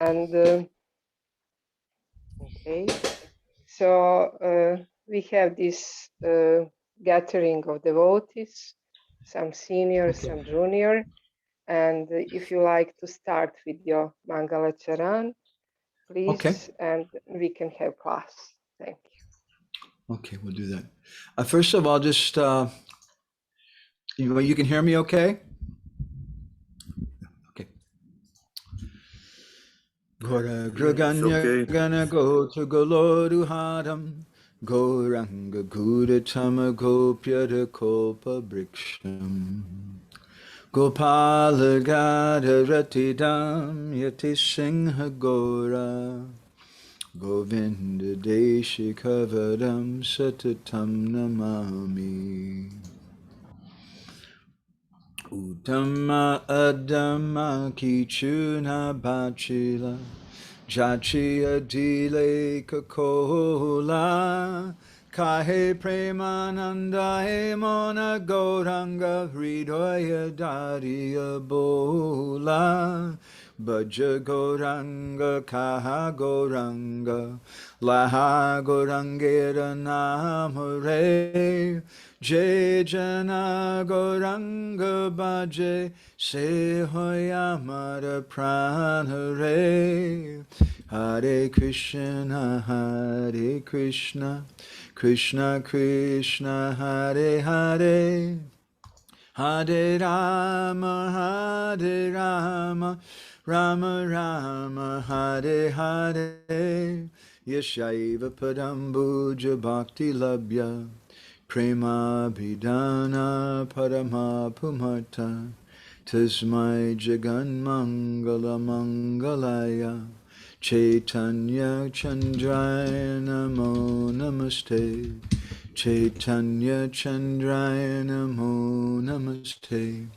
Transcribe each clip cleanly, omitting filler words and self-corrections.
And okay, so we have this gathering of devotees, some senior, Okay. some junior. And if you like to start with your Mangala Charan, please, Okay. and we can have class. Thank you. Okay, we'll do that. First of all, just you can hear me okay? Okay. Gora graganya gana go to golodu hadam goranga gura tama gopya de kopa briksham gopala gada ratidam yati singha gora Govinda Deshikavadam Satatam Namami Uttama Adama Kichuna Bachila Jachia Dile Kakola Kahe Premananda Hemona Gauranga Hridoya Dariya Bola Bhaja Gauranga Kaha Gauranga Laha Gaurangera Namare Jai Jana Gauranga Bhaje Se Hoyamara Pranare Hare Krishna Krishna Krishna Hare Hare Hare Rama Rama Rama Hare Hare Yashaiva Padambuja Bhakti Labhya Prema Bhidana Parama Pumarta Tasmai Jagan Mangala Mangalaya Chaitanya Chandraya Namo Namaste Chaitanya Chandraya Namo Namaste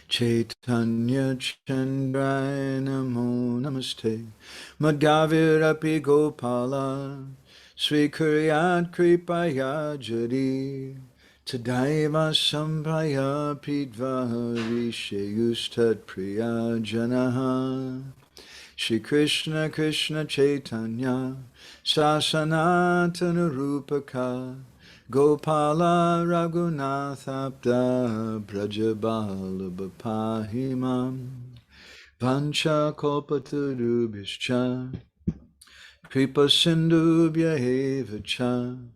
Chaitanya Chandraya Namo Namaste Madhavirapi Gopala Sri Kuryat Kripaya Jari Tadaiva Sampraya Pidva Rishayustat Priya Janaha Shri Krishna Krishna Chaitanya Sasanatana Rupaka Gopala Raghunathabda Brajabala Bapahimam Vancha Kolpatarubhischa Kripa Sindhubhya Evacha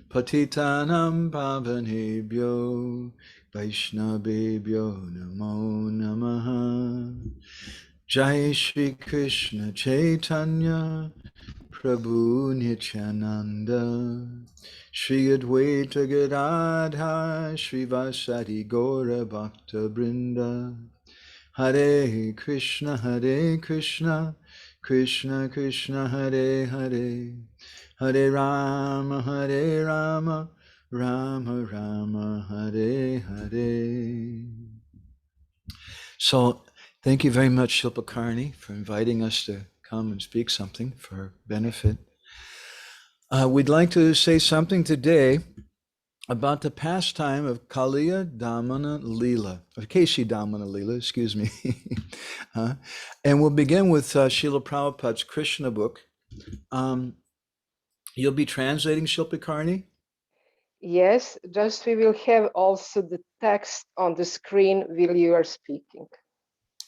Patitanam Pavanebhyo Vaishnavebhyo Namo Namaha Jai Shri Krishna Chaitanya Prabhu Nityananda Shri Advaita Gadadha Shri Vasadi Gaura Bhakta Brinda Hare Krishna Krishna Krishna Hare Hare Hare Rama Rama Rama Hare Hare. So thank you very much, Shilpa Karni, for inviting us to come and speak something for our benefit. We'd like to say something today about the pastime of Kaliya Damana Leela, or Keshi Damana Leela, excuse me. And we'll begin with Srila Prabhupada's Krishna book. You'll be translating, Shilpa Karni? Yes, just we will have also the text on the screen while you are speaking.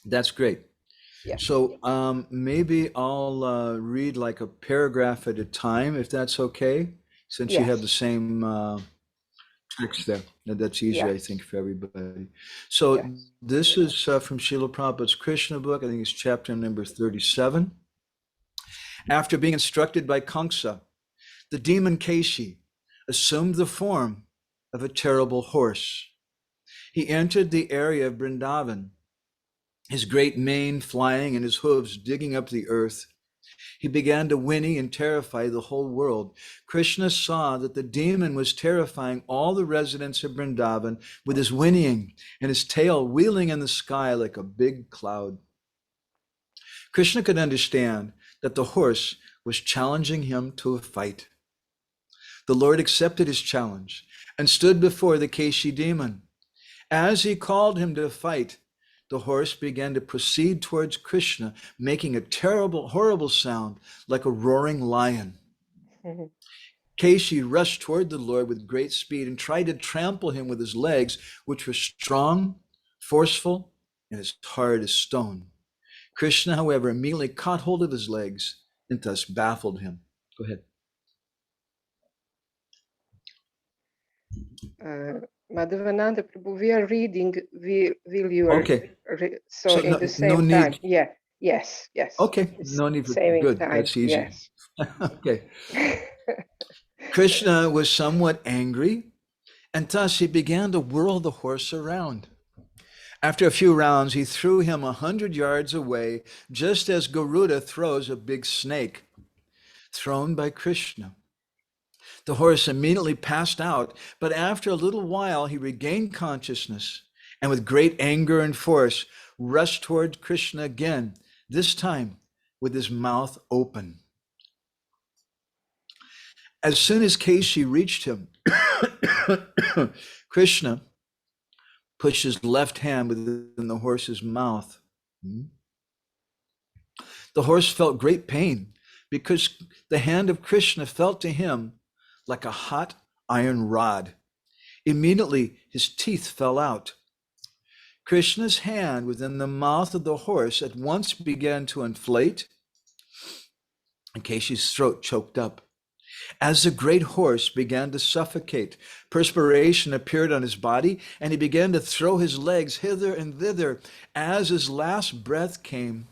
That's great. Yes. So maybe I'll read like a paragraph at a time, if that's okay, since you have the same text there. That's easier, I think, for everybody. So this is from Srila Prabhupada's Krishna book. I think it's chapter number 37. After being instructed by Kamsa, the demon Keshi assumed the form of a terrible horse. He entered the area of Vrindavan, his great mane flying and his hooves digging up the earth. He began to whinny and terrify the whole world. Krishna saw that the demon was terrifying all the residents of Vrindavan with his whinnying and his tail wheeling in the sky like a big cloud. Krishna could understand that the horse was challenging him to a fight. The Lord accepted his challenge and stood before the Keshi demon. As he called him to fight, the horse began to proceed towards Krishna, making a terrible, horrible sound like a roaring lion. Kešija rushed toward the Lord with great speed and tried to trample him with his legs, which were strong, forceful, and as hard as stone. Krishna, however, immediately caught hold of his legs and thus baffled him. Go ahead. Madhavananda Prabhu, we are reading, will you... Okay. So in the same time. Yeah. Yes. Okay. No need for... Good. Time. That's easy. Yes. Okay. Krishna was somewhat angry, and thus he began to whirl the horse around. After a few rounds, he threw him 100 yards away, just as Garuda throws a big snake, thrown by Krishna. The horse immediately passed out, but after a little while, he regained consciousness and with great anger and force, rushed toward Krishna again, this time with his mouth open. As soon as Kešija reached him, Krishna pushed his left hand within the horse's mouth. The horse felt great pain because the hand of Krishna felt to him like a hot iron rod. Immediately, his teeth fell out. Krishna's hand within the mouth of the horse at once began to inflate, and Keshi's throat choked up. As the great horse began to suffocate, perspiration appeared on his body, and he began to throw his legs hither and thither. As his last breath came,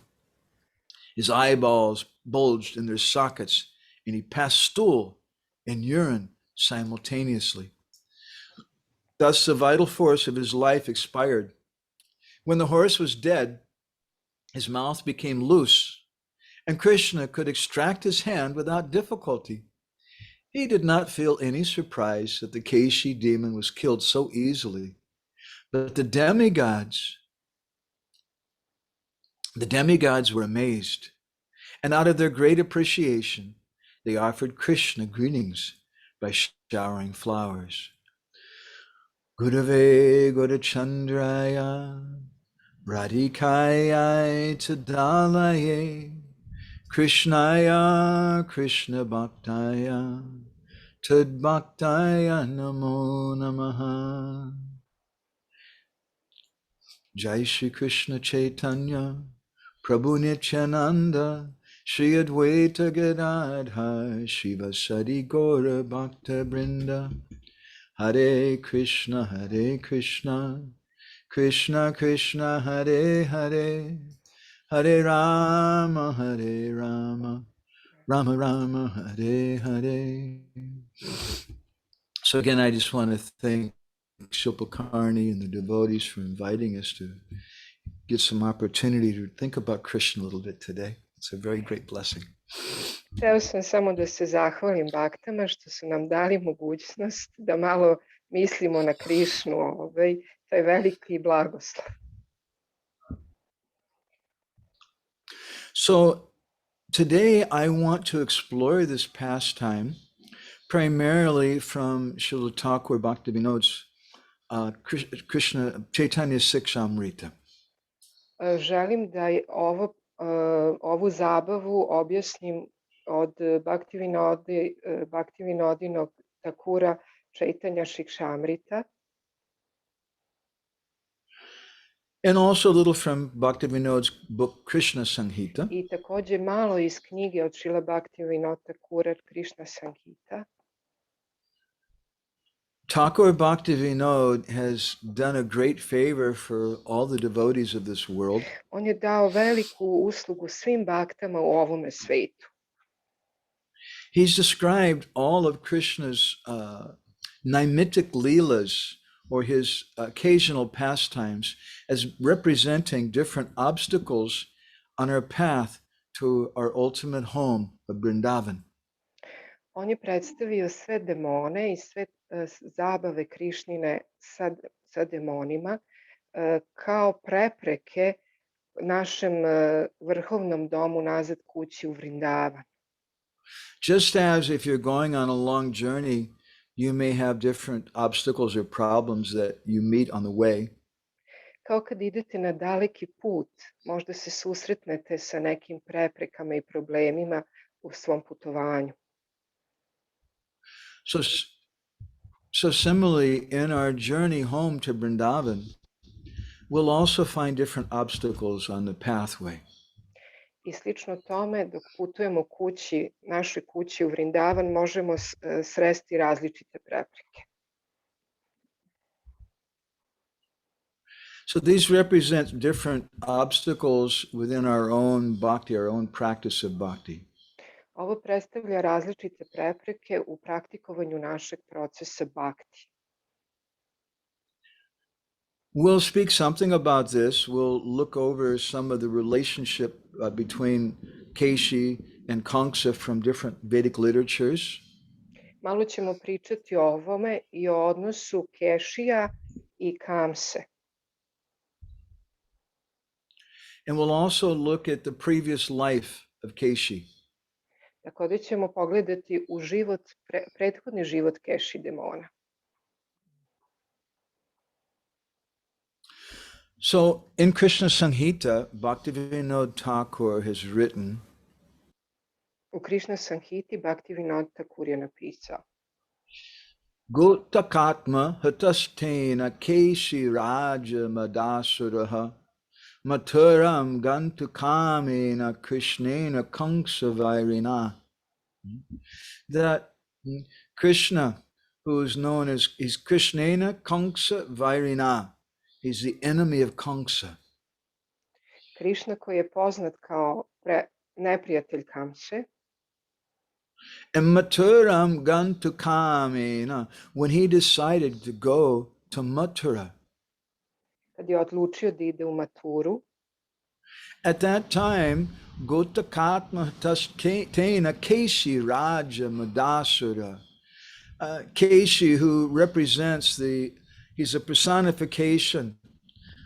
his eyeballs bulged in their sockets, and he passed stool and urine simultaneously. Thus, the vital force of his life expired. When the horse was dead, his mouth became loose, and Krishna could extract his hand without difficulty. He did not feel any surprise that the Kešija demon was killed so easily, but the demigods were amazed, and out of their great appreciation, they offered Krishna greetings by showering flowers. Gurave Gurachandraya Radhikaya Tadalaye Krishnaya Krishna Bhaktaya Tad Bhaktaya Namo Namaha. Jai Shri Krishna Chaitanya Prabhu Nityananda Shri Advaita Gadadhar Shiva Sadi Gaura Bhakta Brinda. Hare Krishna Krishna Krishna Hare Hare Hare Rama Rama Rama Hare Hare. So again, I just want to thank Shilpakarni and the devotees for inviting us to get some opportunity to think about Krishna a little bit today. It's a very great blessing. Hteo sam samo da se zahvalim baktama što su nam dali mogućnost da malo mislimo na Krišnu. To je veliki blagoslov. So today I want to explore this pastime primarily from Srila Thakur Bhaktivinod's Krishna Chaitanya Siksamrita. Želim da ovu zabavu objasnim od Bhaktivinodinog Thakura Chaitanya Siksamrita. And also a little from Bhaktivinod's book Krishna Sanghita. I također malo iz knjige od Srila Bhaktivinoda Thakura Krishna Sanghita. Thakur Bhaktivinod has done a great favor for all the devotees of this world. On je dao veliku uslugu svim baktama u ovome svetu. He's described all of Krishna's naimittic leelas, or his occasional pastimes, as representing different obstacles on our path to our ultimate home of Vrindavan. On je predstavio sve demone i sve zabave Krišnine sa demonima kao prepreke našem vrhovnom domu nazad kući u Vrindavan. Just as if you're going on a long journey, you may have different obstacles or problems that you meet on the way. Kao kad idete na daleki put, možda se susretnete sa nekim preprekama i problemima u svom putovanju. So similarly, in our journey home to Vrindavan, we'll also find different obstacles on the pathway. I slično tome, dok putujemo našoj kući u Vrindavan, možemo sresti različite prepreke. So these represent different obstacles within our own bhakti, our own practice of bhakti. Ovo predstavlja različite prepreke u praktikovanju našeg procesa bhakti. We'll speak something about this. We'll look over some of the relationship between Keshi and Kamsa from different Vedic literatures. Malo ćemo pričati o ovome i o odnosu Kešija i Kamse. And we'll also look at the previous life of Keshi. Također ćemo pogledati u prethodni život Keši demona. So in Krishna Samhita, Bhaktivinoda Thakur has written, U Krishna Samhiti Bhaktivinoda Thakur je napisao: Gutakatma hatastena Keshi Raja Madasuraha Maturam Gantukamena Krishnena Kamsavairina. That Krishna, who is known as Krishnena Kamsavairina, he's the enemy of Kamsa. Krishna koji je poznat kao neprijatelj Kamse. And Maturam Gantukamena, when he decided to go to Mathura, kad je odlučio da ide u Maturu, at that time, Gotakatma Tastena Keshi Raja Madasura. Keshi, who represents he's a personification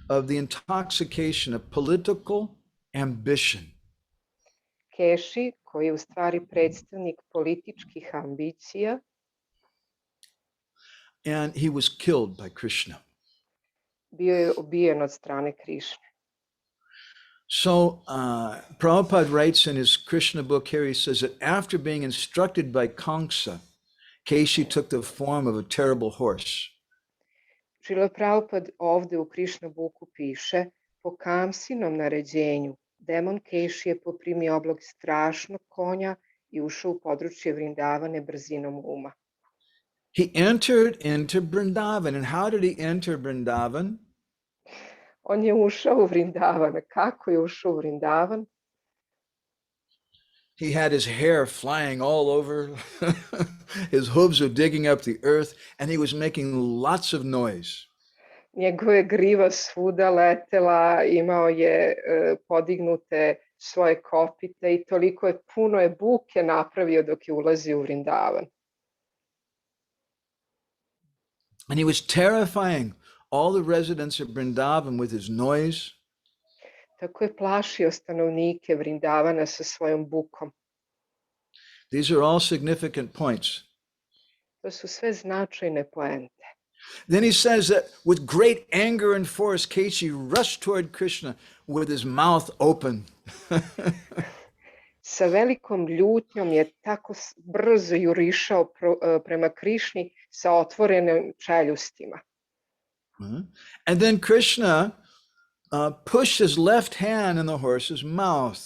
of the intoxication of political ambition. Keši, koji je u stvari predstavnik političkih ambicija, and he was killed by Krishna. Bio je ubijen od strane Krišne. So Prabhupada writes in his Krishna book here, he says that after being instructed by Kamsa, Keshi took the form of a terrible horse. Srila Prabhupada ovde u Krishna boku piše: po Kamsinom naređenju, demon Keši je poprimio oblog strašnog konja i ušao u područje Vrindavane brzinom uma. He entered into Vrindavan. And how did he enter Vrindavan? On je ušao u Vrindavan. Kako je ušao u Vrindavan? He had his hair flying all over. His hooves were digging up the earth, and he was making lots of noise. Njegova je griva svuda letela, imao je podignute svoje kopite i toliko je puno je buke napravio dok je ulazio u Vrindavan. And he was terrifying all the residents of Vrindavan with his noise. Tako je plašio stanovnike Vrindavana sa svojom bukom. These are all significant points. To su sve značajne poente. Then he says that with great anger and force, Keshi rushed toward Krishna with his mouth open. Sa velikom ljutnjom je tako brzo jurišao prema Krišni sa otvorenim čeljustima. And then Krishna pushed his left hand in the horse's mouth.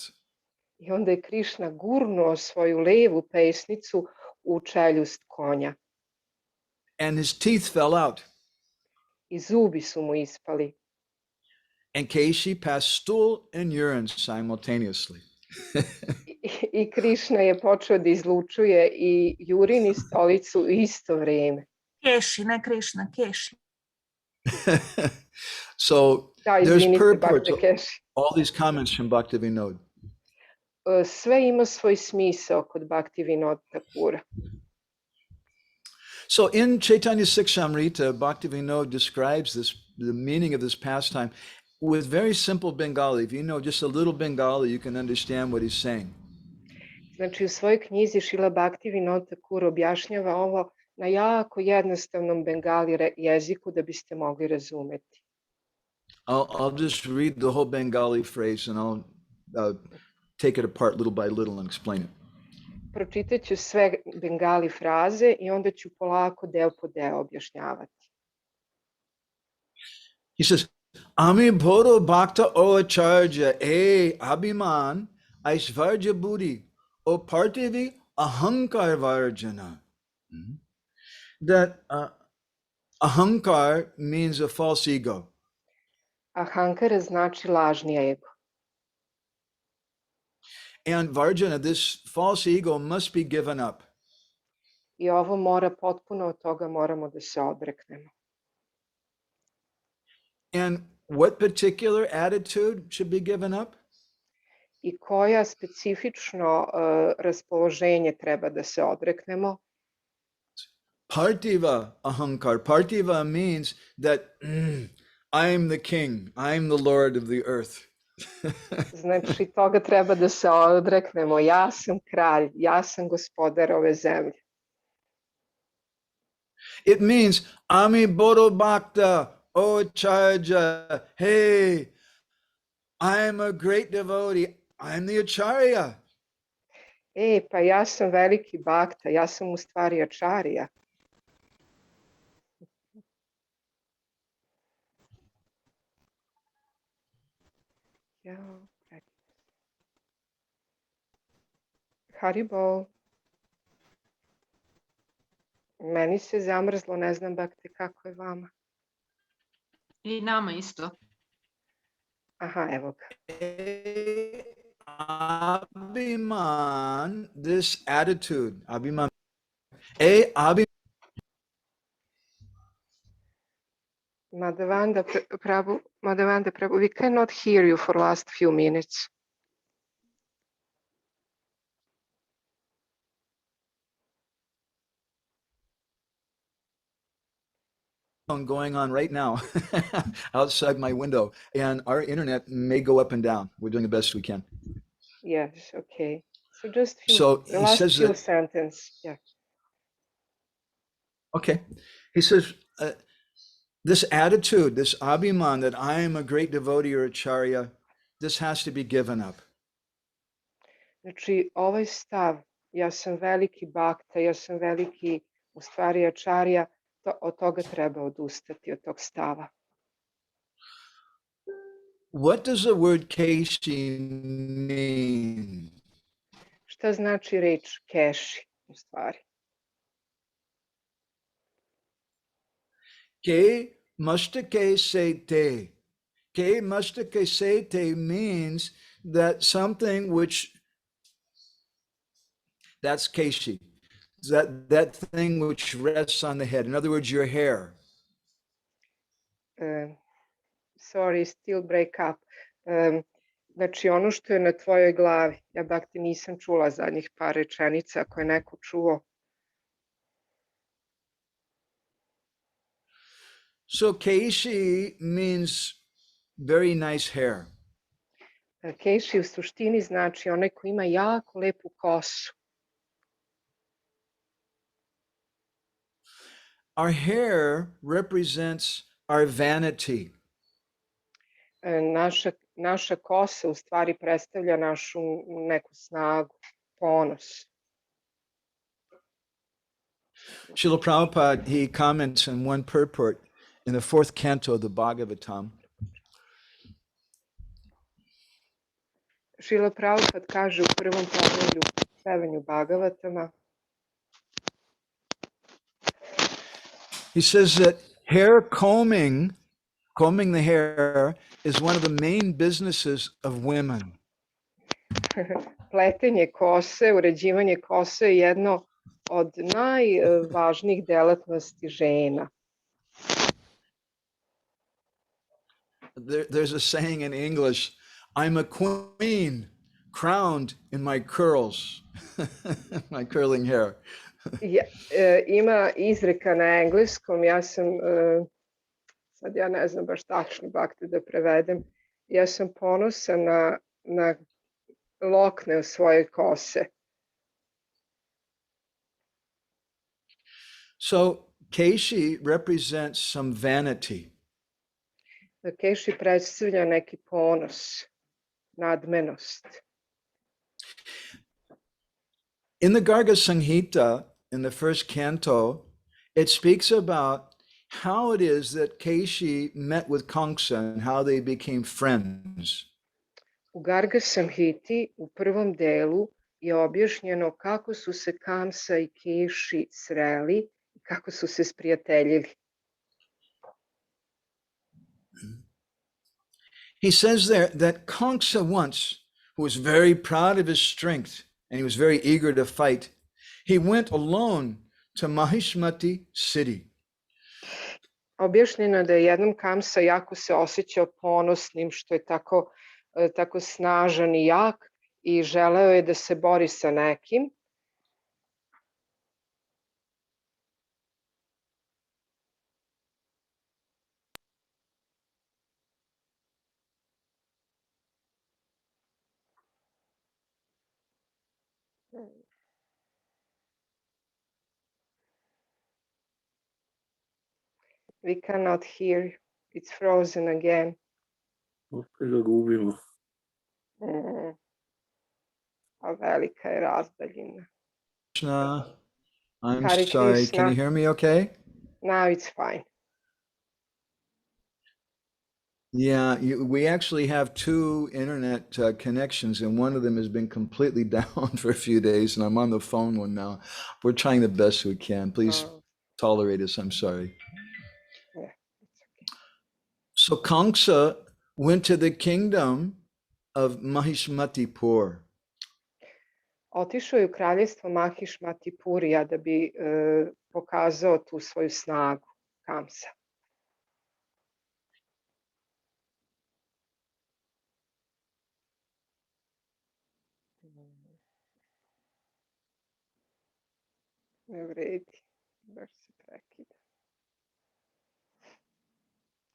I onda je Krišna gurnuo svoju levu pesnicu u čeljust konja. And his teeth fell out. I zubi su mu ispali. And Keshi passed stool and urine simultaneously. I Krišna je počeo da izlučuje i jurin i stolicu u isto vrijeme. Keši, ne Krišna, Keši. So there's purport to all these comments from Bhaktivinoda. Sve ima svoj smisao kod Bhaktivinoda Thakura. So in Chaitanya Siksamrita, Bhaktivinoda describes the meaning of this pastime with very simple Bengali. If you know just a little Bengali, you can understand what he's saying. Znači u svojoj knjizi Šrila Bhaktivinoda Thakur objašnjava ovo na jako jednostavnom Bengali jeziku da biste mogli razumeti. I'll just read the whole Bengali phrase and I'll take it apart little by little and explain it. Pročitat ću sve bengali fraze i onda ću polako deo po deo objašnjavati. He says, Ami bhoro bhakta o Ačarija e abhiman aishvarja buddhi o partivi ahankar varjana. That ahankar means a false ego. Ahankara znači lažni ego. And varjana, this false ego must be given up. I ovo mora potpuno, od toga moramo da se odreknemo. And what particular attitude should be given up? I koja specifično raspoloženje treba da se odreknemo? Partiva ahankar. Partiva means that I'm the king, I'm the lord of the earth. Znači, toga treba da se odreknemo. Ja sam kralj, ja sam gospodar ove zemlje. It means, Ami Bodo Bhakta, O Ačarija, hey, I'm a great devotee, I'm the Ačarija. Pa ja sam veliki bhakta, ja sam u stvari Ačarija. Haribo. Meni se zamrzlo, ne znam bhakti kako je vama. I nama isto. Aha, evo ga. Abhiman, this attitude, Abhiman, Madhavananda Prabhu, we cannot hear you for last few minutes. Going on right now outside my window, and our internet may go up and down. We're doing the best we can. Yes, okay. So just the last few sentences. Yeah. Okay. He says, this attitude, this abhiman that I am a great devotee or Ačarija, this has to be given up. Znači, ovaj stav, ja sam veliki bhakta, ja sam veliki u stvari Ačarija, od toga treba odustati, od tog stava. What does the word Kešija mean? Šta znači reč Keši u stvari? Ke mustake sete. Ke mustake sete means that something which, that's Kešija. That thing which rests on the head. In other words, your hair. Sorry, still break up. Znači, ono što je na tvojoj glavi. Ja bhakti nisam čula zadnjih par rečenica, ako je neko čuo. So Kešija means very nice hair. Keši u suštini znači onaj ko ima jako lepu kosu. Our hair represents our vanity. Naša kosa u stvari predstavlja našu neku snagu, ponos. Srila Prabhupada, he comments in one purport in the 4th canto of the Bhagavatam. Srila Prabhupada kaže u prvom poglavlju pevanju Bhagavatama. He says that hair combing the hair is one of the main businesses of women. Pletenje kose, uređivanje kose je jedno od najvažnijih delatnosti žena. There's a saying in English, I'm a queen crowned in my curls, my curling hair. Ima izreka na engleskom, ja sam, sad ja ne znam baš tačno bhakti da prevedem, ja sam ponosan na lokne u svojoj kose. So Kešija represents some vanity. Keši predstavlja neki ponos, nadmenost. In the Garga Samhita, in the first canto, it speaks about how it is that Keshi met with Kamsa and how they became friends. U Garga Samhiti u prvom delu je objašnjeno kako su se Kamsa i Keši sreli i kako su se sprijateljili. He says there that Kamsa once, who was very proud of his strength and he was very eager to fight, he went alone to Mahishmati city. Objašnjeno je da je jednom Kamsa jako se osjećao ponosnim što je tako snažan i jak i želeo je da se bori sa nekim. We cannot hear you. It's frozen again. Opet ga gubimo. A velika je razdaljina. Krishna, I'm Hare sorry. Krishna. Can you hear me okay? Now it's fine. Yeah, we actually have two internet connections, and one of them has been completely down for a few days, and I'm on the phone one now. We're trying the best we can. Please tolerate us. I'm sorry. Yeah, it's okay. So Kamsa went to the kingdom of Mahishmatipur. Otišao je u kraljevstvo Mahišmatipurija da bi pokazao tu svoju snagu, Kamsa. Ne vredi, baš se prekida.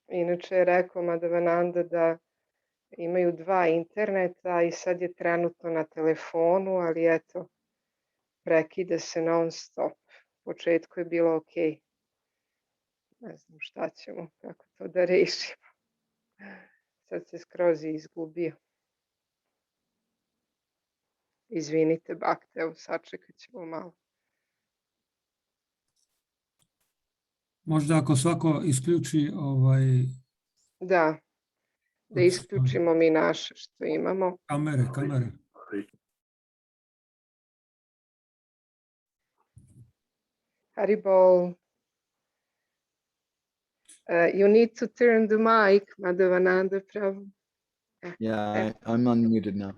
Inače je rekao Madhavananda da imaju dva interneta i sad je trenutno na telefonu, ali eto, prekida se non stop. U početku je bilo ok. Ne znam šta ćemo, kako to da rešimo. Sad se skroz izgubio. Izvinite, bhakta, evo sačekat ćemo malo. Možda ako svako isključi Da isključimo mi naše što imamo. kamere. Haribol. You need to turn the mic, Madhavananda Prabhu. Yeah, I'm unmuted now.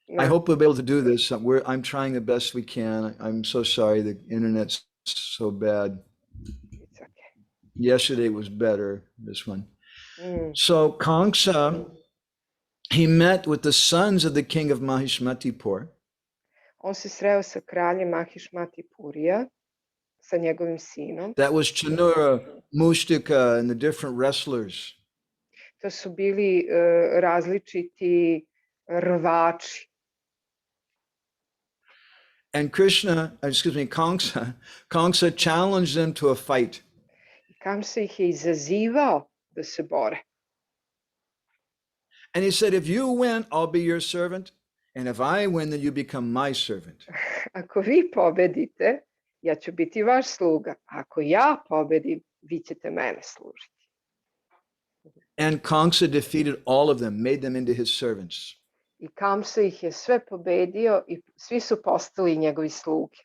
No. I hope we'll be able to do this. I'm trying the best we can. I'm so sorry the internet's so bad. It's okay. Yesterday was better, this one. So Kamsa, he met with the sons of the king of Mahishmatipur. On se sreo sa kraljem Mahišmatipurija, sa njegovim sinom. That was Chanura, Mustika, and the different wrestlers. To su bili različiti rvači. And Kamsa challenged them to a fight. Kamsa ih je izazivao da se bore. And he said, if you win, I'll be your servant. And if I win, then you become my servant. Ako vi pobedite, ja ću biti vaš sluga. Ako ja pobedim, vi ćete mene služiti. And Kamsa defeated all of them, made them into his servants. I Kamsa ih je sve pobedio i svi su postali njegovi sluge.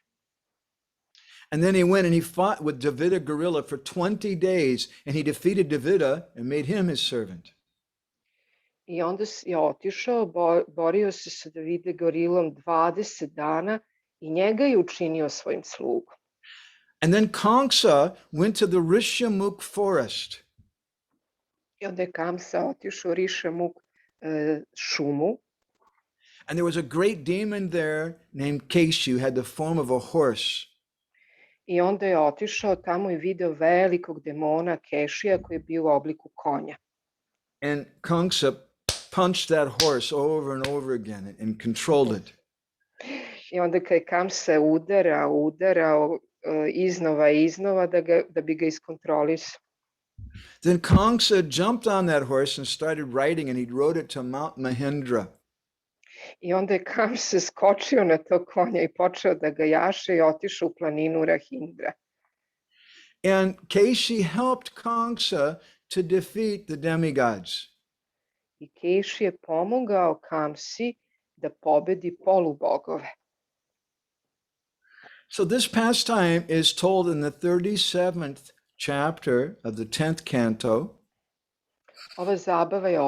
And then he went and he fought with Davida Gorilla for 20 days, and he defeated Davida and made him his servant. I onda je otišao, borio se sa Davide Gorilom 20 dana i njega je učinio svojim slugom. And then Kamsa went to the Rishyamukh forest. I onda je Kamsa otišao u Rishyamukh šumu. And there was a great demon there named Kešija, who had the form of a horse. I onda je otišao tamo i video velikog demona Kešija koji je bio u obliku konja. And Kamsa punched that horse over and over again and controlled it. I onda kad je Kamsa udarao iznova da bi ga iskontrolisao. Then Kamsa jumped on that horse and started riding, and he rode it to Mount Mahindra. I onda je Kamsa skočio na to konja i počeo da ga jaše i otišao u planinu Rahindra. And Kešija helped Kamsa to defeat the demigods. I Kešija je pomogao Kamsi da pobedi polubogove. So this pastime is told in the 37th chapter of the 10th canto. Ova zabava je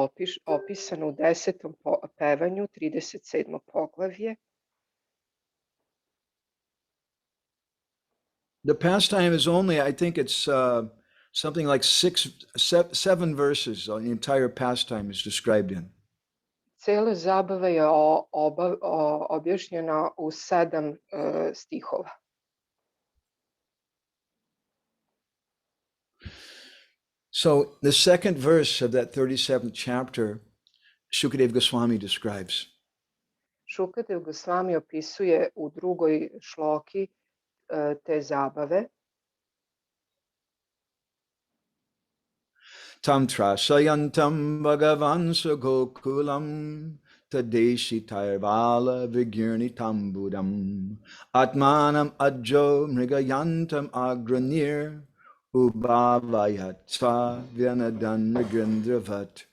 opisana u 10. pevanju, 37. poglavlje. The pastime is only, I think it's something like 7 verses. The entire pastime is described in. Cela zabava je objašnjena u 7 stihova. So the second verse of that 37th chapter, Shukadeva Goswami describes. Šukadev Gosvami opisuje u 2. šloki te zabave. Tam trasayantam bhagavan sugokulam tadeshi tarvala vigirni tambudam atmanam adjo mrigayantam agranir ubhavayatsa vyanadan mrigendravat.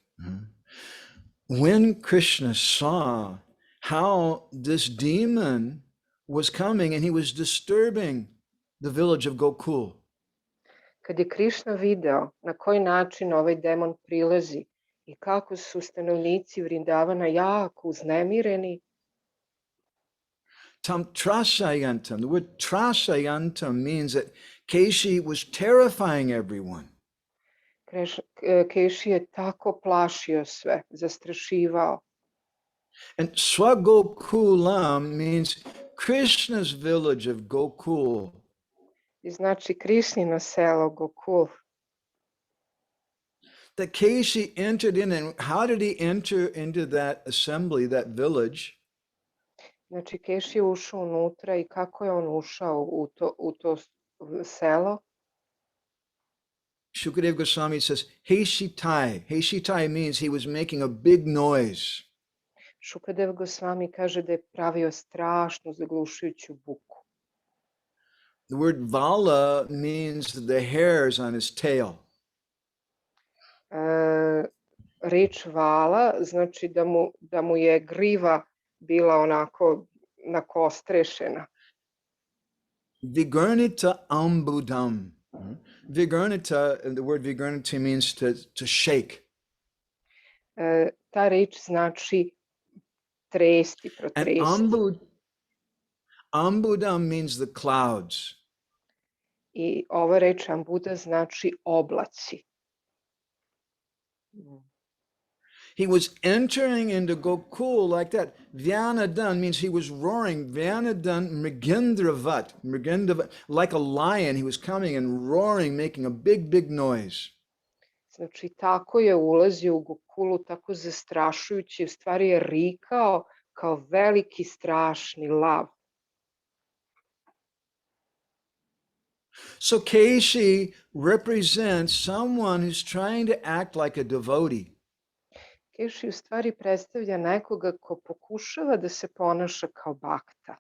When Krishna saw how this demon was coming and he was disturbing the village of Gokul, Kad je Krišna video na koji način ovaj demon prilazi i kako su stanovnici Vrindavana jako uznemireni, tam trasayantam, the word trasayantam means that Kešija was terrifying everyone. Kešija je tako plašio sve, zastrašivao. And Swagokulam means Krishna's village of Gokul. I znači Krišnino selo Gokul. That Kešija entered in, and how did he enter into that assembly, that village? Znači Kešija je ušao unutra i kako je on ušao u to selo? Shukadeva Goswami says, Heshitai. Heshitai means he was making a big noise. Šukadev Gosvami kaže da je pravio strašnu zaglušujuću buku. The word vala means the hairs on his tail. Reč vala znači da mu je griva bila onako nakostrešena. Vigurnita ambudam. Vigurnita, the word vigurnita means to shake. Ta reč znači tresti, protresti. And ambudam means the clouds. I ova reč ambuda znači oblaci. He was entering into Gokul like that. Vyanadan means he was roaring. Vyanadan mrigendravat. Like a lion, he was coming and roaring, making a big, big noise. Znači tako je ulazio u Gokulu, tako zastrašujući, u stvari je rikao kao veliki strašni lav. So Kešija represents someone who's trying to act like a devotee. Kešija u stvari predstavlja nekoga ko pokušava da se ponaša kao bhakta.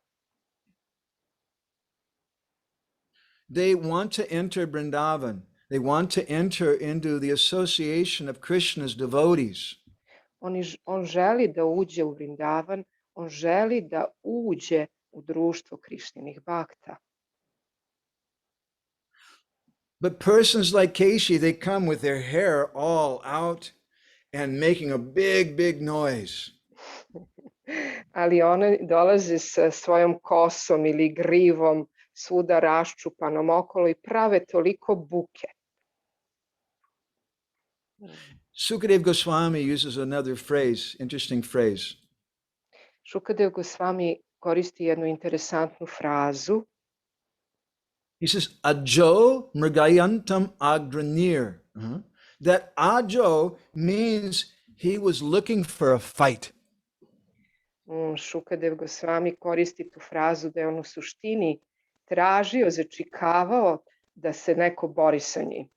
They want to enter Vrindavan. They want to enter into the association of Krishna's devotees. On želi da uđe u Vrindavan, on želi da uđe u društvo Krišninih bhakta. But persons like Kešija, they come with their hair all out and making a big, big noise. Ali oni dolaze sa svojom kosom ili grivom svuda raščupanom okolo i prave toliko buke. Shukadeva Goswami uses another phrase, interesting phrase. Šukadev Gosvami koristi jednu interesantnu frazu. He says, Ajo mrigayantam agranir. That Ajo means he was looking for a fight. Šukadev Gosvami koristi tu frazu da je on u suštini tražio, začikavao da se neko bori sa njim.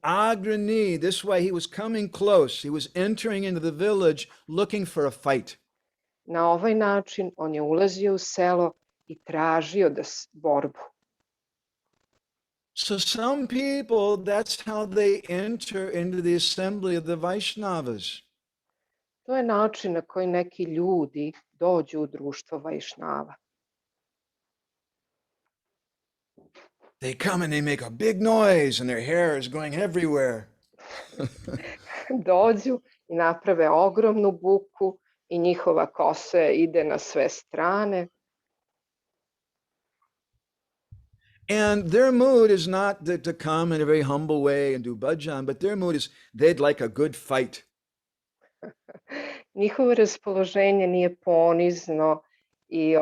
Agrani, this way he was coming close. He was entering into the village looking for a fight. Na ovaj način on je ulazio u selo i tražio borbu. So some people, that's how they enter into the assembly of the Vaishnavas. To je način na koji neki ljudi dođu u društvo Vajšnava. They come and they make a big noise and their hair is going everywhere. Dođu i naprave ogromnu buku i njihova kosa ide na sve strane. And their mood is not to come in a very humble way and do bhajan, but their mood is they'd like a good fight. Njihovo raspoloženje nije ponizno i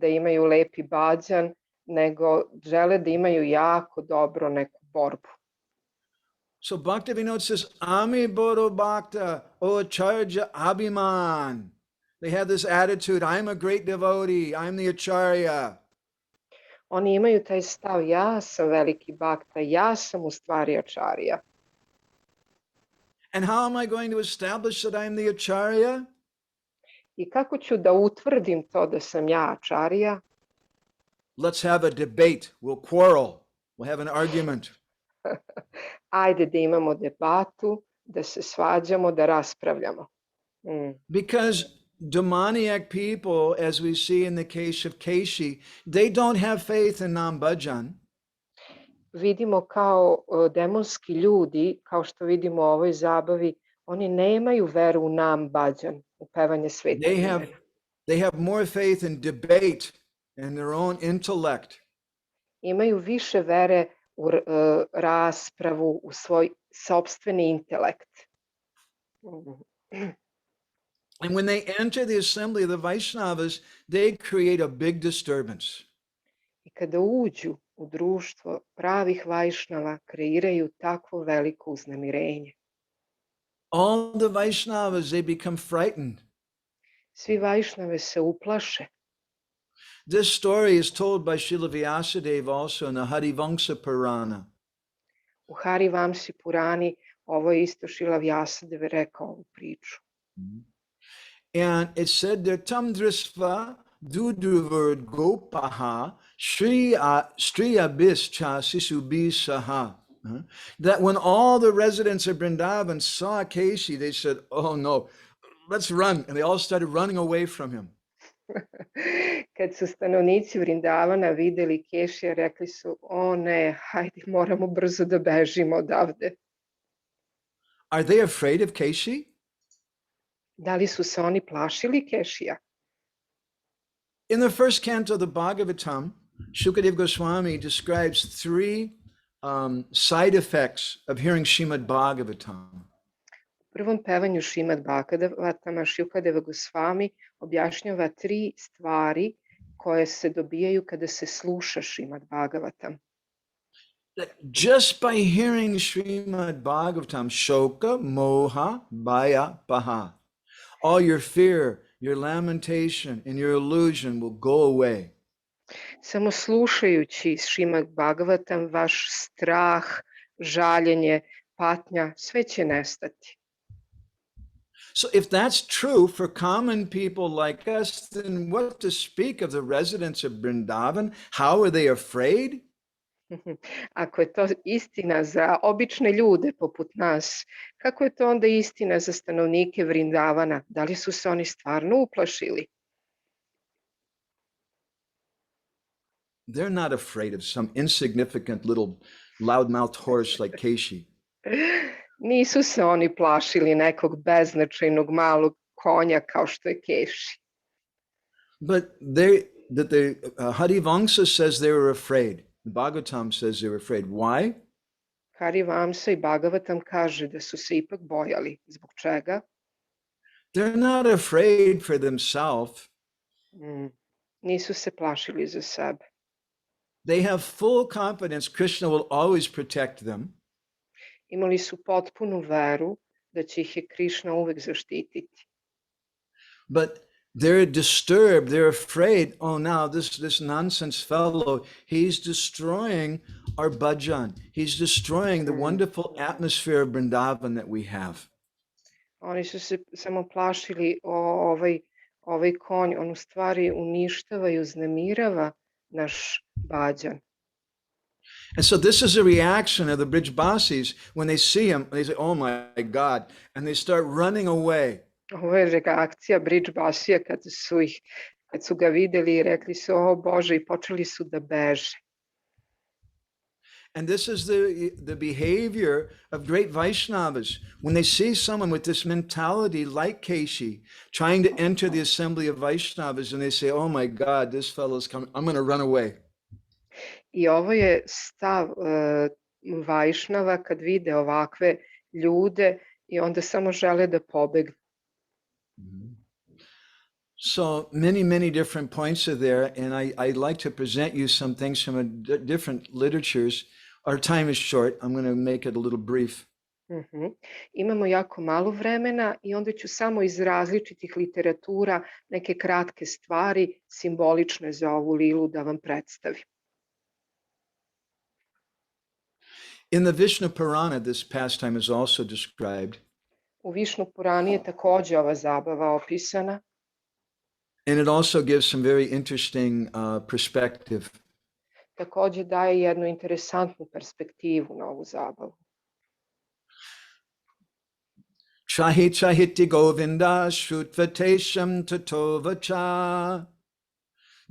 da imaju lepi bhajan, nego žele da imaju jako dobro neku borbu. So Bhaktivinoda says, Ami Boro Bhakta, O Ačarija Abhiman. They have this attitude, I'm a great devotee, I'm the Ačarija. Oni imaju taj stav, ja sam veliki bhakta, ja sam u stvari Ačarija. And how am I going to establish that I'm the Ačarija? I kako ću da utvrdim to da sam ja Ačarija? Let's have a debate, we'll quarrel, we'll have an argument. Ajde da imamo debatu, da se svađamo, da raspravljamo. Because demoniac people, as we see in the case of Kešija, they don't have faith in Nam Bhajan. Vidimo kao demonski ljudi, kao što vidimo u ovoj zabavi, oni nemaju veru u Nam Bhajan, u pevanje svetog imena. They have more faith in debate and their own intellect. Imaju više vere u raspravu, u svoj sopstveni intelekt. And when they enter the assembly of the Vaishnavas, they create a big disturbance. I kada uđu u društvo pravih Vajšnava, kreiraju takvo veliko uznemirenje. All the Vaishnavas, they become frightened. Svi Vajšnave se uplaše. This story is told by Srila Vyasadeva also in the Harivamsa Purana. U Harivamsi Purani ovo je isto Srila Vyasadeva rekao ovu priču. And it said that tam drisva dudurvar gopaha striyabis cha sisubisaha. That when all the residents of Vrindavan saw Kešija, they said, oh no, let's run. And they all started running away from him. Kad su stanovnici Vrindavana videli Kešija, rekli su, o ne, hajde, moramo brzo da bežimo odavde. Are they afraid of Kešija? Da li su se oni plašili Kešija? In the first canto of the Bhagavatam, Shukadeva Goswami describes three side effects of hearing Srimad Bhagavatam. U prvom pevanju Srimad Bhagavatama Shukadeva Goswami objašnjava 3 stvari koje se dobijaju kada se sluša Srimad Bhagavatam. Just by hearing Srimad Bhagavatam, Shoka, Moha, Bhaya, Paha, all your fear, your lamentation, and your illusion will go away. Samo slušajući Srimad Bhagavatam, vaš strah, žaljenje, patnja, sve će nestati. So if that's true for common people like us, then what to speak of the residents of Vrindavan? How are they afraid? Ako je to istina za obične ljude poput nas, kako je to onda istina za stanovnike Vrindavana? Da li su se oni stvarno uplašili? They're not afraid of some insignificant little loudmouthed horse like Kešija. Nisu se oni plašili nekog beznačajnog malog konja kao što je Keši. But the Harivamsa says they were afraid. The Bhagavatam says they were afraid. Why? Harivamsa i Bhagavatam kaže da su se ipak bojali. Zbog čega? They're not afraid for themselves. Nisu se plašili za sebe. They have full confidence Krishna will always protect them. Imali su potpunu veru da će ih je Krišna uvek zaštititi. But they're disturbed, they're afraid, oh now this nonsense fellow, he's destroying our bhajan. He's destroying the wonderful atmosphere of Vrindavan that we have. Oni su se samo plašili ovaj konj, on u stvari uništava i uznemirava naš bhajan. And so this is a reaction of the Brijbasis when they see him. They say, "Oh my God," and they start running away. Ovo je reakcija Brijbasija kad su ga videli i rekli su, o Bože, i počeli su da beže. And this is the behavior of great Vaishnavas. When they see someone with this mentality like Keshi trying to enter the assembly of Vaishnavas, and they say, "Oh my God, this fellow's coming, I'm going to run away." I ovo je stav Vajšnava kad vide ovakve ljude i onda samo žele da pobegnu. So many different points are there, and I'd like to present you some things from different literatures. Our time is short. I'm going to make it a little brief. Imamo jako malo vremena i onda ću samo iz različitih literatura neke kratke stvari simbolične za ovu lilu da vam predstavim. In the Vishnu Purana, this pastime is also described. U Višnu Purani je takođe ova zabava opisana. And it also gives some very interesting perspective. Takođe daje jednu interesantnu perspektivu na ovu zabavu. Chahiti Govinda Shrutvatesham Tatovacha.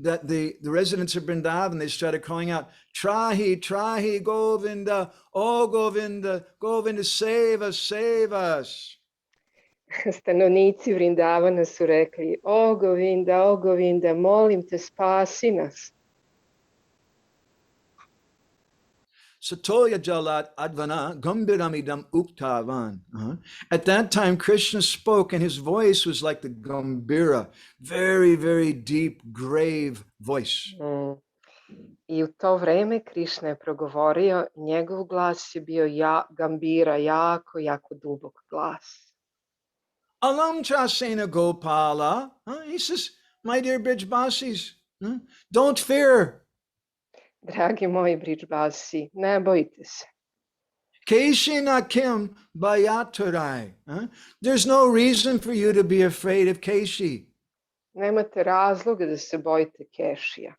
That the residents of Vrindavan, they started calling out, Trahi Govinda, oh Govinda, Govinda, save us, save us. Stanovnici Vrindavana su rekli, o Govinda, molim te, spasi nas. Satoya Jalat Advana Gambiramidam Uktavan. At that time, Krishna spoke, and his voice was like the Gambira, very, very deep, grave voice. I u to vreme Krišna je progovorio, njegov glas je bio Gambira, jako dubok glas. Alam Chasena Gopala. He says, my dear Brijbasis, don't fear. Dragi moji Brijbasi, ne bojte se. Keshina Kim Bayaturai. There's no reason for you to be afraid of Keshi. Nemate razloga da se bojite Kešija.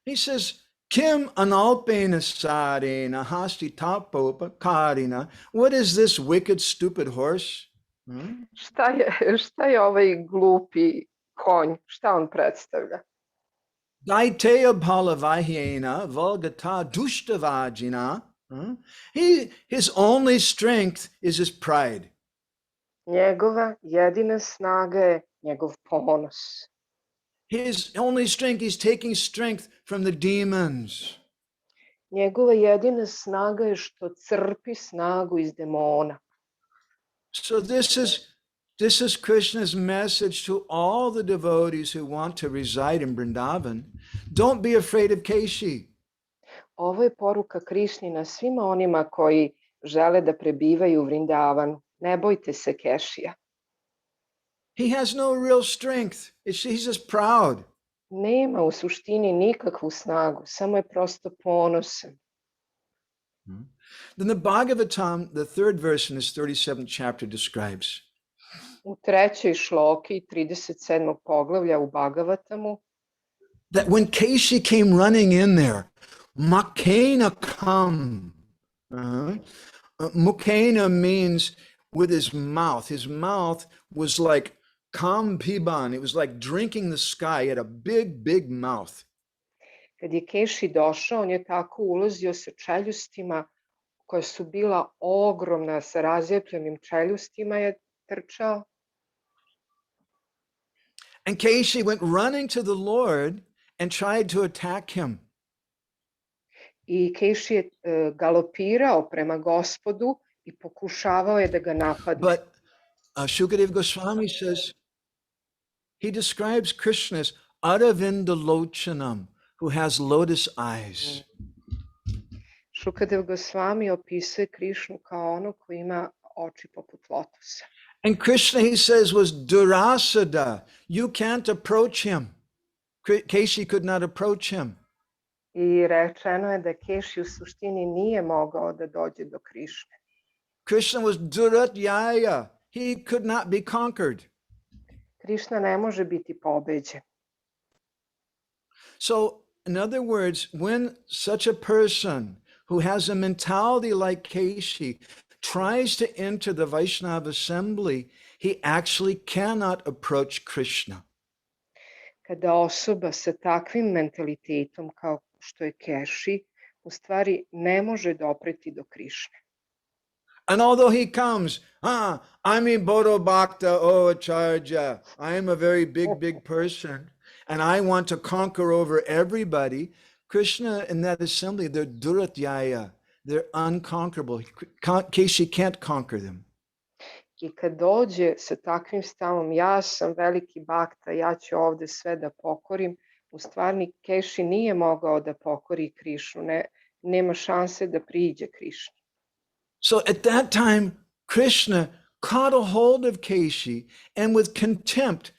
He says, Kim Analpena Sarena Hasti Tapopa Karina. What is this wicked, stupid horse? Šta je ovaj glupi konj? Šta on predstavlja? Daiteya Bhalavahyena Vulgata Dushtavajina. His only strength is his pride. Njegova jedina snaga je njegov ponos. His only strength, he's taking strength from the demons. Njegova jedina snaga je što crpi snagu iz demona. So this is Krishna's message to all the devotees who want to reside in Vrindavan. Don't be afraid of Keshi. Ovo je poruka Krišnina svima onima koji žele da prebivaju u Vrindavanu. Ne bojte se Kešija. He has no real strength. He's just proud. Nema u suštini nikakvu snagu, samo je prosto ponosan. Then the Bhagavatam, the third verse in this 37th chapter describes. U trećoj šloki 37. poglavlja u Bhagavatamu that when Keshi came running in there, Mukena come. Mukena means with his mouth. His mouth was like Kam Piban. It was like drinking the sky. He had a big mouth. Kad je Keši došao, on je tako ulazio sa čeljustima koja su bila ogromna, sa razjepljenim čeljustima je trčao. And Keshi went running to the Lord and tried to attack him. I Keši je galopirao prema Gospodu i pokušavao je da ga napadne. But Shukadev Goswami says, he describes Krishna as Aravinda Lochanam, who has lotus eyes. Shukadev Goswami opisuje Krišnu kao ono koji ima oči poput lotosa. And Krishna, he says, was Durasada. You can't approach him. Keshi could not approach him. I rečeno je da Keši u suštini nije mogao da dođe do Krišne. Krishna was Duratyaya. He could not be conquered. Krišna ne može biti pobeđen. So, in other words, when such a person who has a mentality like Keshi tries to enter the Vaishnava assembly, he actually cannot approach Krishna. Kada osoba sa takvim mentalitetom kao što je Keši, u stvari ne može dopreti do Krišne. And although he comes, I'm a Bodo Bhakta, Ačarija, I am a very big person, and I want to conquer over everybody, Krishna in that assembly, they're Duratyaya, they're unconquerable. Keshi can't conquer them. I kad dođe sa takvim stavom, ja sam veliki bhakta, ja ću ovde sve da pokorim, u stvari Keši nije mogao da pokori Krišnu, nema šanse da priđe Krišni. So at that time, Krishna caught a hold of Keshi and with contempt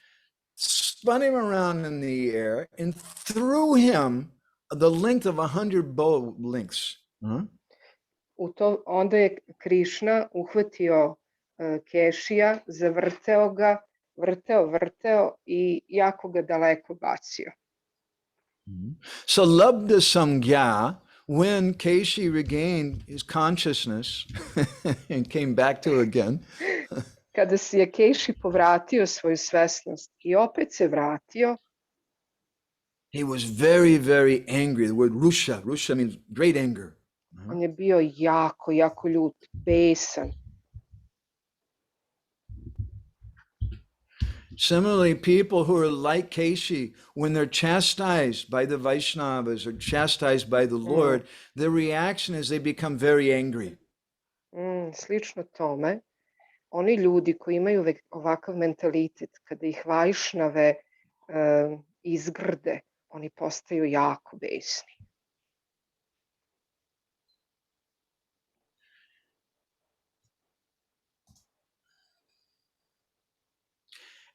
spun him around in the air and threw him the length of 100 bow lengths. Onda je Krišna uhvatio Kešija, zavrteo ga, vrteo i jako ga daleko bacio. So Labdha Samgya, when Keshi regained his consciousness and came back to again, Kada si je Keši povratio svoju svesnost i opet se vratio, he was very angry. The word Rusha means great anger. on je bio jako ljut, besan. Similarly, people who are like Keshi, when they're chastised by the Vaishnavas or chastised by the Lord, their reaction is they become very angry. Slično tome, oni ljudi koji imaju ovakav mentalitet, kada ih Vajšnave izgrde, oni postaju jako besni.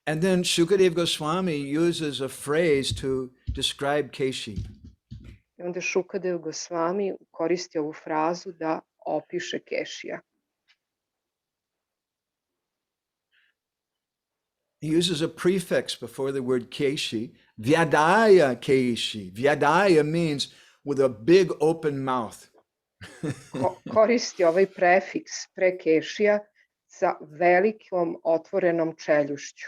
And then Shukadev Goswami uses a phrase to describe Keshi. I onda Šukadev Gosvami koristi ovu frazu da opiše Kešija. He uses a prefix before the word Keshi, Vyadaya Keshi. Vyadaya means with a big open mouth. Koristi ovaj prefiks pre Kešija sa velikom otvorenom čeljušću.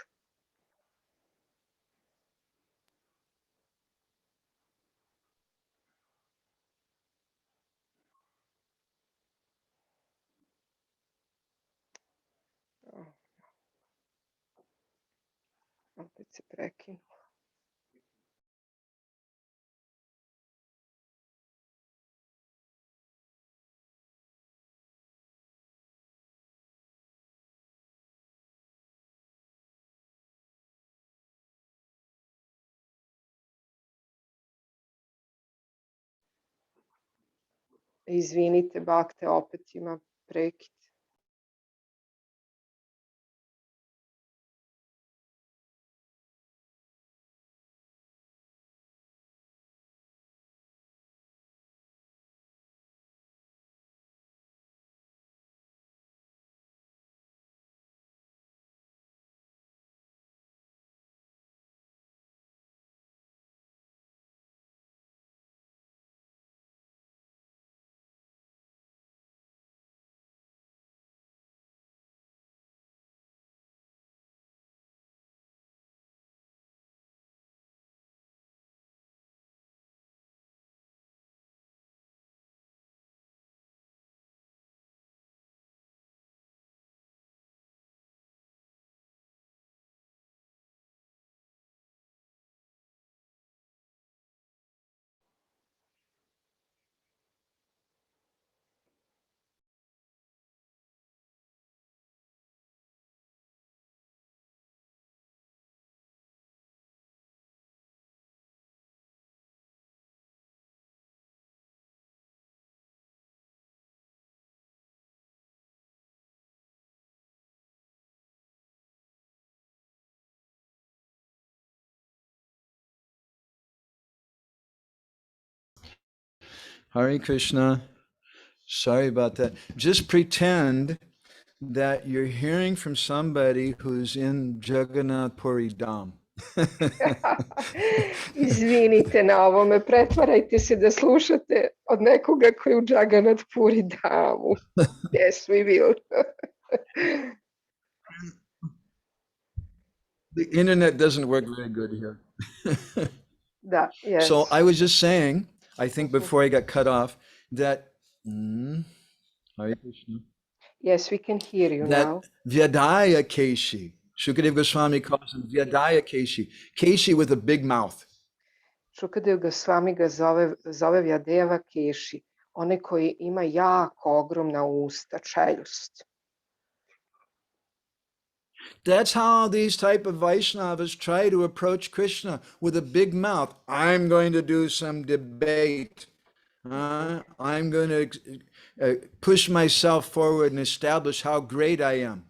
Opet se prekinuo. Izvinite, Bhakte, opet ima prekid. Hare Krishna. Sorry about that. Just pretend that you're hearing from somebody who's in Jagannath Puri Dham. Izvinite na ovome, pretvarajte se da slušate od nekoga koji je u Jagannath Puri Dhamu. Yes, we will. The internet doesn't work very good here. Da, yes. So I was just saying, I think before I got cut off, that Hare Krishna, Yes, we can hear you that now. Vyadaya Keshi, Shukadeva Goswami calls him Vyadaya Keshi, Keshi with a big mouth. Šukadev Gosvami ga zove Vyadeva Keši, onaj koji ima jako ogromna usta, čeljust. That's how these type of Vaishnavas try to approach Krishna, with a big mouth. I'm going to do some debate. I'm going to push myself forward and establish how great I am.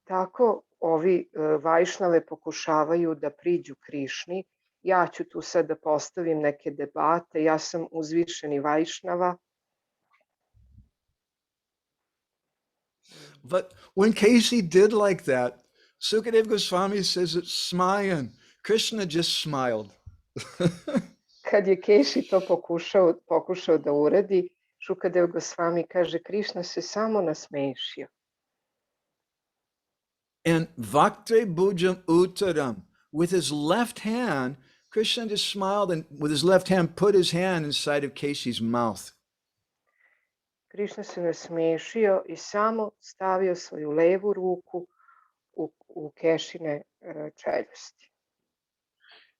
Tako ovi Vajšnave pokušavaju da priđu Krišni. Ja ću tu sad da postavim neke debate. Ja sam uzvišeni Vajšnava. But when Kešija did like that, Sukadeva Goswami says it's smayan. Krishna just smiled. Kad je Keši to pokušao da uradi, Šukadev Gosvami kaže, Krišna se samo nasmešio. And Vaktre Bhujam Uttaram, with his left hand, Krishna just smiled and with his left hand put his hand inside of Keshi's mouth. Krišna se nasmešio I samo stavio svoju levu ruku u Kešine čeljusti.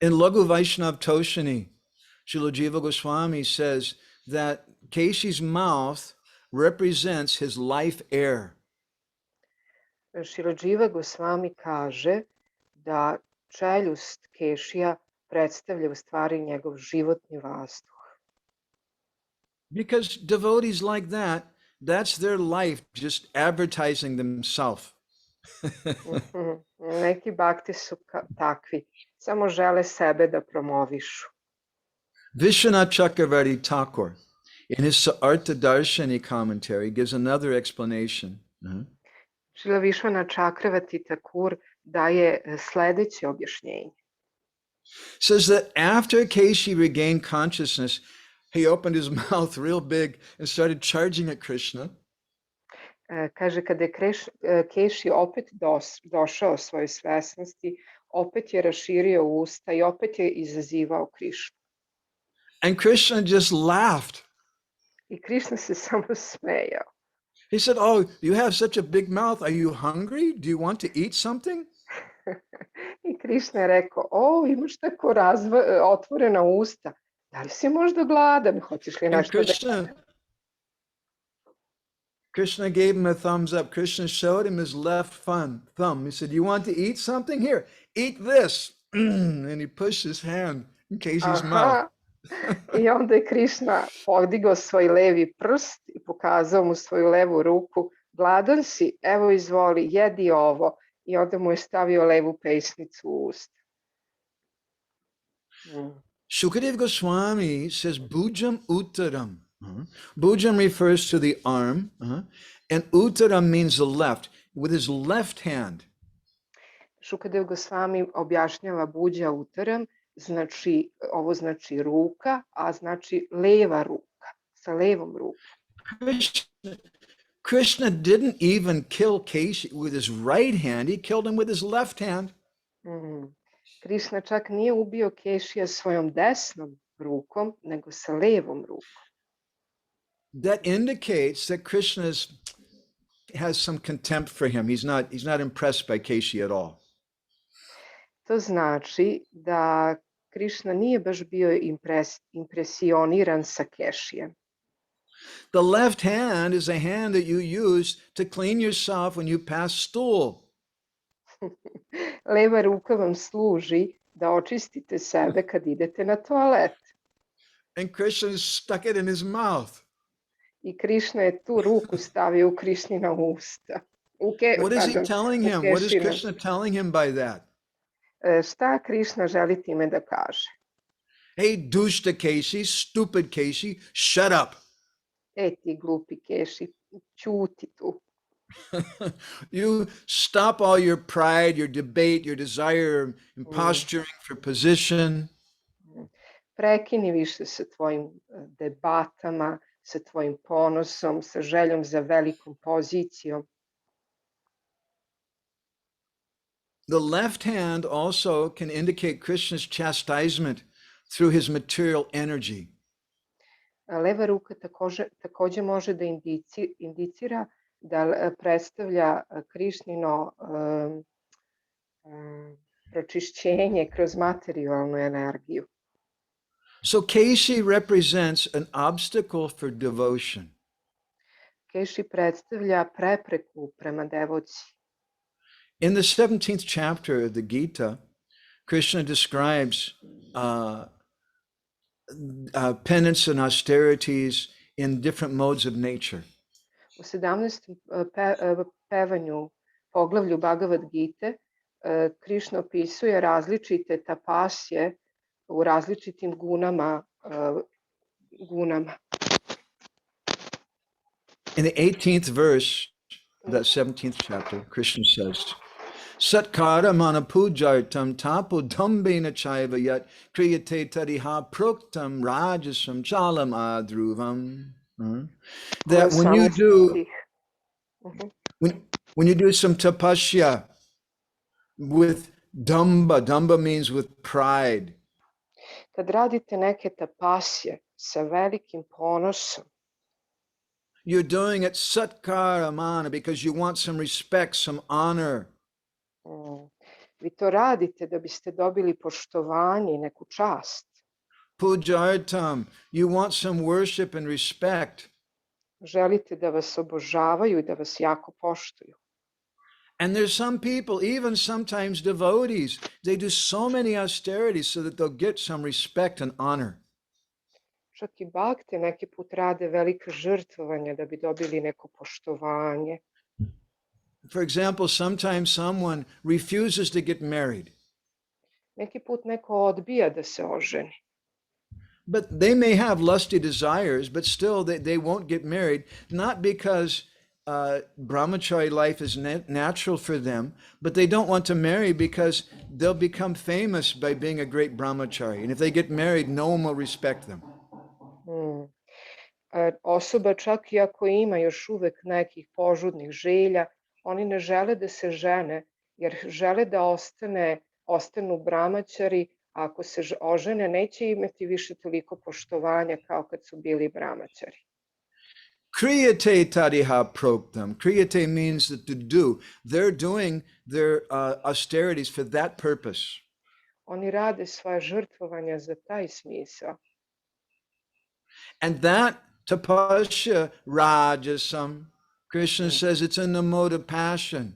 In Lagu Vaishnav Toshini, Srila Jiva Goswami says that Keshi's mouth represents his life air. Srila Jiva Goswami kaže da čeljust Kešija predstavlja u stvari njegov životni vazduh. Because devotees like that, that's their life, just advertising themselves. Neki bhakti su takvi, samo žele sebe da promovišu. Vishwanath Chakravarti Thakur, in his Artha Darshani commentary, gives another explanation. Srila Vishwanath Chakravarti Thakur daje sledeće objašnjenje. Says that after Kešija regained consciousness, he opened his mouth real big and started charging at Krishna. Kaže, kada je Keši opet došao svojoj svesnosti, opet je raširio usta I opet je izazivao Krišnu. And Krishna just laughed. I Krišna se samo smejao. He said, "Oh, you have such a big mouth. Are you hungry? Do you want to eat something?" I Krišna je rekao, imaš tako otvorena usta. Da li si možda gladan? Hoćeš li nešto da... Krishna gave him a thumbs up. Krishna showed him his left thumb. He said, "You want to eat something? Here, eat this." And he pushed his hand in Keshi's mouth. I onda je Krišna podigao svoj levi prst I pokazao mu svoju levu ruku. Gladan si, evo izvoli, jedi ovo. I onda mu je stavio levu pesnicu u usta. Shukadeva Goswami says Bhujam Uttaram. Bhujam refers to the arm, and Uttaram means the left, with his left hand. Šukadev Gosvami objašnjava Bhuja Uttaram, ovo znači ruka, a znači leva ruka, sa levom rukom. Krishna didn't even kill Kešija with his right hand, he killed him with his left hand. Krišna čak nije ubio Kešija svojom desnom rukom, nego sa levom rukom. That indicates that Krishna has some contempt for him. He's not impressed by Kešija at all. To znači da Krišna nije baš bio impresioniran sa Kešijem. The left hand is a hand that you use to clean yourself when you pass stool. Leva ruka vam služi da očistite sebe kad idete na toalet. And Krishna stuck it in his mouth. I Krišna je tu ruku stavio u Krišnina usta. What is he telling him? What is Krishna telling him by that? Šta Krišna želi time da kaže? Hey, dushta Keshi, stupid Keshi, shut up. Ti glupi Keši, ćuti tu. You stop all your pride, your debate, your desire, and posturing for position. Prekini više sa tvojim debatama, sa tvojim ponosom, sa željom za velikom pozicijom. The left hand also can indicate Krishna's chastisement through his material energy. Leva ruka takođe može da indicira da predstavlja Krišnino pročišćenje kroz materijalnu energiju. So Keshi represents an obstacle for devotion. Keši predstavlja prepreku prema devoci. In the 17th chapter of the Gita, Krishna describes penance and austerities in different modes of nature. U 17. pevanju poglavlju Bhagavad Gite, Krišna opisuje različite tapasje u različitim gunama. In the 18th verse, that 17th chapter, Krishna says, Satkara manapujartam tapo dambena chaiva yat kriyate tadiha proktam rajasam chalam adruvam. That when you do some tapasya with damba means with pride. Kad radite neke tapasje sa velikim ponosom, you're doing it satkara mana because you want some respect, some honor. Vi to radite da biste dobili poštovanje i neku čast. Pujartam, you want some worship and respect. Želite da vas obožavaju i da vas jako poštuju. And there's some people, even sometimes devotees, they do so many austerities so that they'll get some respect and honor. Čak i bhakte neki put rade velike žrtvovanja da bi dobili neko poštovanje. For example, sometimes someone refuses to get married. Neki put neko odbija da se oženi. But they may have lusty desires, but still they won't get married, not because brahmachari life is natural for them, but they don't want to marry because they'll become famous by being a great brahmachari. And if they get married, no one will respect them. Osoba čak i ako ima još uvek nekih požudnih želja, oni ne žele da se žene, jer žele da ostanu brahmachari, a ako se ožene neće imati više toliko poštovanja kao kad su bili brahmachari. Kriyate tadiha proktam. Kriyate means that to do. They're doing their austerities for that purpose. Oni rade svoje žrtvovanja za taj smisao. And that tapasya rajasam, Krishna says it's in the mode of passion.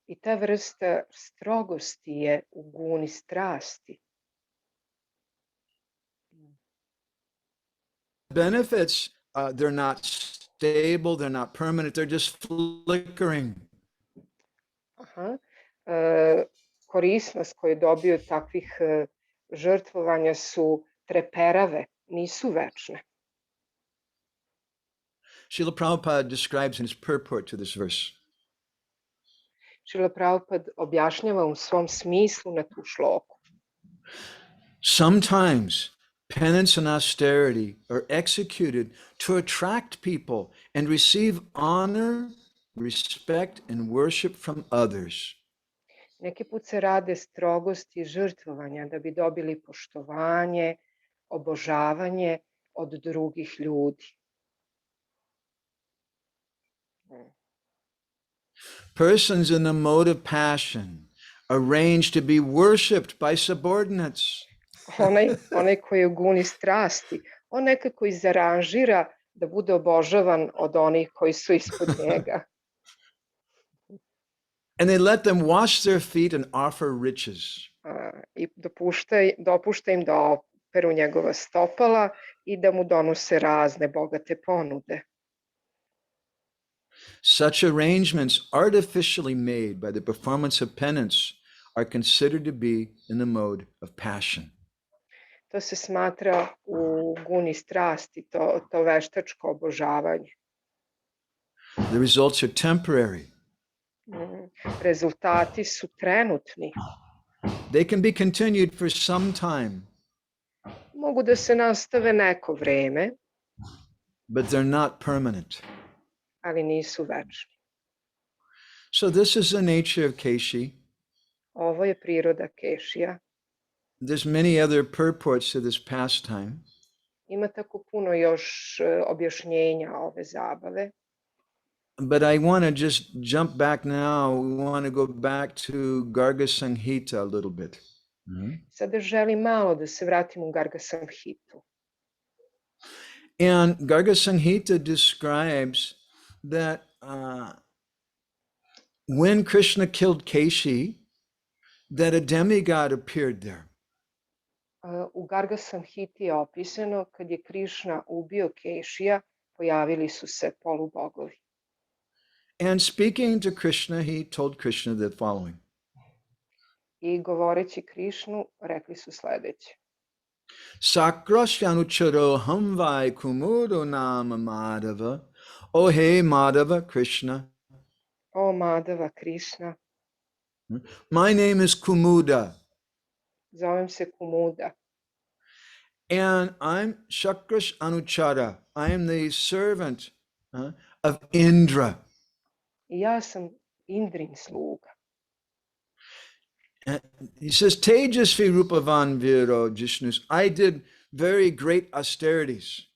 I ta vrsta strogosti je u guni strasti. Benefits, they're not stable, they're not permanent, they're just flickering. Korisnost koju dobiju takvih žrtvovanja su treperave, nisu večne. Srila Prabhupada describes in his purport to this verse. Srila Prabhupada objašnjava u svom smislu na tu šloku. Sometimes penance and austerity are executed to attract people and receive honor, respect, and worship from others. Neki put se rade strogosti i žrtvovanja da bi dobili poštovanje, obožavanje od drugih ljudi. Persons in the mode of passion arrange to be worshipped by subordinates. Onaj koji je u guni strasti, on nekako izaranžira da bude obožavan od onih koji su ispod njega. And they let them wash their feet and offer riches. I dopušta im da operu njegova stopala i da mu donose razne bogate ponude. Such arrangements artificially made by the performance of penance are considered to be in the mode of passion. To se smatra u guni strasti, to veštačko obožavanje. The results are temporary. Rezultati su trenutni. They can be continued for some time, Mogu da se nastave neko vreme, but they're not permanent. ali nisu večni. So this is the nature of Kešija. Ovo je priroda Kešija. There's many other purports to this pastime. Ima tako puno još objašnjenja ove zabave. But I want to just jump back now. We want to go back to Garga Samhita a little bit. Sada želim malo da se vratim u Garga Samhitu. And Garga Samhita describes that when Krishna killed Kešija, that a demigod appeared there. U Garga Samhiti je opisano kad je Krišna ubio Kešija, pojavili su se polubogovi. And speaking to Krishna, he told Krishna the following. I govoreći Krišnu, rekli su sledeće. Sakrashyanucharo hamvai kumudo nama Madhava. Oh hey Madhava Krishna. O Madhava Krišna, My name is Kumuda. zovem se Kumuda. And I'm Shakrash Anuchara. I am the servant of Indra. I ja sam Indrin sluga. And he says, Tejasvi Rupavan Viro Jishnus. I did very great austerities.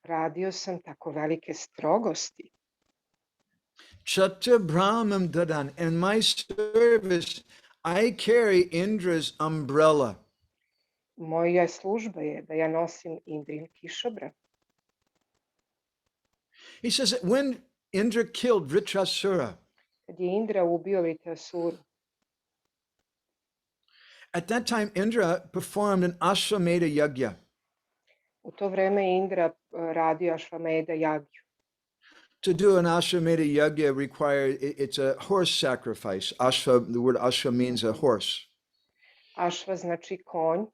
Radio sam tako velike strogosti. Chatta Brahmam Dadan. In my service, I carry Indra's umbrella. Moja služba je da ja nosim Indrin kišobran. He says that when Indra killed Vritrasura, Kad je Indra ubio Vritrasuru, at that time Indra performed an Ashwamedha Yajna. u to vreme Indra radio Ašvameda jagju. To do an Ashwamedha Yajna requires, it's a horse sacrifice. Ashwa, the word Ashwa means a horse. Ašva znači konj.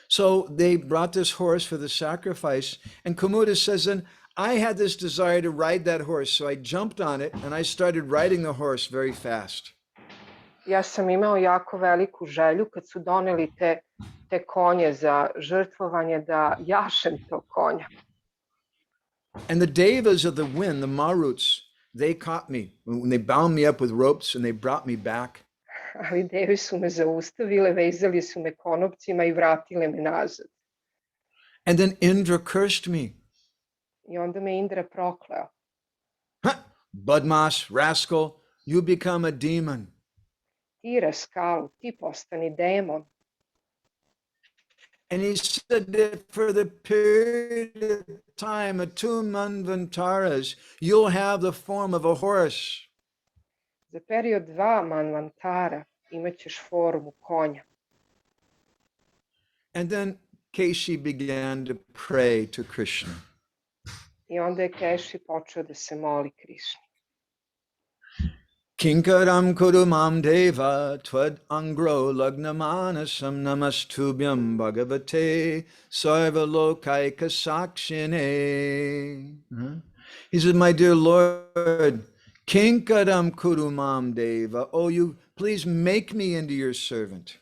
So they brought this horse for the sacrifice, and Kumuda says, then I had this desire to ride that horse, so I jumped on it and I started riding the horse very fast. Ja sam imao jako veliku želju kad su doneli te konje za žrtvovanje da jašem tog konja. And the devas of the wind, the Maruts, they caught me when they bound me up with ropes and they brought me back. Ali devi su me zaustavile, vezali su me konopcima i vratile me nazad. And then Indra cursed me. I onda me Indra prokleo. Badmash, rascal, you become a demon. Ti raskalu, ti postani demon. And he said that for the period of time of 2 manvantaras, you'll have the form of a horse. Za period 2 manvantara imat ćeš formu konja. And then Kešija began to pray to Krishna. I onda je Keši počeo da se moli Krišni. Kinkaram kurumam deva tvad angro lagnamanasam namastubhyam bhagavate sarvalokaika sakshine. He said, my dear Lord, Kinkaram kurumam deva, oh, you please make me into your servant.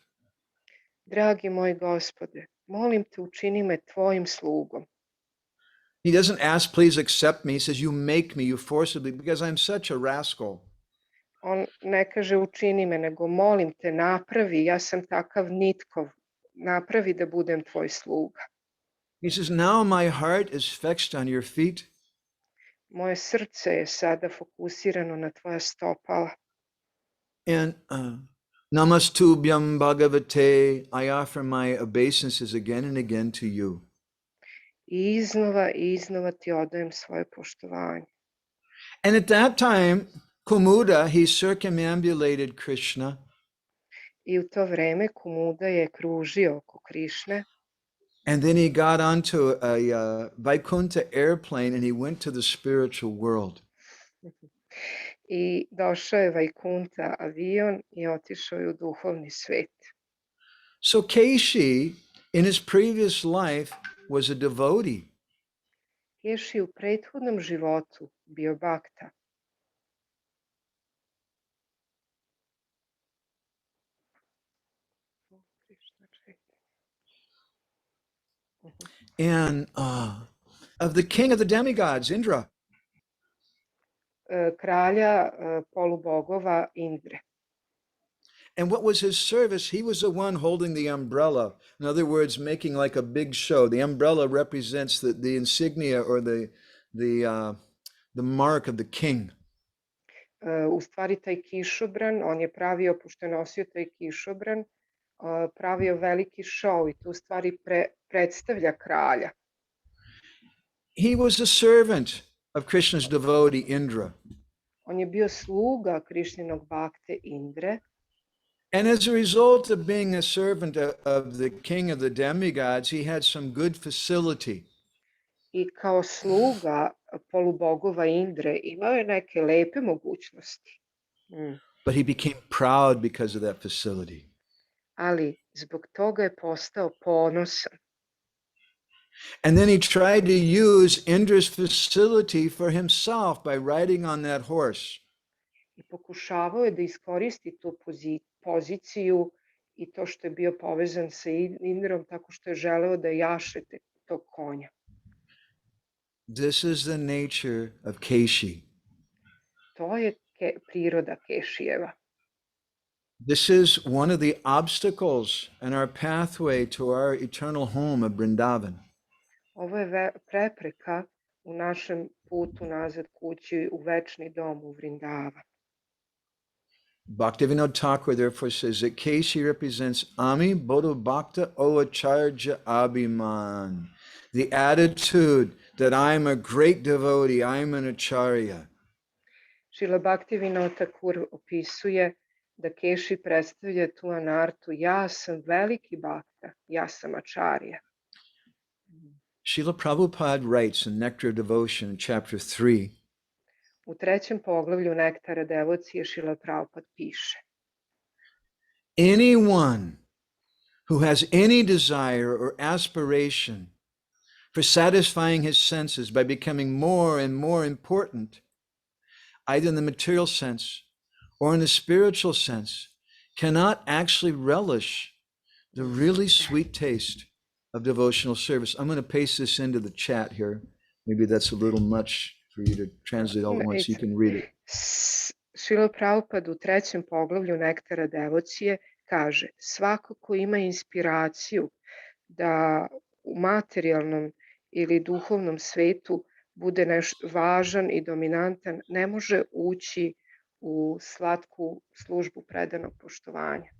Dragi moj Gospode, molim te učini me tvojim slugom. He doesn't ask, please accept me. He says, you make me, you forcibly, because I'm such a rascal. On ne kaže učini me, nego molim te napravi, ja sam takav nitkov, napravi da budem tvoj sluga. He says, now my heart is fixed on your feet. Moje srce je sada fokusirano na tvoja stopala. And namastubhyam bhagavate, I offer my obeisances again and again to you. I iznova ti odajem svoje poštovanje. And at that time, Kumuda, he circumambulated Krishna. I u to vreme Kumuda je kružio oko Krišne. And then he got onto a Vaikuntha airplane and he went to the spiritual world. I došao je Vajkunta avion i otišao je u duhovni svet. So Kešija, in his previous life, was a devotee. Kešija u prethodnom životu bio bhakta. And of the king of the demigods, Indra. Kralja polubogova Indre. And what was his service? He was the one holding the umbrella. In other words, making like a big show. The umbrella represents the insignia or the mark of the king. U stvari taj kišobran, on je pravio, pošto je nosio taj kišobran, pravio veliki šou i to u stvari predstavlja kralja. He was a servant of Krishna's devotee Indra. On je bio sluga Krišninog bhakte Indre. And as a result of being a servant of the king of the demigods, he had some good facility. I kao sluga polubogova Indre imao je neke lepe mogućnosti. But he became proud because of that facility. Ali zbog toga je postao ponosan. And then he tried to use Indra's facility for himself by riding on that horse. I pokušavao je da iskoristi tu poziciju i to što je bio povezan sa Indrom tako što je želeo da jaše tog konja. This is the nature of Kešija. To je priroda Kešijeva. This is one of the obstacles in our pathway to our eternal home of Vrindavan. Ovo je prepreka u našem putu nazad kući u večni dom u Vrindavan. Bhaktivinoda Thakur therefore says that Kešija represents Ami Bodho Bhakta O Ačarija Abhiman, the attitude that I'm a great devotee, I'm an Ačarija. Šrila Bhaktivinoda Thakur opisuje da Keši predstavlja tu anartu, ja sam veliki bhakta, ja sam Ačarija. Srila Prabhupada writes in Nectar of Devotion in chapter 3, U trećem poglavlju Nektara devocije Šrila Prabhupada piše: anyone who has any desire or aspiration for satisfying his senses by becoming more and more important, either in the material sense or in the spiritual sense, cannot actually relish the really sweet taste of devotional service. I'm going to paste this into the chat here. Maybe that's a little much for you to translate all at once. You can read it. Šrila Prabhupada u trećem poglavlju Nektara devocije kaže: svako ko ima inspiraciju da u materijalnom ili duhovnom svetu bude nešto važan i dominantan, ne može ući u slatku službu predanog poštovanja.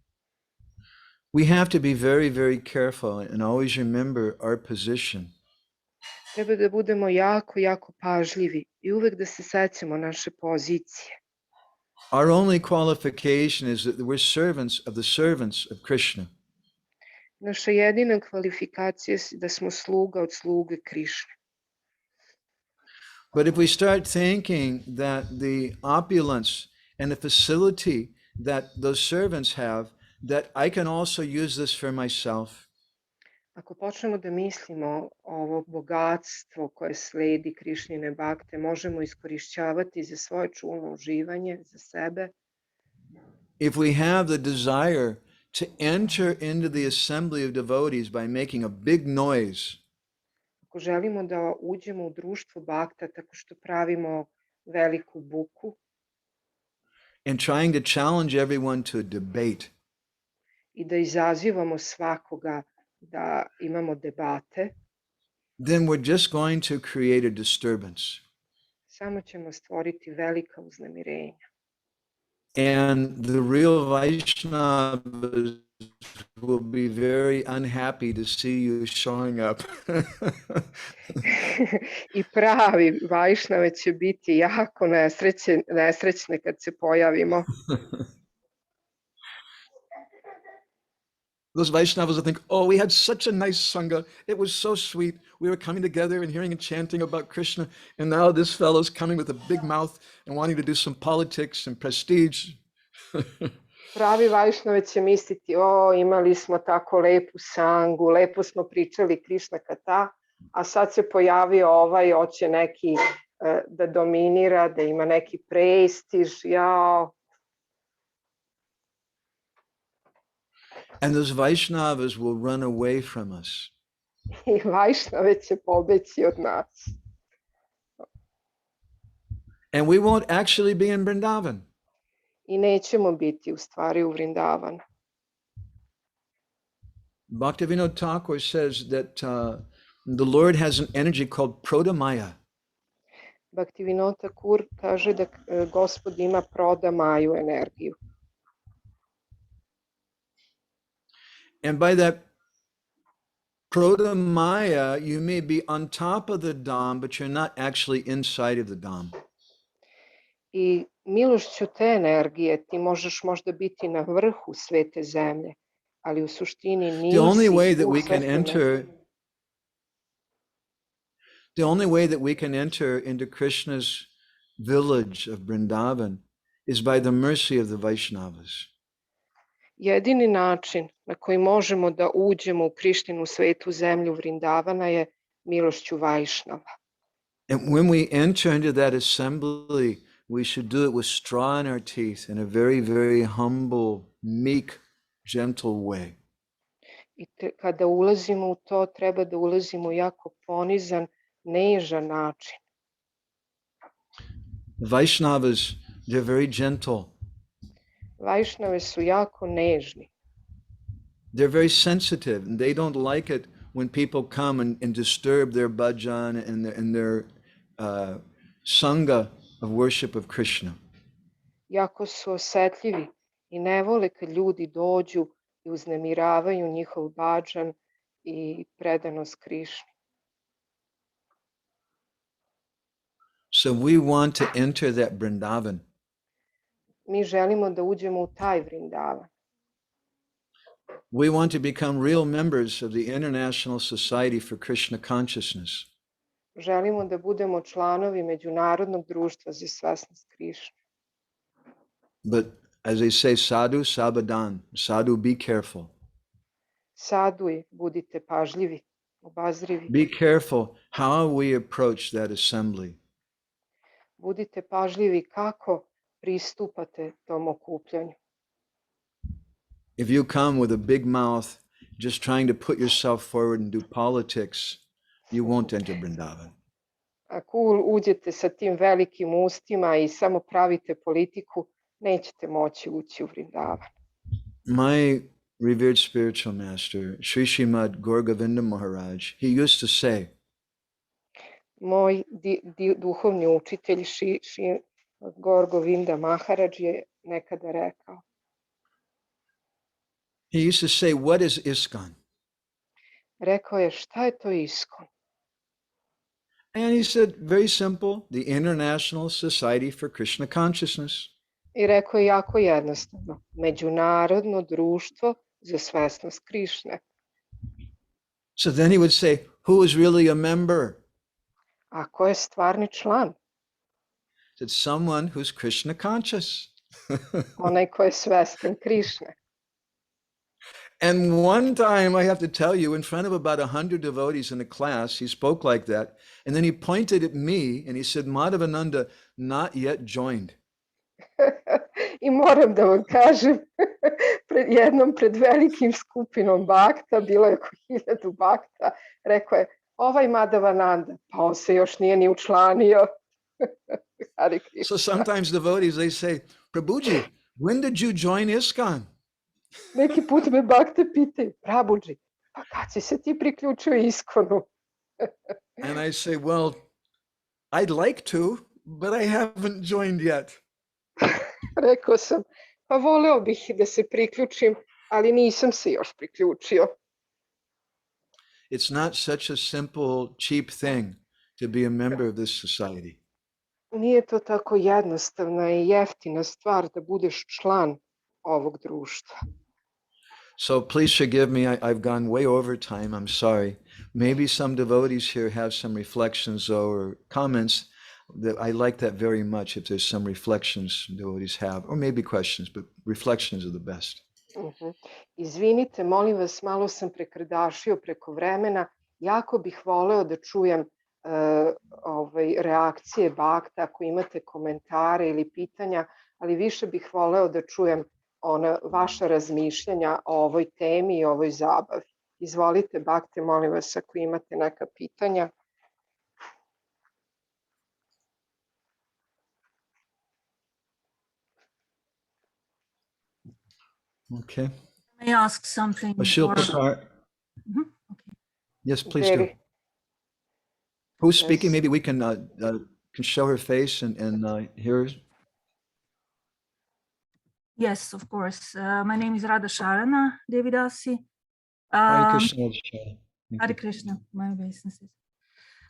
We have to be very, very careful and always remember our position. Treba da budemo jako, jako pažljivi i uvek da se sećamo naše pozicije. Our only qualification is that we're servants of the servants of Krishna. Naša jedina kvalifikacija je da smo sluga od sluge Krišne. But if we start thinking that the opulence and the facility that those servants have, that I can also use this for myself. Ako počnemo da mislimo ovo bogatstvo koje sledi Krišnine bhakte, možemo iskorišćavati za svoje čulno uživanje, za sebe. If we have the desire to enter into the assembly of devotees by making a big noise, ako želimo da uđemo u društvo bhakta tako što pravimo veliku buku, and trying to challenge everyone to a debate, i da izazivamo svakoga da imamo debate, then we're just going to create a disturbance. samo ćemo stvoriti velika uznemirenja. And the real Vaishnavas will be very unhappy to see you showing up. I pravi Vajšnave će biti jako nesrećne kad se pojavimo. Those Vaishnavas will think, oh, we had such a nice Sangha. It was so sweet. We were coming together and hearing and chanting about Krishna. And now this fellow's coming with a big mouth and wanting to do some politics and prestige. Pravi Vajšnave će misliti, o, imali smo tako lepu sangu, lepo smo pričali Krišna kata, a sad se pojavio ovaj, hoće neki da dominira, da ima neki prestiž, jao. And those Vaishnavas will run away from us. I Vajšnave će pobeći od nas. And we won't actually be in Vrindavan. I nećemo biti u stvari u Vrindavanu. Bhaktivinoda Thakur says that the Lord has an energy called Prodamaya. Bhaktivinoda Thakur kaže da Gospod ima prodamaju energiju. And by that Prodamaya, you may be on top of the Dham, but you're not actually inside of the Dham. I milošću te energije ti možeš možda biti na vrhu svete zemlje, ali u suštini nisi The only way that u we can svetoj enter, energiji. the only way that we can enter into Krishna's village of Vrindavan is by the mercy of the Vaishnavas. Jedini način na koji možemo da uđemo u Krišninu svetu zemlju Vrindavana je milošću Vajšnava. And when we enter into that assembly, we should do it with straw in our teeth in a very, very humble, meek, gentle way. I kada ulazimo u to, treba da ulazimo u jako ponizan, nežan način. The Vaishnavas, they're very gentle. Vajšnave su jako nežni. They're very sensitive, and they don't like it when people come and disturb their bhajan and their sangha of worship of Krishna. Jako su osetljivi i ne vole kad ljudi dođu i uznemiravaju njihov bhajan i predanost Krišni. So we want to enter that Vrindavan. Mi želimo da uđemo u taj Vrindavan. We want to become real members of the International Society for Krishna Consciousness. Želimo da budemo članovi Međunarodnog društva za svesnost Krišne. But as they say, sadhu sabadan, sadhu, be careful. Saduj, budite pažljivi, obazrivi. Be careful how we approach that assembly. Budite pažljivi kako pristupate tom okupljanju. If you come with a big mouth, just trying to put yourself forward and do politics, you won't enter Vrindavan. Ako uđete sa tim velikim ustima i samo pravite politiku, nećete moći ući u Vrindavan. My revered spiritual master, Sri Srimad Gaur Govinda Maharaj, he used to say, Moj duhovni učitelj Gaur Govinda Maharaj je nekada rekao. he used to say, what is ISKCON? Rekao je, šta je to ISKCON? And he said, very simple, the International Society for Krishna Consciousness. I rekao je jako jednostavno, Međunarodno društvo za svesnost Krišne. So then he would say, who is really a member? A ko je stvarni član? He said, someone who's Krishna conscious. Onaj ko je svestan Krišne. And one time, I have to tell you, in front of about 100 devotees in a class, he spoke like that. And then he pointed at me and he said, Madhavananda, not yet joined. I moram da vam kažem, pred velikim skupinom bhakta, bilo je oko 1000 bhakta, rekao je, ovaj Madhavananda, pa on se još nije ni učlanio. So sometimes devotees, they say, Prabhuji, when did you join ISKCON? Neki put me bhakte pitaju, Prabhuji, pa kad si se ti priključio ISKCON-u? And I say, well, I'd like to, but I haven't joined yet. Rekao sam, pa voleo bih da se priključim, ali nisam se još priključio. It's not such a simple, cheap thing to be a member of this society. Nije to tako jednostavna i jeftina stvar da budeš član ovog društva. So please forgive me, I've gone way over time, I'm sorry. Maybe some devotees here have some reflections or comments. I like that very much. If there's some reflections devotees have, or maybe questions, but reflections are the best. Izvinite, molim vas, malo sam prekrdašio preko vremena. Jako bih voleo da čujem reakcije bhakta, ako imate komentare ili pitanja, ali više bih voleo da čujem vaša razmišljanja o ovoj temi i ovoj zabavi. Izvolite, bhakte, molim vas, ako imate neka pitanja. Okay. May I ask something? Okay. Yes, please do. Who's speaking? Maybe we can show her face and hear her. Yes, of course. My name is Radha Sharana Devidasi. Hare Krishna. Hare Krishna, my obeisances.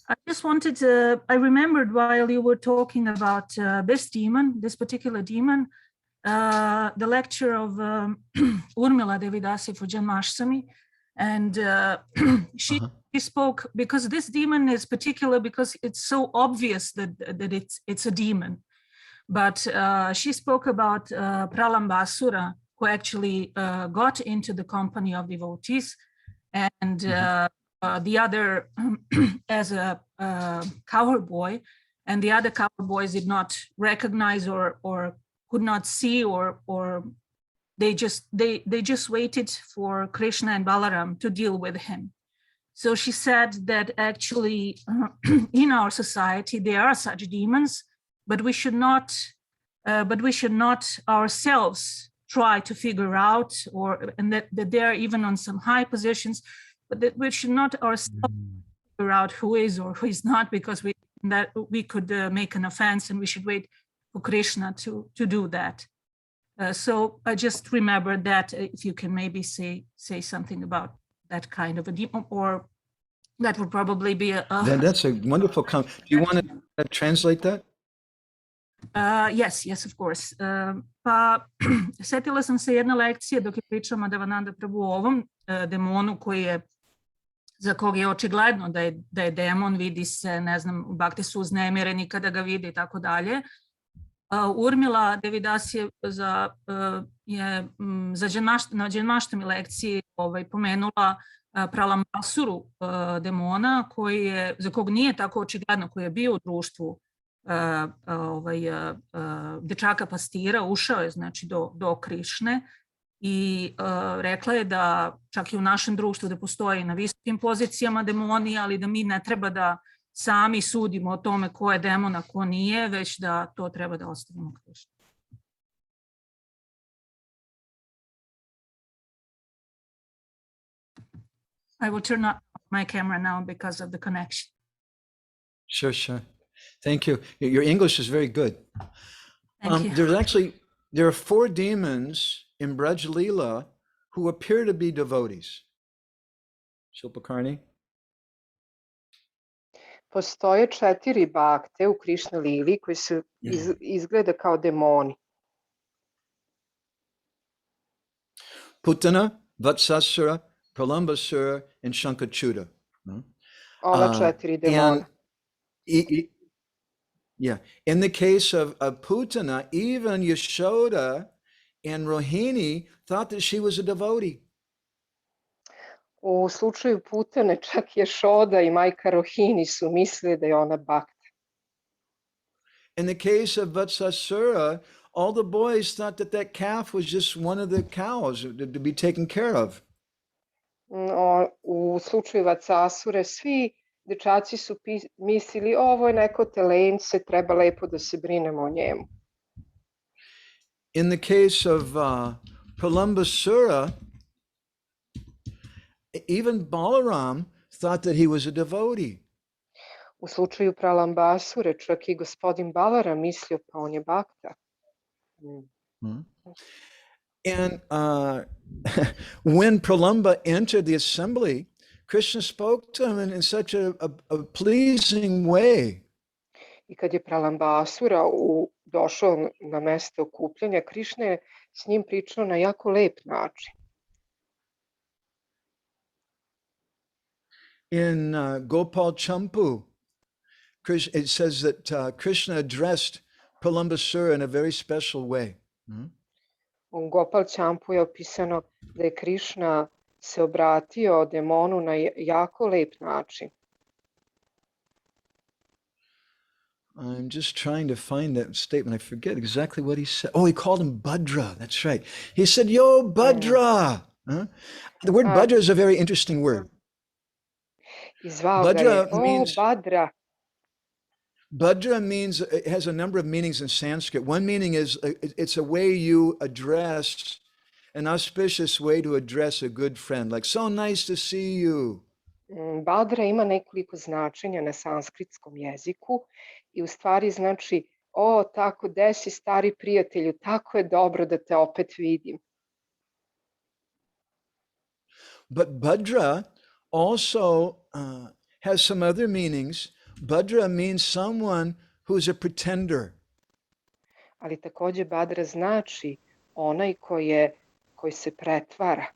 I just wanted to, I remembered while you were talking about this demon, this particular demon, the lecture of Urmila Devidasi for Janmashtami, and she spoke, because this demon is particular because it's so obvious that it's a demon. But she spoke about Pralambasura, who actually got into the company of devotees, and the other as a cowherd boy, and the other cowherd boys did not recognize or could not see, or they just waited for Krishna and Balaram to deal with him. So she said that actually in our society there are such demons, but we should not ourselves try to figure out, and that they're even on some high positions, but that we should not ourselves figure out who is or who is not, because we could make an offense, and we should wait for Krishna to do that. So I just remembered that if you can maybe say something about that kind of a demon, or that would probably be That's a wonderful comment. Do you want to translate that? Yes, of course. Pa setila sam se jedne lekcije dok je pričao Madhavananda Prabhu o ovom demonu za kog je očigledno da je demon, vidi se, ne znam, bhakti su uznemireni kada ga vide i tako dalje. Urmila Devidasi je na Janmashtami lekciji pomenula Pralambasuru demona, za kog nije tako očigledno, koji je bio u društvu dečaka pastira, ušao je znači do Krišne i rekla je da čak i u našem društvu da postoji na visokim pozicijama demoni, ali da mi ne treba da sami sudimo o tome ko je demon, a ko nije, već da to treba da ostavimo Krišni. I will turn on my camera now because of the connection. Sure. Thank you. Your English is very good. Thank you. There are 4 demons in Braj Leela who appear to be devotees. Shilpakarni? Postoje 4 bhakte u Krišna Lili koji su izgleda kao demoni. Putana, Vatsasura, Pralambasura, and Shankachuta. Ova 4 demona. In the case of Putana, even Yashoda and Rohini thought that she was a devotee. U slučaju Putane, čak Ješoda i majka Rohini su mislili da je ona bhakta. In the case of Vatsasura, all the boys thought that calf was just one of the cows to be taken care of. U slučaju Vatsasure, svi dečaci su mislili ovo je neko telence, treba lepo da se brinemo o njemu. In the case of Pralambasura, even Balaram thought that he was a devotee. U slučaju Pralambasure, čak i gospodin Balaram mislio pa on je bhakta. And when Pralamba entered the assembly, Krishna spoke to him in such a pleasing way. I kad je Pralambasura došao na mesto okupljanja, Krišna je s njim pričao na jako lep način. In Gopal Champu, it says that Krishna addressed Pralambasura in a very special way. U Gopal Champu je opisano da je Krišna se obratio demonu na jako lep način. I'm just trying to find that statement. I forget exactly what he said. Oh, he called him Bhadra. That's right. He said, "Yo, Bhadra." The word Bhadra is a very interesting word. Bhadra means Bhadra. Bhadra means, it has a number of meanings in Sanskrit. One meaning is it's a way you address, an auspicious way to address a good friend, like, so nice to see you. Bhadra ima nekoliko značenja na sanskritskom jeziku i u stvari znači, o, tako, gde si stari prijatelju, tako je dobro da te opet vidim. But Bhadra also has some other meanings. Bhadra means someone who's a pretender. Ali takođe Bhadra znači onaj koji se pretvara.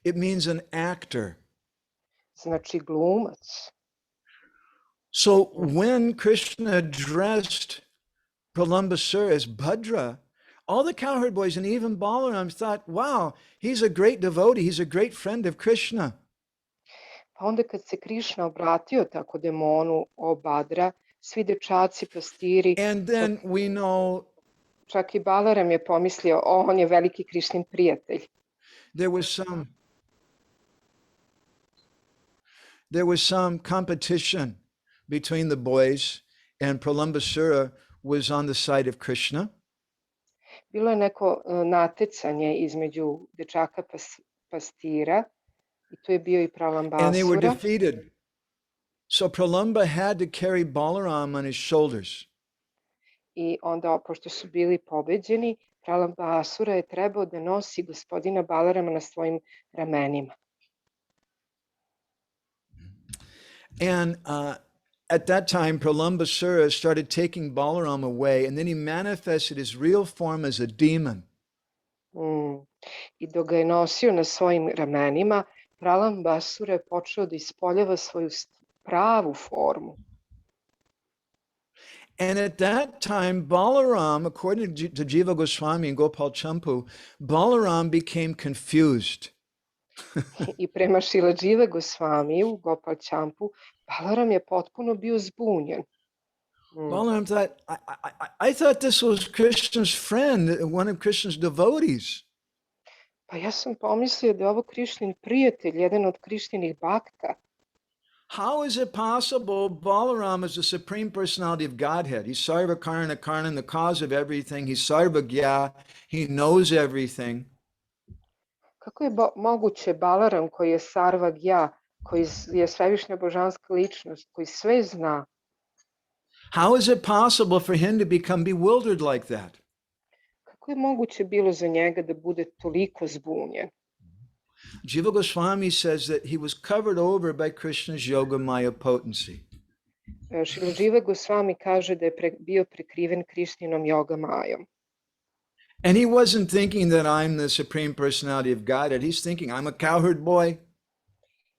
It means an actor. Znači glumac. So when Krishna addressed Pralambasura as Bhadra, all the cowherd boys and even Balaram thought, wow, he's a great devotee, he's a great friend of Krishna. Pa onda kad se Krišna obratio tako demonu o Bhadra, svi dečaci, pastiri, and then we know, čak i Balaram je pomislio, on je veliki Krišnin prijatelj. There was some competition between the boys, and Pralambasura was on the side of Krishna. Bilo je neko natjecanje između dečaka pastira i tu je bio i Pralambasura. And they were defeated. So Pralamba had to carry Balaram on his shoulders. I onda, pošto su bili pobeđeni, Pralambasura je trebao da nosi gospodina Balarama na svojim ramenima. And at that time, Pralambasura started taking Balaram away, and then he manifested his real form as a demon. I dok ga je nosio na svojim ramenima, Pralambasura je počeo da ispoljava svoju pravu formu. And at that time, Balaram, according to Jiva Goswami and Gopal Champu, Balaram became confused. I prema Šiladžive Gosvamiju, Gopal Champu, Balaram je potpuno bio zbunjen. Balaram thought, I thought this was Krishna's friend, one of Krishna's devotees. Pa ja sam pomislio da je ovo Krišnin prijatelj, jedan od Krišninih bhakta. How is it possible Balaram is the Supreme Personality of Godhead? He's Sarva Karna Karna, the cause of everything. He's Sarvagya, he knows everything. Kako je moguće Balaram koji je Sarvagya, koji je svevišnja božanska ličnost, koji sve zna? How is it possible for him to become bewildered like that? Kako je moguće bilo za njega da bude toliko zbunjen? Jiva Goswami says that he was covered over by Krishna's yoga maya potency. Šiladživa Gosvami kaže da je bio prekriven Krišninom yoga majom. And he wasn't thinking that I'm the Supreme Personality of Godhead. He's thinking, I'm a cowherd boy.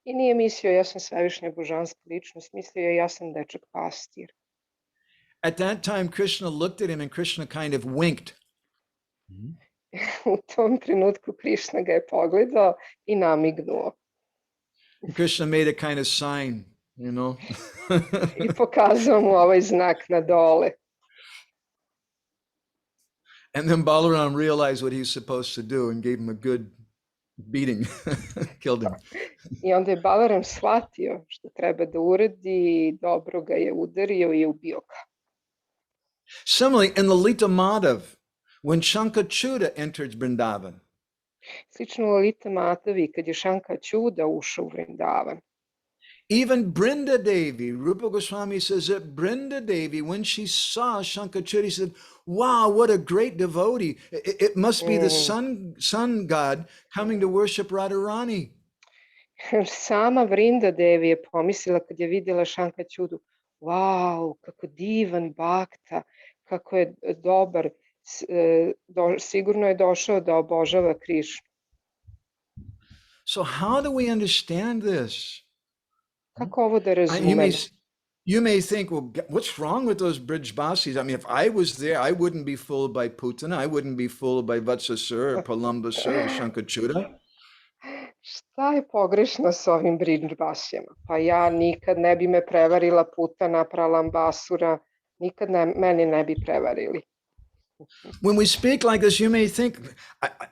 I nije mislio, ja sam svevišnja božanska ličnost, mislio je, ja sam dečak pastir. At that time, Krishna looked at him and Krishna kind of winked. U tom trenutku Krišna ga je pogledao i namignuo. Krishna made a kind of sign, you know. I pokazao mu ovaj znak na dole. And then Balaram realized what he was supposed to do and gave him a good beating, killed him. I onda je Balaram shvatio što treba da uradi, dobro ga je udario i ubio ga. Similarly, in the Lita Madhav, when Shankachuda entered Vrindavan. Slično u Lalita Matavi, kad je Shankachuda ušao u Vrindavan. Even Brinda Devi, Rupa Goswami says that Brinda Devi, when she saw Shankachuda, she said, wow, what a great devotee. It must be the sun god coming to worship Radharani. Sama Brinda Devi je pomislila kad je vidjela Shankachudu, wow, kako divan bhakta, kako je dobar, sigurno je došao da obožava Krišnu. So how do we understand this? Kako ovo da razumemo? You may think, well, what's wrong with those Brijbasis? I mean, if I was there, I wouldn't be fooled by Putana. I wouldn't be fooled by Vatsasura or Palambasura or Shankachuta. Šta je pogrešno s ovim Brijbasijama? Pa ja nikad ne bi me prevarila Putana, Pralambasura, nikad meni ne bi prevarili. When we speak like this, you may think,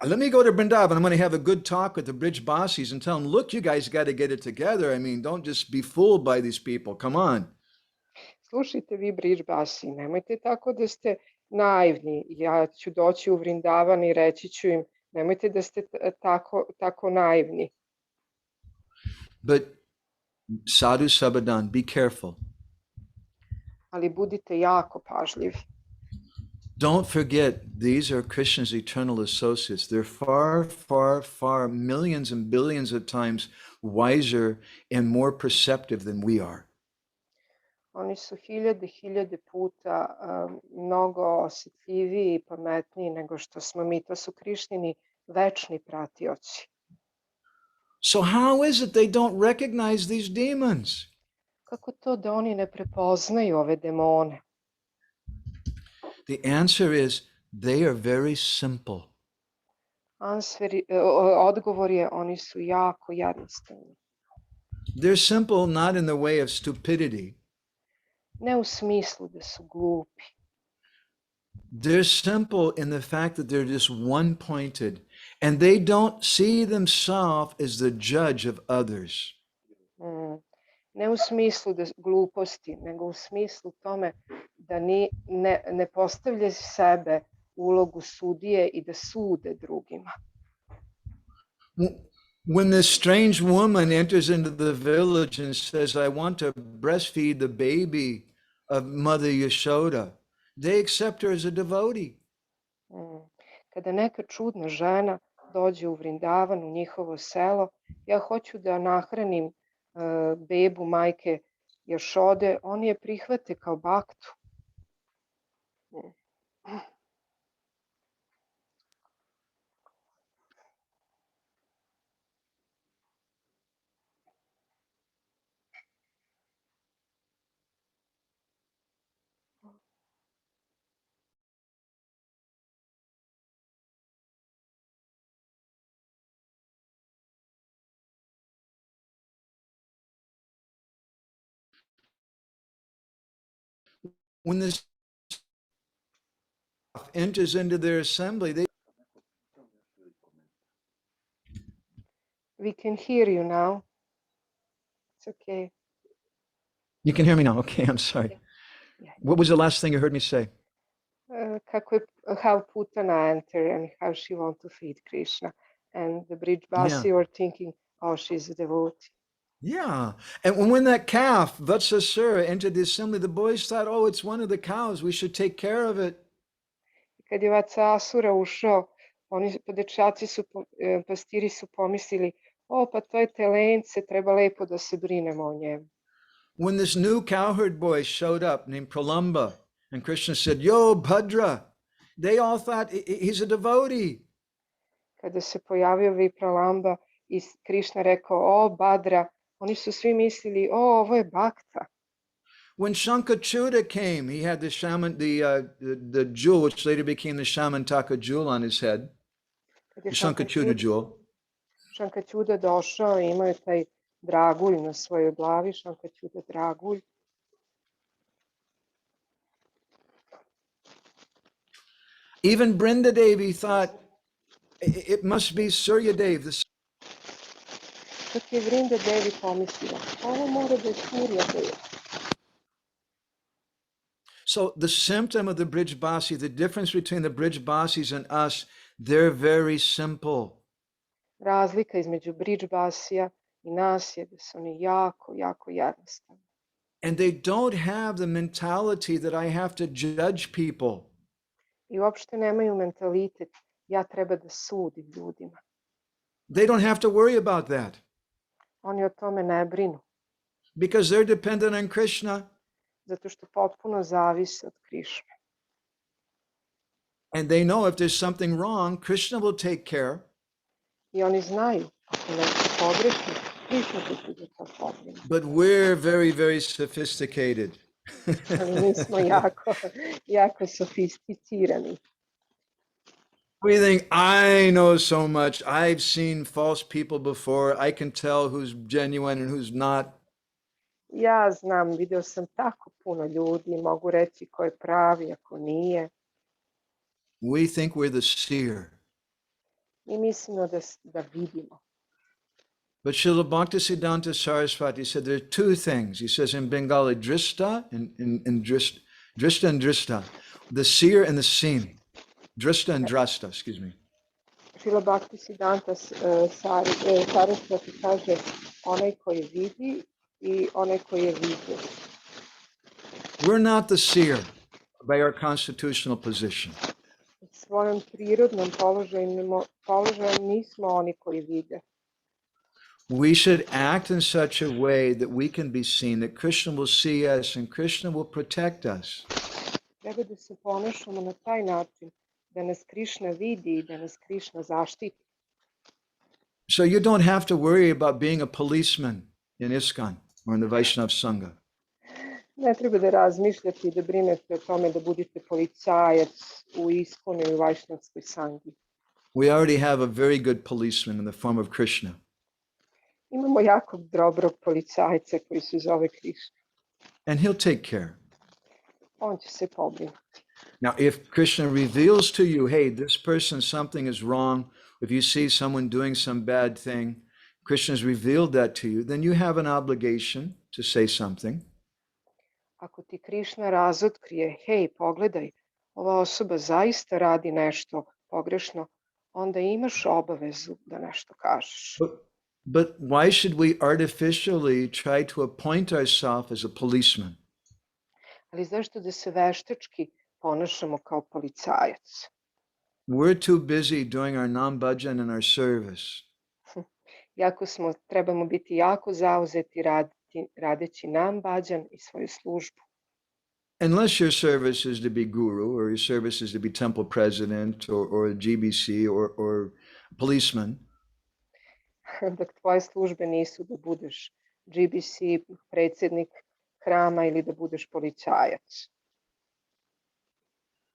let me go to Vrindavan. I'm going to have a good talk with the Brijbasis and tell them, look, you guys got to get it together. I mean, don't just be fooled by these people. Come on. Slušajte vi Brijbasi, nemojte tako da ste naivni. Ja ću doći u Vrindavan i reći ću im, nemojte da ste tako naivni. But sadhu sabadan, be careful. Ali budite jako pažljivi. Don't forget, these are Krishna's eternal associates. They're far, far, far, millions and billions of times wiser and more perceptive than we are. Oni su hiljade puta mnogo osjetljiviji i pametniji nego što smo mi. To su Krišnini večni pratioci. So how is it they don't recognize these demons? Kako to da oni ne prepoznaju ove demone? The answer is they are very simple. Odgovor je oni su jako jednostavni. They're simple not in the way of stupidity. Ne u smislu da su glupi. They're simple in the fact that they're just one-pointed and they don't see themselves as the judge of others. Ne u smislu gluposti, nego u smislu tome da ne postavljaju sebe u ulogu sudije i da sude drugima. When this strange woman enters into the village and says, I want to breastfeed the baby of Mother Yashoda, they accept her as a devotee. Kada neka čudna žena dođe u Vrindavan, u njihovo selo, ja hoću da nahranim bebu majke Jašode, oni je prihvate kao bhaktu. When this enters into their assembly, We can hear you now. It's okay. You can hear me now. Okay, I'm sorry. Yeah. What was the last thing you heard me say? How Putana enter and how she want to feed Krishna. And the Brijbasi were thinking, oh, she's a devotee. Yeah. And when that calf, Vatsasura, entered the assembly, the boys thought, oh, it's one of the cows. We should take care of it. Kad je Vatsasura ušao, pastiri su pomislili, o, pa to je telence, treba lepo da se brinemo o njemu. When this new cowherd boy showed up named Pralamba, and Krishna said, yo, Bhadra, they all thought he's a devotee. Kada se pojavio Vipralamba i Krishna rekao, o, Bhadra, oni su svi mislili, o, ovo je bhakta. When Shankachuta came, he had the jewel, which later became the Shamantaka jewel on his head, the Shankachuta jewel. Shankachuta došao i imao je taj dragulj na svojoj glavi, Shankachuta dragulj. Even Brinda Devi thought it must be Suryadev. Čak je Brinda Devi pomislila, ovo mora da je Suryadev. So the symptom of the Brijbasi, the difference between the Brijbasis and us, they're very simple. Razlika između Brijbasija i nas je da su oni jako, jako jednostavni. And they don't have the mentality that I have to judge people. I uopšte nemaju mentalitet, ja treba da sudim ljudima. They don't have to worry about that. Oni o tome ne brinu. Because they're dependent on Krishna. Zato što potpuno zavise od Krišne. And they know if there's something wrong, Krishna will take care. I oni znaju, ako nešto pogrešno, Krišna će se za to pobrinuti. But we're very, very sophisticated. Ali mi smo jako sofisticirani. We think, I know so much. I've seen false people before. I can tell who's genuine and who's not. Ja znam, vidio sam tako puno ljudi, mogu reći ko je pravi, ako nije. We think we're the seer. Mi mislimo da vidimo. But Srila Bhaktisiddhanta Saraswati said there are two things. He says in Bengali, drishta and drishta and drishta, the seer and the seen. Drishta and drashta, excuse me. Srila Bhaktisiddhanta Saraswati kaže onaj koji vidi i onaj koji je vidio. We're not the seer by our constitutional position. Svojom prirodnom položajem nismo oni koji vide. We should act in such a way that we can be seen, that Krishna will see us and Krishna will protect us. Treba da se ponašamo na taj način, da nas Krišna vidi i da nas Krišna zaštiti. So you don't have to worry about being a policeman in ISKCON or in the Vaishnav Sangha. Ne treba da razmišljate i da brinete o tome da budete policajac u ISKCONu i u Vajšnavskoj sangi. We already have a very good policeman in the form of Krishna. Imamo jako dobrog policajca koji se zove Krišna. And he'll take care. On će se pobrinuti. Now, if Krishna reveals to you, hey, this person, something is wrong, if you see someone doing some bad thing, Krishna's revealed that to you, then you have an obligation to say something. Ako ti Krišna razotkrije, hej, pogledaj, ova osoba zaista radi nešto pogrešno, onda imaš obavezu da nešto kažeš. But why should we artificially try to appoint ourselves as a policeman? Ali zašto da se veštački ponašamo kao policajac? We're too busy doing our nam-bhajan and our service. Trebamo biti jako zauzeti radeći nam bhajan i svoju službu. Unless your service is to be guru, or your service is to be temple president, or a GBC, or policeman. Dok tvoje službe nisu da budeš GBC, predsjednik hrama ili da budeš policajac.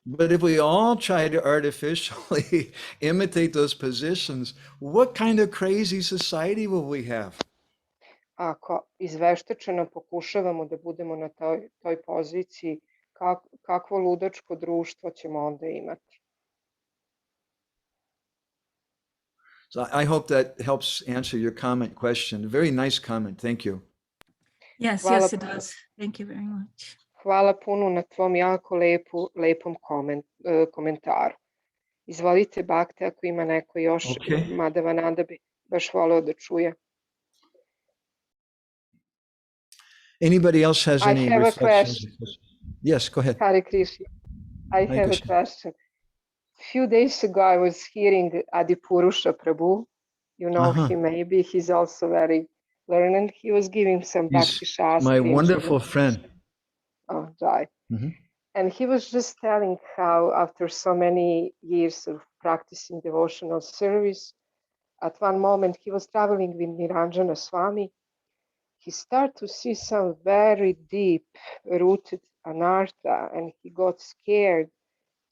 But if we all try to artificially imitate those positions, what kind of crazy society will we have? Ako izveštačeno pokušavamo da budemo na toj poziciji, kakvo ludačko društvo ćemo onda imati? So I hope that helps answer your question. Very nice comment. Thank you. Yes, yes, it does. Thank you very much. Hvala puno na tvom jako lepom komentaru. Izvolite, Bhakta, ako ima neko još, Madhavananda bi baš voleo da čuje. Anybody else has any reflections? I have a question. Yes, go ahead. Hare Krishna. I have a question. A few days ago, I was hearing Adipurusha Prabhu. You know him, maybe. He's also very learned. He was giving some Bhakti Shastri. My wonderful friend. Oh, right. And he was just telling how after so many years of practicing devotional service, at one moment he was traveling with Niranjana Swami. He started to see some very deep rooted anartha, and he got scared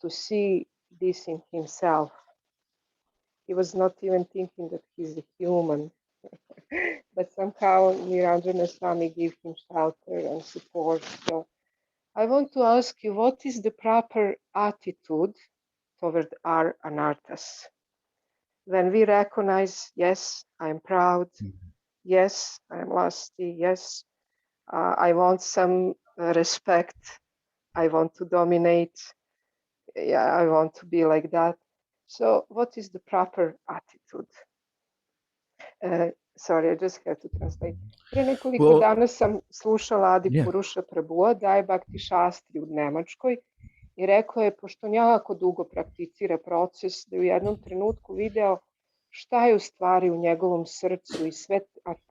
to see this in himself. He was not even thinking that he's a human. But somehow Niranjana Swami gave him shelter and support. So I want to ask you, what is the proper attitude toward our anarthas? When we recognize, yes, I'm proud, yes, I'm lusty, yes, I want some respect, I want to dominate, yeah, I want to be like that. So what is the proper attitude? Sorry, I just have to translate. Pre nekoliko dana sam slušala Adipurusha Prabhua, daje Bhakti Shastri u Nemačkoj i rekao je, pošto on jako dugo prakticira proces, da je u jednom trenutku video šta je u stvari u njegovom srcu i sve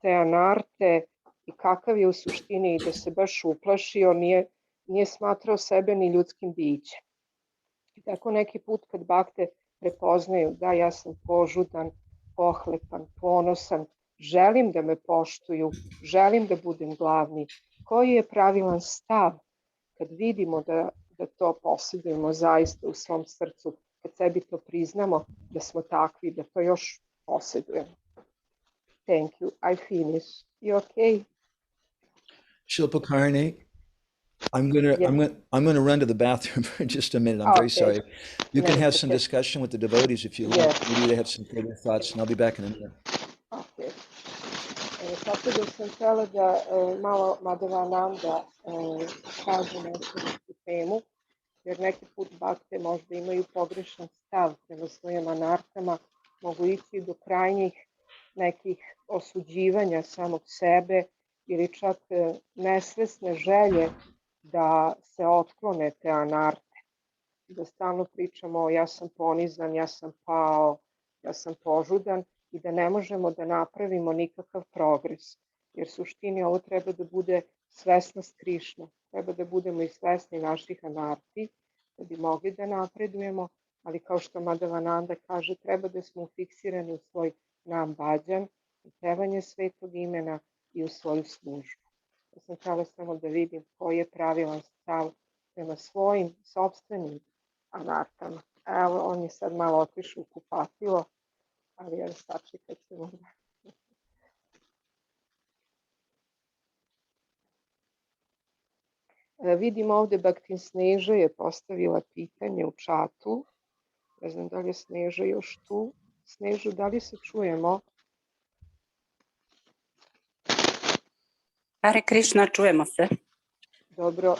te anarte i kakav je u suštini i da se baš uplašio, nije smatrao sebe ni ljudskim bićem. I tako neki put kad bakte prepoznaju da ja sam požudan, pohlepan, ponosan želim da me poštuju, želim da budem glavni. Koji je pravilan stav kad vidimo da to posjedujemo zaista u svom srcu, kad sebi to priznamo da smo takvi, da to još posjedujemo. Thank you. I finished. You okay? Shilpakarni, I'm gonna run to the bathroom for just a minute. I'm very sorry. You can have some discussion with the devotees if you like. Maybe they have some further thoughts, and I'll be back in a minute. Okay. Tako da sam htjela da malo Madhavananda kaže nešto na tu temu, jer neki put bhakte možda imaju pogrešan stav prema svojim anartama, mogu ići do krajnjih nekih osuđivanja samog sebe ili čak nesvesne želje da se otklone te anarte. Da stalno pričamo ja sam ponizan, ja sam pao, ja sam požudan i da ne možemo da napravimo nikakav progres. Jer suštini ovo treba da bude svesnost Krišna. Treba da budemo i svesni naših anarti da bi mogli da napredujemo, ali kao što Madhavananda kaže, treba da smo fiksirani u svoj nam bhajan, u pevanje svetog imena i u svoju službu. Ja sam htjela samo da vidim koji je pravilan stav prema svojim sopstvenim anartama. Evo, on je sad malo otišao u kupatilo, ali ja sačekat ćemo da... Vidim ovde Bhaktin Sneža je postavila pitanje u čatu. Ne znam da li je Sneža još tu. Snežu, da li se čujemo? Hare Krišna, čujemo se. Dobro,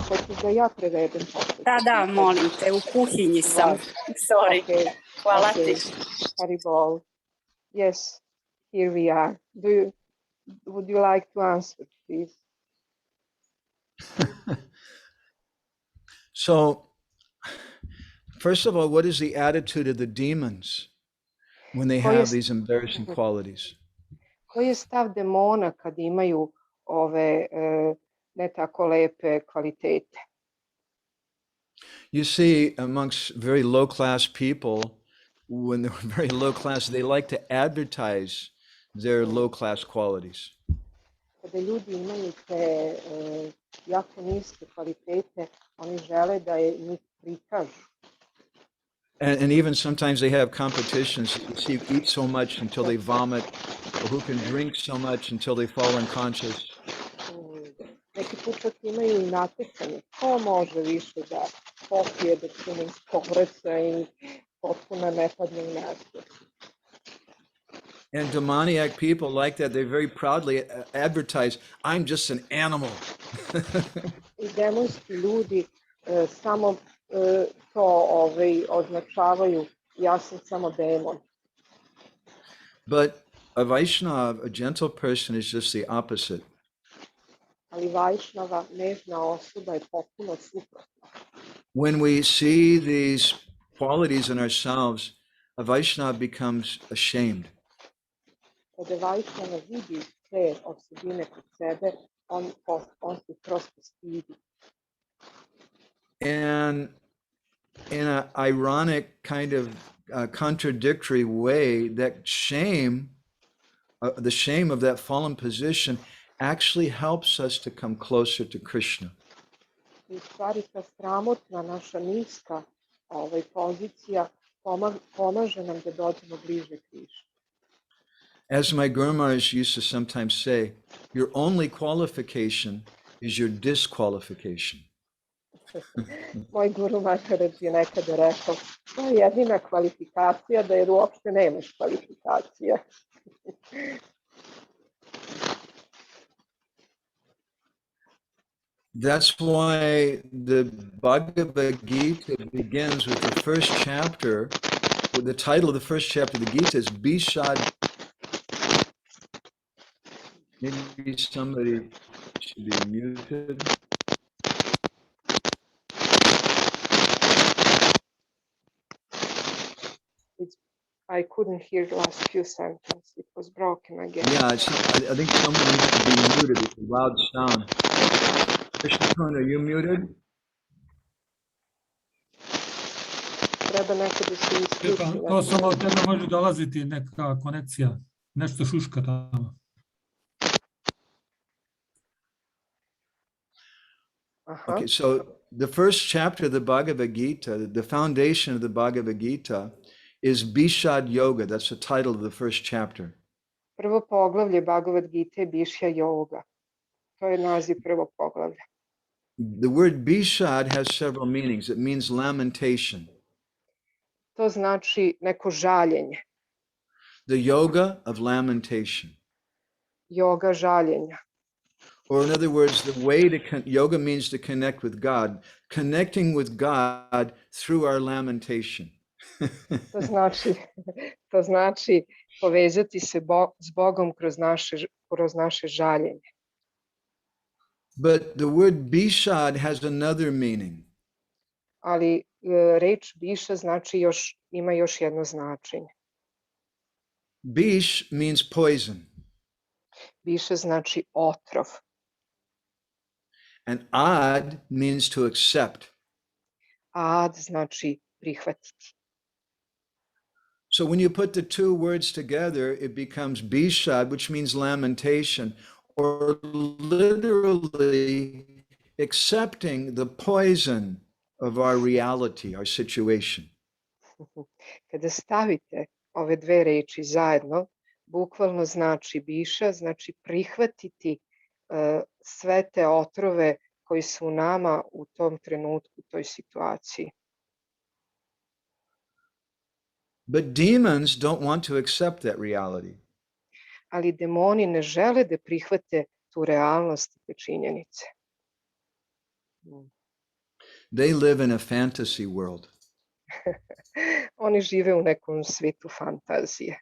hoćeš da ja prevedem? Da, molim te, u kuhinji sam. Sorry. Okay. Hvala ti. Haribol. Yes, here we are. Would you like to answer, please? So, first of all, what is the attitude of the demons when they have these embarrassing qualities? Koji je stav demona kad imaju ove ne tako lepe kvalitete? You see, amongst very low-class people, when they're very low class, they like to advertise their low-class qualities. Kada ljudi imaju te jako niske kvalitete, oni žele da njih prikažu. And even sometimes they have competitions. You see, eat so much until they vomit, or who can drink so much until they fall unconscious. Neki put čak imaju i natjecanje. Ko može više da popije dok se ne ispovreća i potpuno ne padne u nesvijest. And demoniac people like that. They very proudly advertise, I'm just an animal. I demonski ljudi samo to označavaju, ja sam samo demon. But a Vaishnava, a gentle person, is just the opposite. Ali Vaishnava, nežna osoba, je potpuno suprotna. When we see these qualities in ourselves, a Vaishnava becomes ashamed. Kada Vaishnava vidi te osobine kod sebe, on se prosto stidi. And in an ironic kind of contradictory way, that shame, the shame of that fallen position, actually helps us to come closer to Krishna. I stvari ta sramotna naša niska pozicija pomaže nam da dođemo bliže Krišni. As my Guru Maharaj used to sometimes say, your only qualification is your disqualification. Moj Guru Maharaj je nekada rekao, to je jedina kvalifikacija da jer uopšte nemaš kvalifikacija. That's why the Bhagavad Gita begins with the first chapter, with the title of the first chapter of the Gita is Bishad. Maybe somebody should be muted. I couldn't hear the last few sentences. It was broken again. Yeah, I think someone needs to be muted. It's a loud sound. Krishna, are you muted? Treba neko da se isključi. To samo od tebe može dolaziti neka konekcija. Nešto šuška tamo. Okay, so the first chapter of the Bhagavad Gita, the foundation of the Bhagavad Gita is Bishad Yoga. That's the title of the first chapter. Prvo poglavlje Bhagavad Gita je Bišja yoga. To je naziv prvog poglavlja. The word Bishad has several meanings. It means lamentation. To znači neko žaljenje. The yoga of lamentation. Yoga žaljenja. Or in other words, the way to yoga means to connect with God, connecting with God through our lamentation. To znači povezati se s Bogom kroz naše žaljenje. But the word Bishad has another meaning. Ali reč biša znači ima još jedno značenje. Bish means poison. Biša znači otrov. And ad means to accept. Ad znači prihvatiti. So when you put the two words together, it becomes Bishad, which means lamentation, or literally accepting the poison of our reality, our situation. Kada stavite ove dve reči zajedno, bukvalno znači biša, znači prihvatiti sve te otrove koji su u nama u tom trenutku, u toj situaciji. But demons don't want to accept that reality. Ali demoni ne žele da prihvate tu realnost i te činjenice. They live in a fantasy world. Oni žive u nekom svijetu fantazije.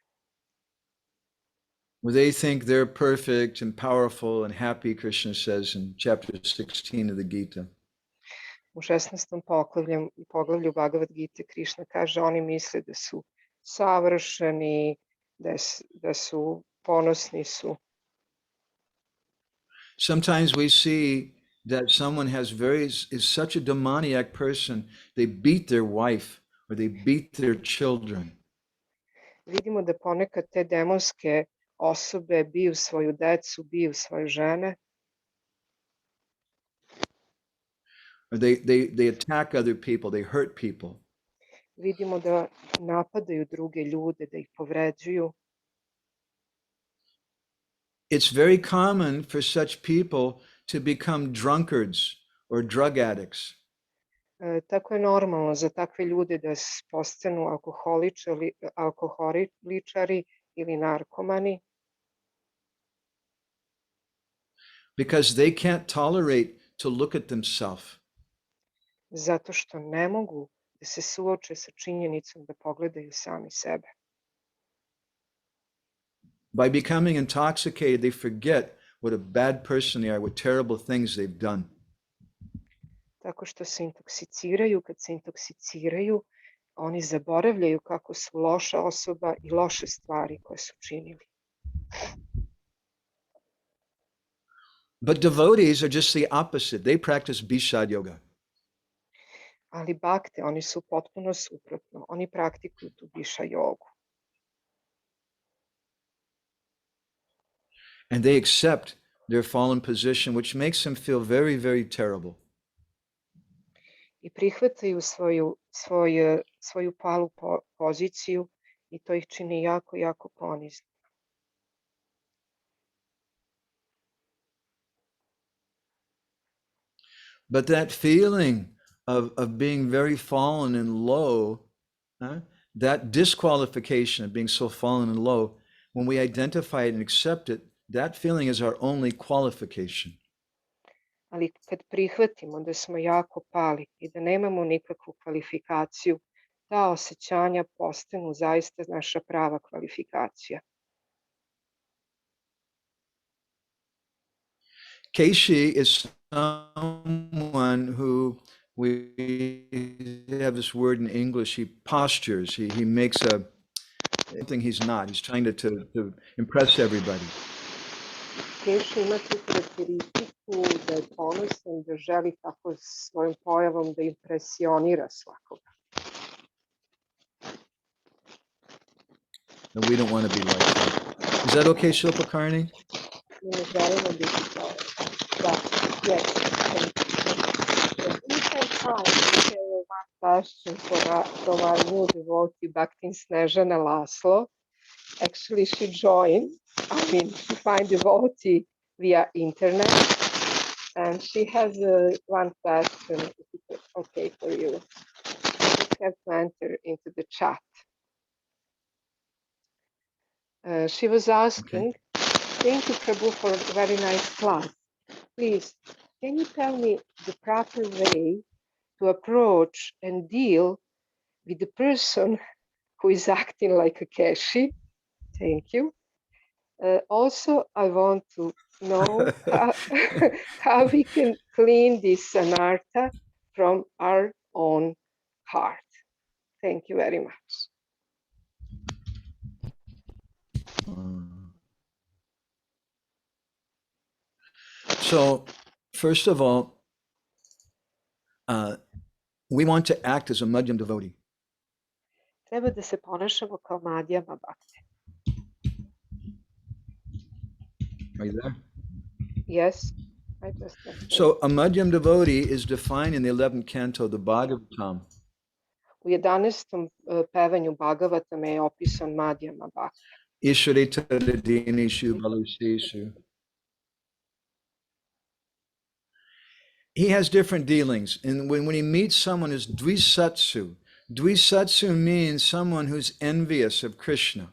Where they think they're perfect and powerful and happy, Krishna says in chapter 16 of the Gita. U 16. poglavlju Bhagavad Gita Krišna kaže oni misle da su savršeni, da su ponosni su. Sometimes we see that someone is such a demoniac person, they beat their wife or they beat their children. Vidimo da ponekad te demonske osobe biju svoju decu, biju svoje žene. Or they attack other people, they hurt people. Vidimo da napadaju druge ljude, da ih povređuju. It's very common for such people to become drunkards or drug addicts. Tako je normalno za takve ljude da postanu alkoholičari ili narkomani. Because they can't tolerate to look at themselves. Zato što ne mogu da se suoče sa činjenicom da pogledaju sami sebe. By becoming intoxicated, they forget what a bad person they are, what terrible things they've done. Tako što se intoksiciraju, kad se intoksiciraju, oni zaboravljaju kako su loša osoba i loše stvari koje su činili. But devotees are just the opposite. They practice Bishad yoga. Ali bhakte, oni su potpuno suprotno. Oni praktikuju tu biša jogu. And they accept their fallen position, which makes them feel very, very terrible. I prihvataju svoju palu poziciju i to ih čini jako, jako ponizno. But that feeling of being very fallen and low, that disqualification of being so fallen and low, when we identify it and accept it, that feeling is our only qualification. Ali kad prihvatimo da smo jako pali i da nemamo nikakvu kvalifikaciju, ta osjećanja postanu zaista naša prava kvalifikacija. Kešija is someone who, we have this word in English, he postures, he makes something he's not. He's trying to impress everybody. Kešija ima tu karakteristiku da je ponosan, da želi tako svojom pojavom da impresionira svakoga. And we don't want to be like that. Is that okay, Shilpakarni? Ne želimo biti kao. Da, yes. We can try to have one question from our new devotee, Bhaktin Snežana Laslo. Actually, she joined, she find devotee via internet, and she has one question, if it's okay for you. You have to enter into the chat. She was asking, thank you, Prabhu, for a very nice class. Please, can you tell me the proper way to approach and deal with the person who is acting like a Kešija? Thank you. Also, I want to know how we can clean this anartha from our own heart. Thank you very much. So, first of all, we want to act as a Madhyam devotee. Treba da se ponašamo kao Madhyama bhakte. Are you there? Yes. So a Madhyam devotee is defined in the 11th canto, the Bhagavatam. U 11. pevanju Bhagavatama je opisan Madhyama bhakte. Ishvarita dinishu baluseshu. He has different dealings. And when he meets someone who's dvisatsu, dvisatsu means someone who's envious of Krishna.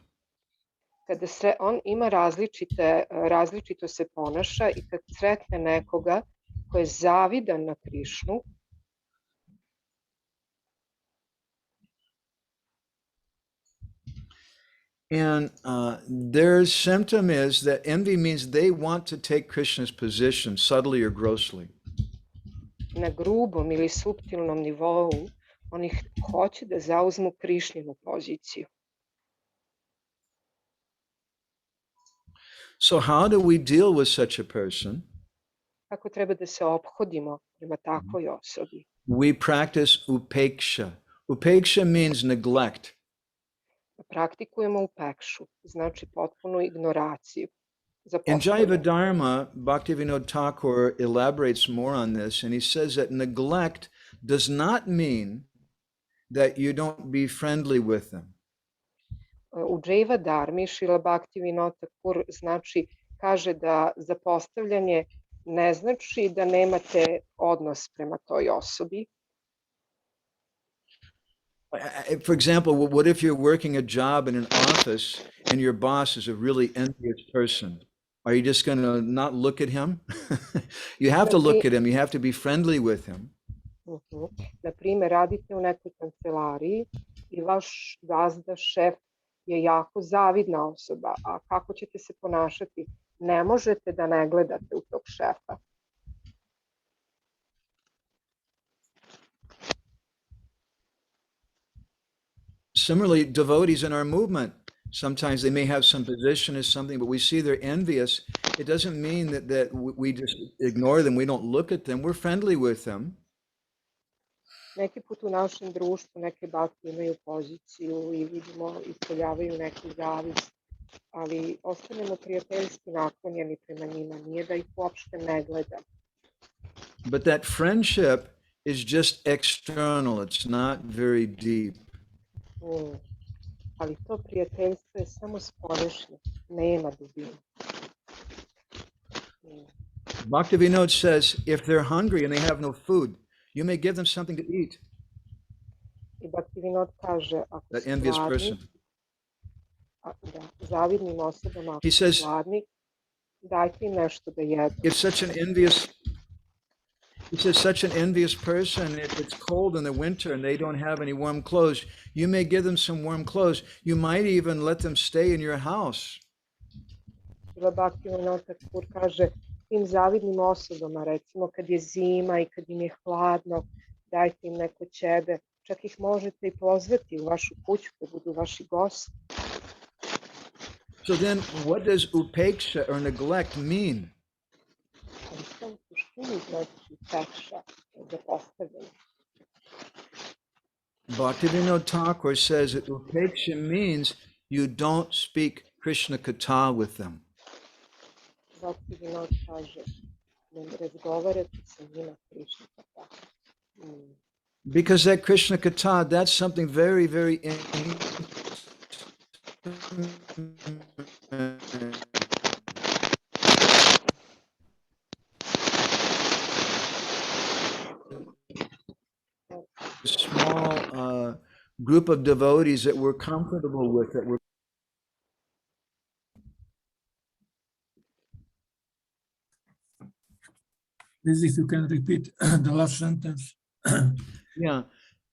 Kada on ima različito se ponaša i kad sretne nekoga ko je zavidan na Krišnu, and their symptom is that envy means they want to take Krishna's position subtly or grossly. Na grubom ili suptilnom nivou oni hoće da zauzmu Krišninu poziciju. So how do we deal with such a person? Kako treba da se ophodimo prema takvoj osobi? We practice upeksha. Upeksha means neglect. Praktikujemo upekšu, znači potpunu ignoraciju. In Jaiva Dharma, Bhaktivinoda Thakur elaborates more on this, and he says that neglect does not mean that you don't be friendly with them. U Jaiva Dharmi Šrila Bhaktivinoda Thakur kaže da zapostavljanje ne znači da nemate odnos prema toj osobi. For example, what if you're working a job in an office and your boss is a really envious person? Are you just going to not look at him? You have to look at him. You have to be friendly with him. Na primjer, radite u nekoj kancelariji i vaš gazda, šef, je jako zavidna osoba. A kako ćete se ponašati? Ne možete da ne gledate u tog šefa. Similarly, devotees in our movement, sometimes they may have some position as something, but we see they're envious. It doesn't mean that we just ignore them. We don't look at them. We're friendly with them. Neki put u našem društvu neke bhakti imaju poziciju i vidimo ispoljavaju neku zavist, ali ostanemo prijateljski naklonjeni prema njima, nije da ih uopšte ne gledam. But that friendship is just external. It's not very deep. Ali to prijateljstvo je samo spoljašnje, nema dubine. Bhaktivinoda says, if they're hungry and they have no food, you may give them something to eat. I Bhaktivinoda kaže, ako that envious gladni, person. Zavidnim osobama, ako He says, gladni, dajte im nešto da jedu. He says, such an envious person, if it's cold in the winter and they don't have any warm clothes, you may give them some warm clothes. You might even let them stay in your house. Bhaktivinoda Thakur kaže, tim zavidnim osobama, recimo kad je zima i kad im je hladno, dajte im neko ćebe, čak ih možete i pozvati u vašu kuću da budu vaši gosti. So then, what does upeksha or neglect mean? Bhaktivinoda Thakur says that upeksha means you don't speak Krishna Katha with them. Bhakti Vinod kaže, ne razgovarate sa njima Krishna Katha. Because that Krishna Katha, that's something very, very small group of devotees that we're comfortable with, that we're Please, if you can repeat the last sentence. yeah.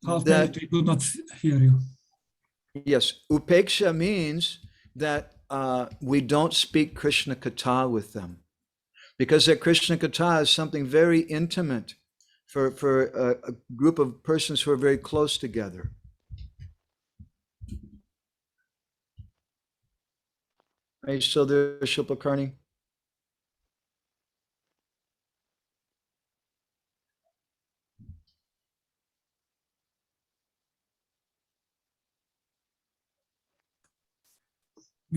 That we could not hear you. Yes, upeksha means that we don't speak Krishna Katha with them, because that Krishna Katha is something very intimate for a group of persons who are very close together. Are you still there, Shilpakarni?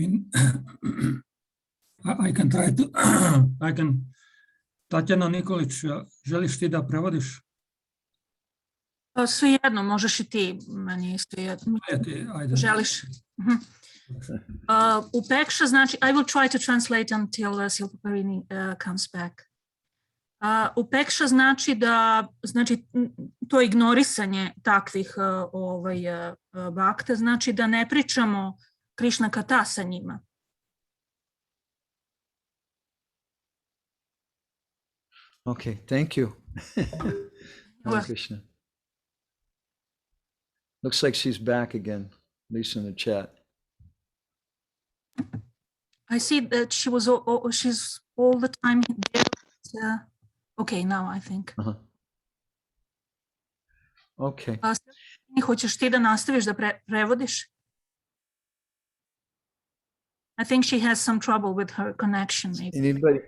I mean, I can try to, I can, Tatjana Nikolić, želiš ti da prevodiš? Svejedno, možeš i ti, meni je svejedno. Ajde. Želiš? Upeksha znači, I will try to translate until Silparini comes back. Upeksha znači da, znači to ignorisanje takvih bhakta, znači da ne pričamo Krishna Katha sa njima. Okay, thank you. Hare Krishna. Looks like she's back again, at least in the chat. I see that she's all the time there. Okay, now I think. Okay. Hoćeš ti da nastaviš da prevodiš? I think she has some trouble with her connection. Maybe. Anybody?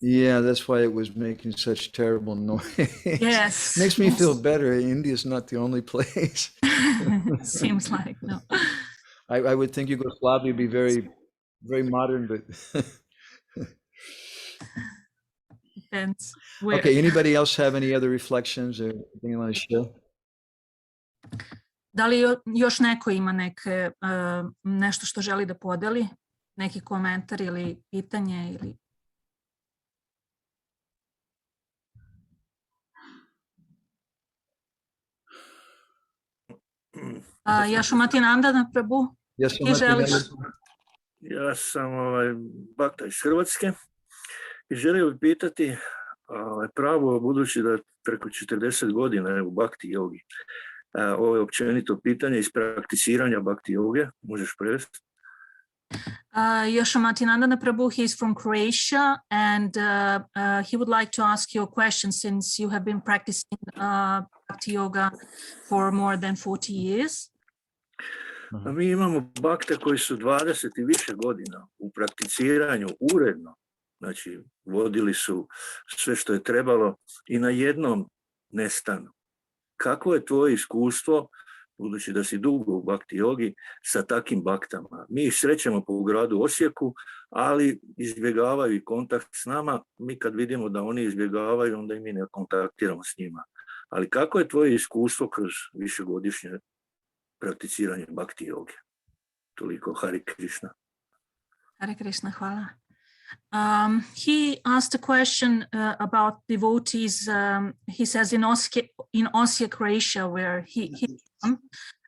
Yeah, that's why it was making such terrible noise. Yes. Makes me feel better. India's not the only place. Seems like, no. I would think Yugoslavia would be very, very modern, but Depends. okay. Anybody else have any other reflections or anything you want to share? Da li još neko ima nešto što želi da podeli? Neki komentar ili pitanje ili... Madhavananda Prabhu, ti želiš? Ja sam bhakta iz Hrvatske i želio bih pitati Prabhu, budući da preko 40 godina u bhakti jogi, ovo je općenito pitanje iz prakticiranja bhakti joge, možeš prevesti? Madhavananda Prabhu, he is from Croatia, and he would like to ask you a question since you have been practicing bhakti yoga for more than 40 years. Mi imamo bhakte koji su 20 i više godina u prakticiranju uredno, znači vodili su sve što je trebalo i na jednom nestanu. Kako je tvoje iskustvo, budući da si dugo u bhakti jogi, sa takim bhaktama? Mi ih srećemo po gradu Osijeku, ali izbjegavaju i kontakt s nama. Mi kad vidimo da oni izbjegavaju, onda i mi ne kontaktiramo s njima. Ali kako je tvoje iskustvo kroz višegodišnje prakticiranje bhakti joge? Toliko, Hare Krishna. Hare Krishna, hvala. He asked a question about devotees. He says in Osijek, Croatia, where he's from,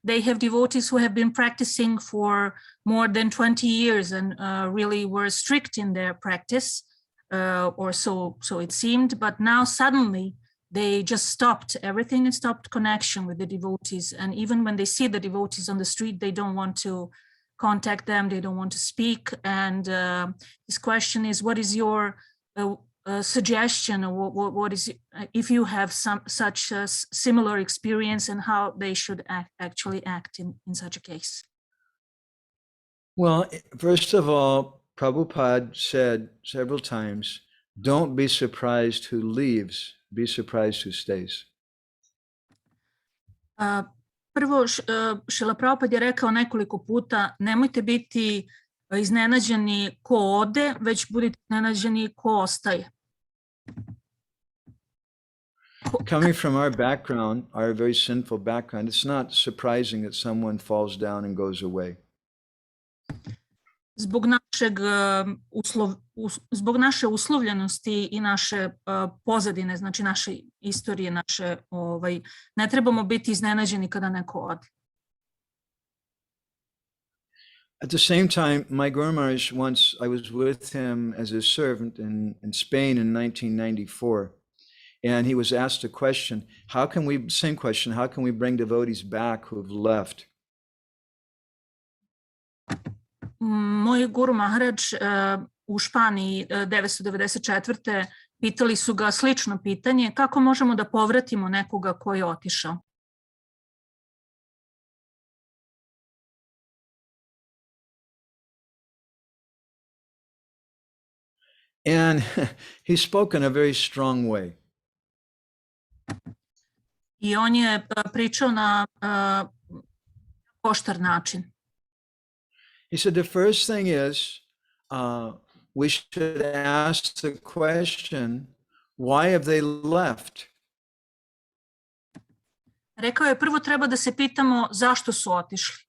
they have devotees who have been practicing for more than 20 years and really were strict in their practice, or so it seemed. But now suddenly they just stopped everything and stopped connection with the devotees. And even when they see the devotees on the street, they don't want to contact them, they don't want to speak. And his question is, what is your suggestion, or what is, if you have such a similar experience, and how they should actually act in such a case? Well, first of all, Prabhupada said several times, don't be surprised who leaves, be surprised who stays. prvo, Šrila Prabhupada je rekao nekoliko puta, nemojte biti iznenađeni ko ode, već budite iznenađeni ko ostaje. Coming from our background, our very sinful background, it's not surprising that someone falls down and goes away. Zbog naše uslovljenosti i naše pozadine, znači naše istorije, ne trebamo biti iznenađeni kada neko ode. At the same time, my Guru Maharaj once, I was with him as a servant in Spain in 1994, and he was asked a question, same question, how can we bring devotees back who've left? Moj Guru Maharaj u Španiji 1994. pitali su ga slično pitanje, kako možemo da povratimo nekoga koji je otišao? And he spoke in a very strong way. I on je pričao na oštar način. He said the first thing is we should ask the question, why have they left? Rekao je, prvo treba da se pitamo zašto su otišli.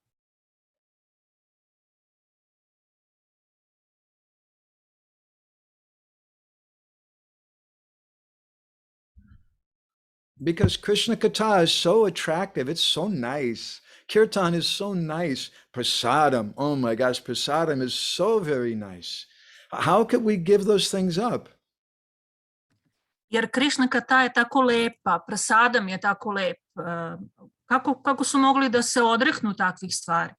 Because Krishna Katha is so attractive. It's so nice. Kirtan is so nice. Prasadam, oh my gosh, prasadam is so very nice. How could we give those things up? Jer Krishna Katha je tako lepa, prasadam je tako lep. Kako su mogli da se odreknu takvih stvari?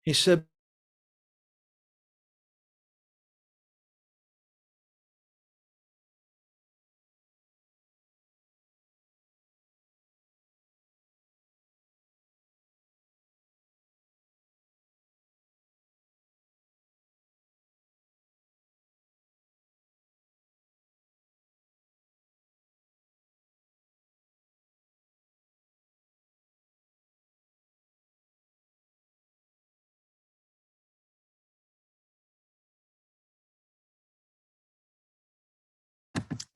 He said,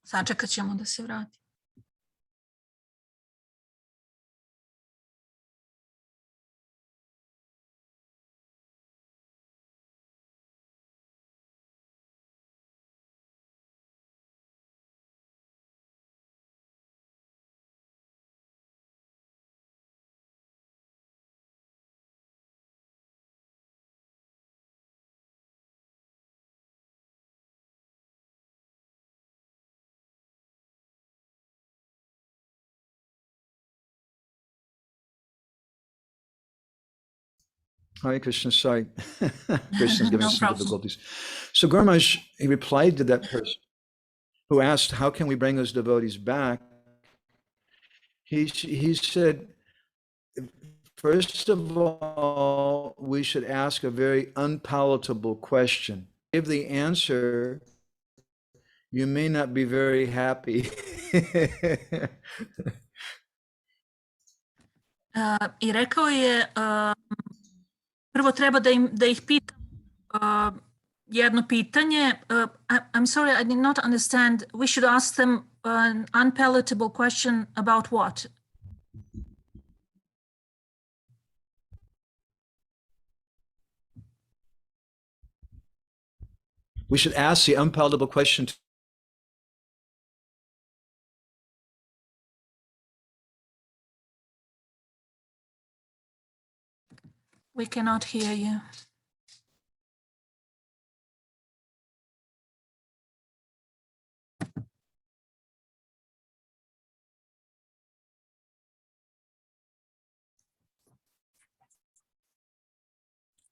Sačekat ćemo da se vrati. Hare Krishna, sorry. Krishna's giving No some problem. difficulties. So Guru Maharaj, he replied to that person who asked, how can we bring those devotees back? He said, first of all, we should ask a very unpalatable question. Give the answer, you may not be very happy. I rekao je, prvo treba da ih pitam jedno pitanje. I'm sorry, I did not understand. We should ask them an unpalatable question about what? We should ask the unpalatable question. We cannot hear you.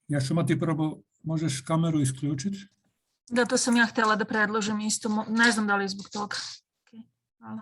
Jašomati Prabhu, možeš kameru isključiti? Da, to sam ja htjela da predložim isto. Ne znam da li je zbog toga. Okay, hvala.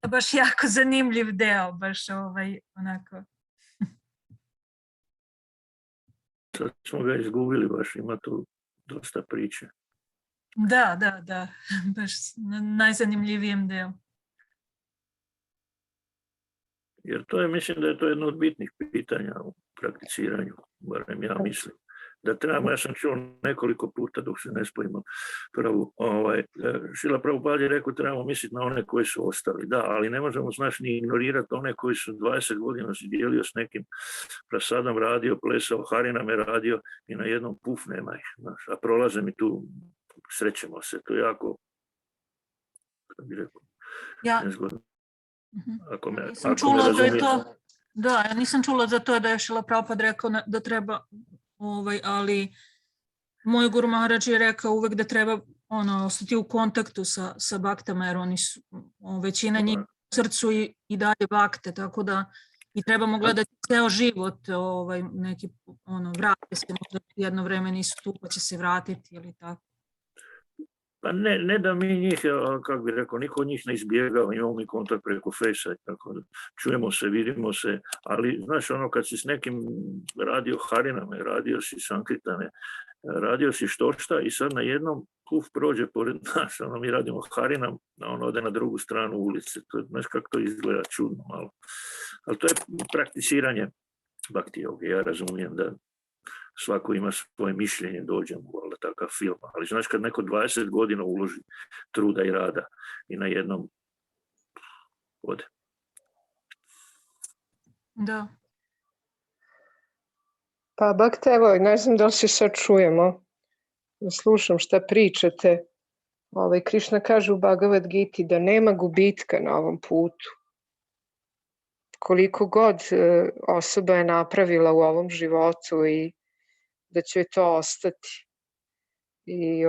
baš jako zanimljiv deo, baš onako. Sad smo ga izgubili, baš ima tu dosta priče. Da, baš na najzanimljivijem delu. Jer to je, mislim da je to jedno od bitnih pitanja u prakticiranju, barem ja mislim. Da trebamo, ja sam čuo nekoliko puta dok se ne spojimo prvu, Šrila Prabhupada je rekao trebamo misliti na one koji su ostali, da, ali ne možemo znaš ni ignorirati one koji su 20 godina se dijelio s nekim prasadom radio, plesao, hariname radio i na jednom puf nema ih, znaš, a prolaze mi tu, srećemo se, to je jako, kako bi rekao, nezgodno. Ako me razumije. Ja nisam čula za to da je Šrila Prabhupada rekao da treba, ali moj Guru Maharaj je rekao uvek da treba ostati u kontaktu sa baktama, jer oni su, većina njih u srcu i dalje bakte, tako da i trebamo gledati ceo život, neki, vrate se, možda jedno vreme nisu tu, pa će se vratiti ili tako. Pa ne da mi njih, kako bi rekao, niko od njih ne izbjegao, imamo mi kontakt preko Fejsa, tako da čujemo se, vidimo se, ali znaš kad si s nekim radio hariname, radio si sankritane, radio si štošta i sad na jednom puf prođe pored nas, mi radimo harinam, a on ode na drugu stranu ulice, znaš kako to izgleda čudno malo. Ali to je prakticiranje bhakti joge, ja razumijem da svako ima svoje mišljenje, dođe mu valjda takav film, ali znaš kad neko 20 godina uloži truda i rada i na jednom ode. Da. Pa bhakta, evo, ne znam da li se sad čujemo, slušam šta pričate. Krišna kaže u Bhagavad Giti da nema gubitka na ovom putu. Koliko god osoba je napravila u ovom životu i da će to ostati. I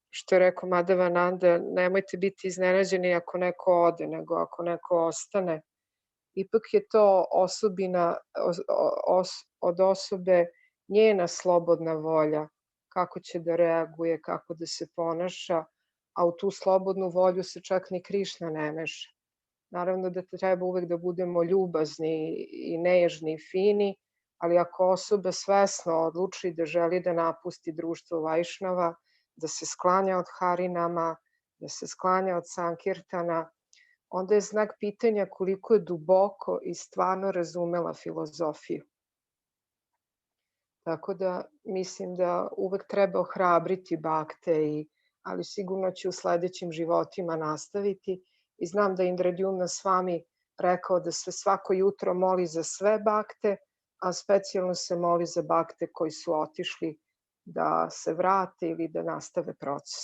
što je rekao Madhavananda, nemojte biti iznenađeni ako neko ode, nego ako neko ostane. Ipak je to osobina od osobe njena slobodna volja, kako će da reaguje, kako da se ponaša, a u tu slobodnu volju se čak ni Krišna ne meša. Naravno da treba uvek da budemo ljubazni i nežni i fini, ali ako osoba svesno odluči da želi da napusti društvo Vajšnava, da se sklanja od harinama, da se sklanja od sankirtana, onda je znak pitanja koliko je duboko i stvarno razumela filozofiju. Tako da mislim da uvek treba ohrabriti bhakte, ali sigurno će u sledećim životima nastaviti. I znam da Indradjumna s vami rekao da se svako jutro moli za sve bhakte, a specijalno se moli za bhakte koji su otišli da se vrate ili da nastave proces.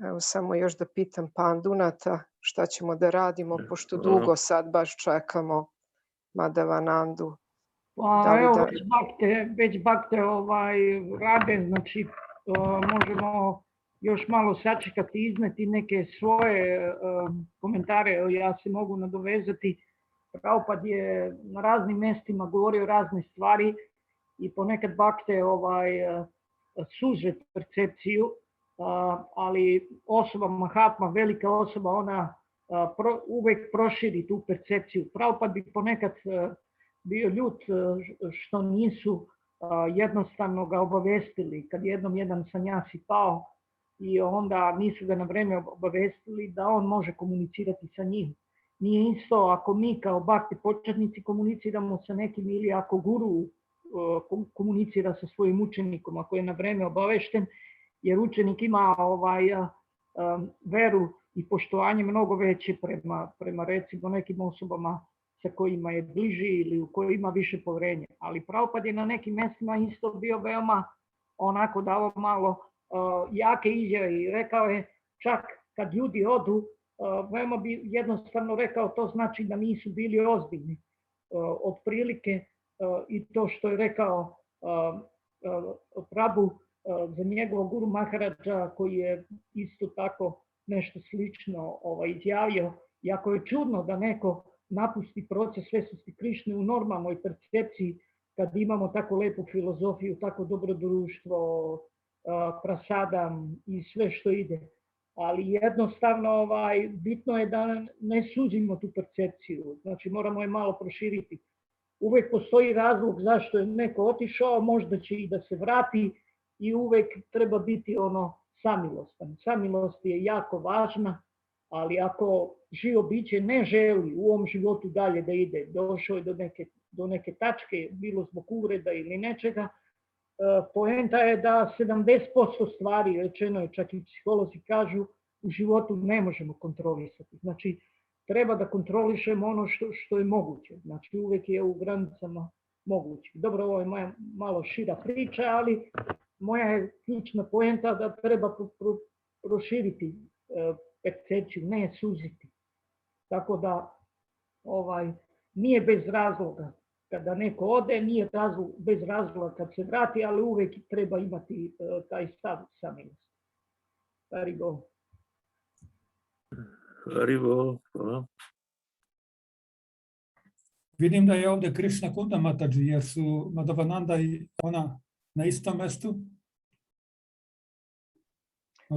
Evo samo još da pitam Pandunata šta ćemo da radimo, pošto dugo sad baš čekamo Madhavanandu. Pa evo, već bakte rade, znači možemo još malo sačekati i izneti neke svoje komentare. Ja se mogu nadovezati. Prabhupada je na raznim mestima govorio razne stvari i ponekad bakte suže percepciju, ali osoba Mahatma, velika osoba, ona uvek proširi tu percepciju. Prabhupada bi ponekad bio ljut što nisu jednostavno ga obavestili, kad jednom jedan sanjasi pao i onda nisu ga na vreme obavestili da on može komunicirati sa njim. Nije isto ako mi kao bhakti početnici komuniciramo sa nekim ili ako guru komunicira sa svojim učenikom, ako je na vreme obavešten, jer učenik ima veru i poštovanje mnogo veće prema recimo nekim osobama sa kojima je bliži ili u kojima ima više poverenja. Ali Prabhupada je na nekim mjestima isto bio veoma onako dao malo jake izjave i rekao je čak kad ljudi odu, veoma bi jednostavno rekao to znači da nisu bili ozbiljni. Otprilike i to što je rekao Prabhu za njegovog Guru Maharaja koji je isto tako nešto slično izjavio. Jako je čudno da neko napusti proces svesnosti Krišne u normalnoj percepciji kad imamo tako lepu filozofiju, tako dobro društvo, prasadam i sve što ide. ali jednostavno bitno je da ne suzimo tu percepciju, znači moramo je malo proširiti. Uvek postoji razlog zašto je neko otišao, možda će i da se vrati i uvek treba biti samilostan. Samilost je jako važna, ali ako živo biće ne želi u ovom životu dalje da ide, došao je do neke tačke, bilo zbog uvreda ili nečega, poenta je da 70% stvari, rečeno je, čak i psiholozi kažu, u životu ne možemo kontrolisati. Znači, treba da kontrolišemo ono što je moguće. Znači, uvek je u granicama moguće. Dobro, ovo je moja malo šira priča, ali moja je ključna poenta da treba proširiti percepciju, ne suziti. Tako da nije bez razloga kada neko ode, nije bez razloga kad se vrati, ali uvek treba imati taj stav samilosti. Haribol. Haribol, hvala. Vidim da je ovdje Krishna Kunda Mataji, jer su Madhavananda i ona na istom mestu.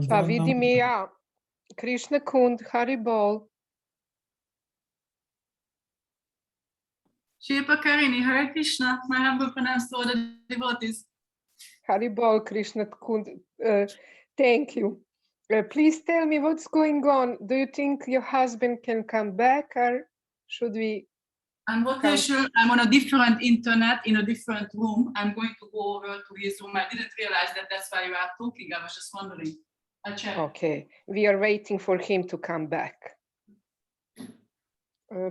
Pa vidim i ja. Krishna Kund, Haribol. Shiva Karini, Hare Krishna, my humble pronouns to all the devotees. Haribol, Krishna Kund, thank you. Please tell me what's going on. Do you think your husband can come back, or should we? I'm not really sure. I'm on a different internet in a different room. I'm going to go over to his room. I didn't realize that that's why you are talking. I was just wondering. Ačarija. Okay, we are waiting for him to come back.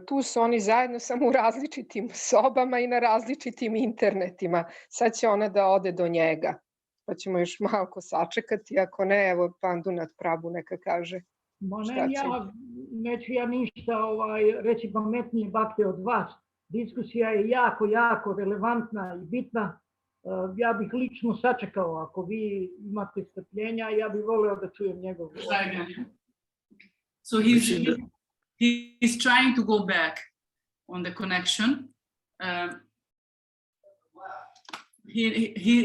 Tu su oni zajedno, samo u različitim sobama i na različitim internetima. Sad će ona da ode do njega, pa ćemo još malo sačekati. Ako ne, evo Madhavananda Prabhu neka kaže. Neću ja ništa reći pametnije bakte od vas. Diskusija je jako, jako relevantna i bitna. Ja bih lično sačekao, ako vi imate strpljenja, ja bih voleo da čujem njegov. So he's trying to go back on the connection.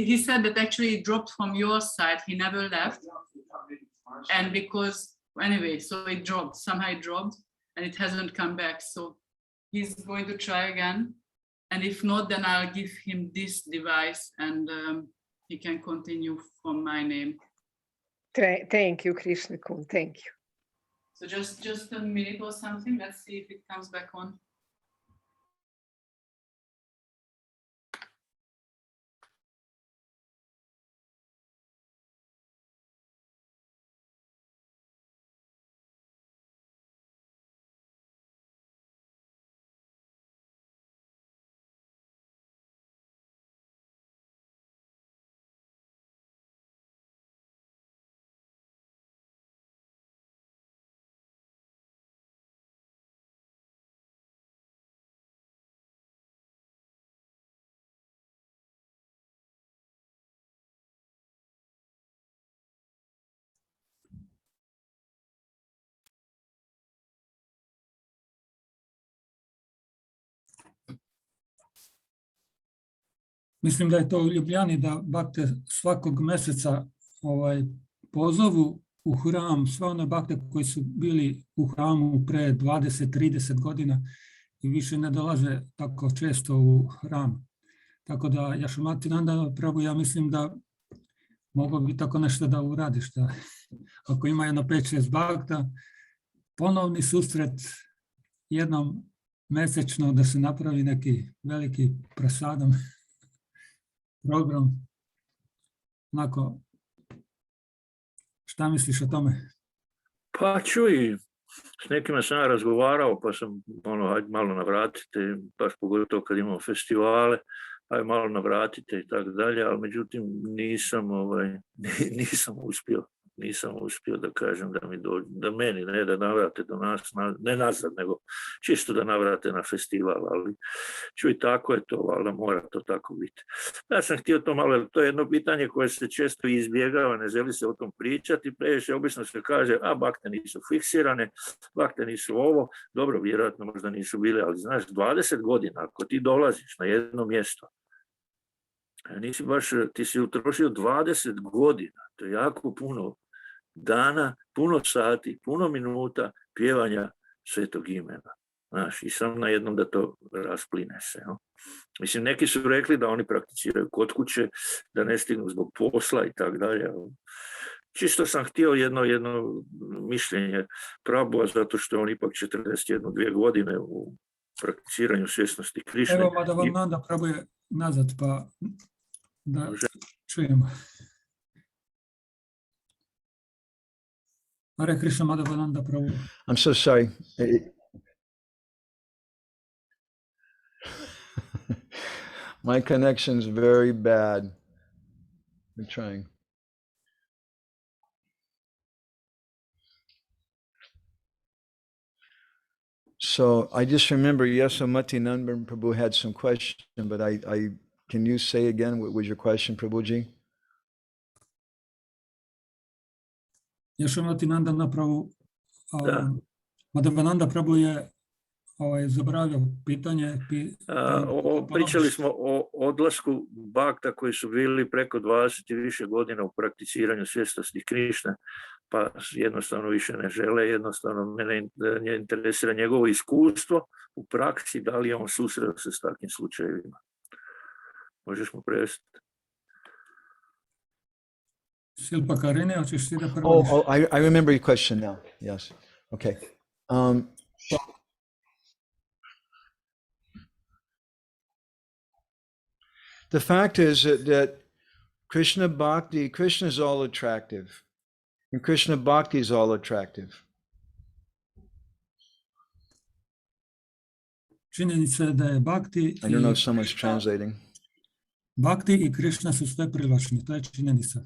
He said that actually it dropped from your side. He never left. And because, anyway, so it dropped, somehow it dropped and it hasn't come back. So he's going to try again. And if not, then I'll give him this device and he can continue from my name. Thank you, Krishna Kund, thank you. So just a minute or something. Let's see if it comes back on. Mislim da je to u Ljubljani da bakte svakog meseca pozovu u hram sve one bakte koji su bili u hramu pre 20-30 godina i više ne dolaze tako često u hram. Tako da, Madhavananda Prabhu, ja mislim da mogo bi tako nešto da uradiš. Da, ako ima jedno 5-6 bakta, ponovni susret jednom mesečno da se napravi neki veliki prasadam program. Onako, šta misliš o tome? Pa čuj, s nekima sam ja razgovarao, pa sam hajde malo navratite, baš pogotovo kad imamo festivale, hajde malo navratite i tako dalje, ali međutim nisam uspio da kažem da mi dođe, da meni, ne da navrate do nas, ne nazad, nego čisto da navrate na festival, ali čuj, tako je to, valjda mora to tako biti. Ja sam htio to malo, to je jedno pitanje koje se često izbjegava, ne želi se o tom pričati, previše obično se kaže, bakte nisu fiksirane, bakte nisu ovo, dobro, vjerojatno možda nisu bile, ali znaš, 20 godina, ako ti dolaziš na jedno mjesto, ti si utrošio 20 godina, to je jako puno dana, puno sati, puno minuta pjevanja svetog imena. Znaš, i sam na jednom da to raspline se. No? Mislim, neki su rekli da oni prakticiraju kod kuće, da ne stignu zbog posla i tako dalje. Čisto sam htio jedno mišljenje Prabhuva, zato što je on ipak 41-2 godine u prakticiranju svjesnosti Krišne. Evo, Madhavananda Prabhu je nazad, pa da čujemo. Hare Krishna, Madhavananda Prabhu. I'm so sorry. My connection's very bad. I'm trying. So I just remember Madhavananda Prabhu had some question, but can you say again what was your question, Prabhuji? Madhavananda Prabhu je zaboravio pitanje. Pričali smo o odlasku bhakta koji su bili preko 20 i više godina u prakticiranju svjesnosti Krišne, pa jednostavno više ne žele, jednostavno mene interesira njegovo iskustvo u praksi, da li je on susreo se s takvim slučajevima. Možeš mu prevesti? I remember your question now. Yes. Okay. The fact is that Krishna is all attractive. And Krishna Bhakti is all attractive. Činjenica je da je Bhakti I don't know if someone's translating. Bhakti i Krishna su sve privlačni, to je činjenica.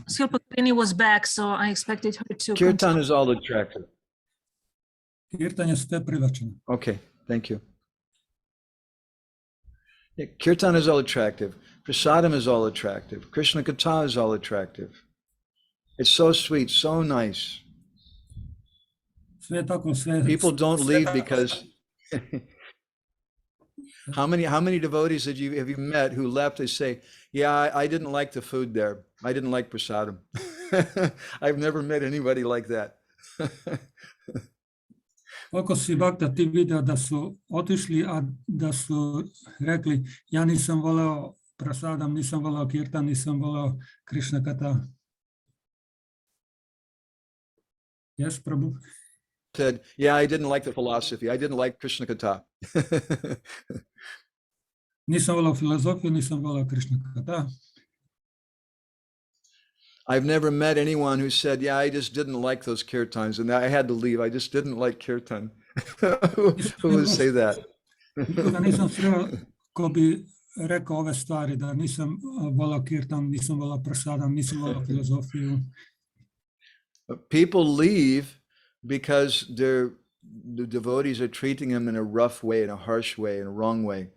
Silpakarini was back, so I expected her to Kirtan is all attractive. Kirtan je sve privlačeno. Okay, thank you. Kirtan is all attractive. Prasadam is all attractive. Krishna Katha is all attractive. It's so sweet, so nice. People don't leave because how many devotees have you met who left? They say, "Yeah, I didn't like the food there. I didn't like prasadam." I've never met anybody like that. Koliko si bhakta ti vidio da su otišli, a da su rekli, ja nisam voleo prasadam, nisam voleo kirtan, nisam voleo Krishna Katha. Yes, Prabhu? Said, yeah, I didn't like the philosophy. I didn't like Krishna Katha. Nisam voleo filozofiju, nisam voleo Krishna Katha. I've never met anyone who said, yeah, I just didn't like those kirtans and I had to leave. I just didn't like kirtan. Who would say that? Nikoga nisam sreo ko bi rekao ove stvari, da nisam volao kirtan, nisam volao prasadam, nisam volao filozofiju. People leave because the devotees are treating them in a rough way, in a harsh way, in a wrong way.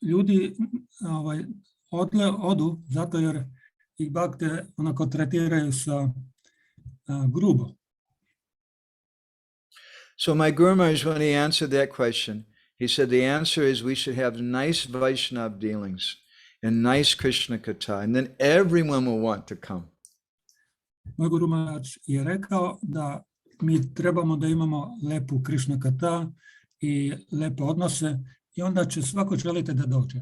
Ljudi odu zato jer ih bhakte onako tretiraju sa grubo. So my Guru Maharaj, when he answered that question, he said the answer is we should have nice Vaishnava dealings and nice Krishna Katha, and then everyone will want to come. Moj Guru Maharaj je rekao da mi trebamo da imamo lepu Krishna Katha i lepe odnose i onda će svako želite da dođe.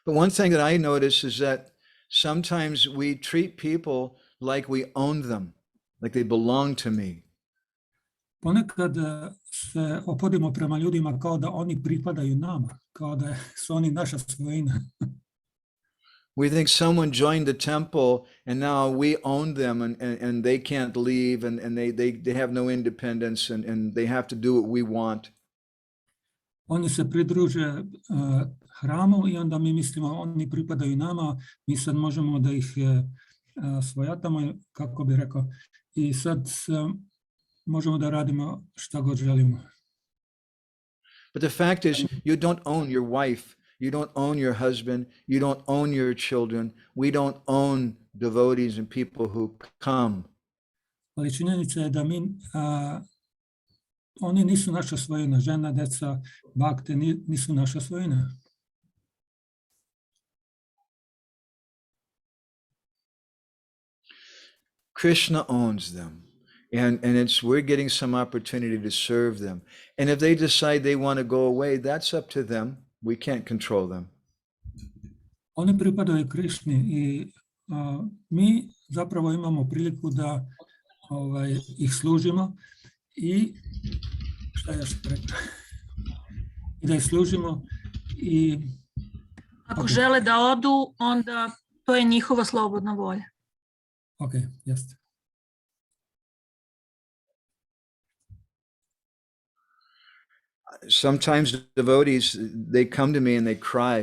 But one thing that I notice is that sometimes we treat people like we own them, like they belong to me. Ponekad se ophodimo prema ljudima kao da oni pripadaju nama, kao da su oni naša svojina. We think someone joined the temple and now we own them and they can't leave and they have no independence and they have to do what we want. Oni se pridruže hramu i onda mi mislimo oni pripadaju nama, mi sad možemo da ih svojatamo, kako bi rekao, i sad možemo da radimo šta god želimo. But the fact is, you don't own your wife, you don't own your husband, you don't own your children, we don't own devotees and people who come. Ali činjenica je da mi, oni nisu naša svojina, žena, deca, bhakte nisu naša svojina. Krishna owns them. And we're getting some opportunity to serve them. And if they decide they want to go away, that's up to them. We can't control them. Oni pripadaju Krišni i mi zapravo imamo priliku da ih služimo i da ih služimo i ako žele da odu, onda to je njihova slobodna volja. Ok, jeste. Sometimes devotees, they come to me and they cry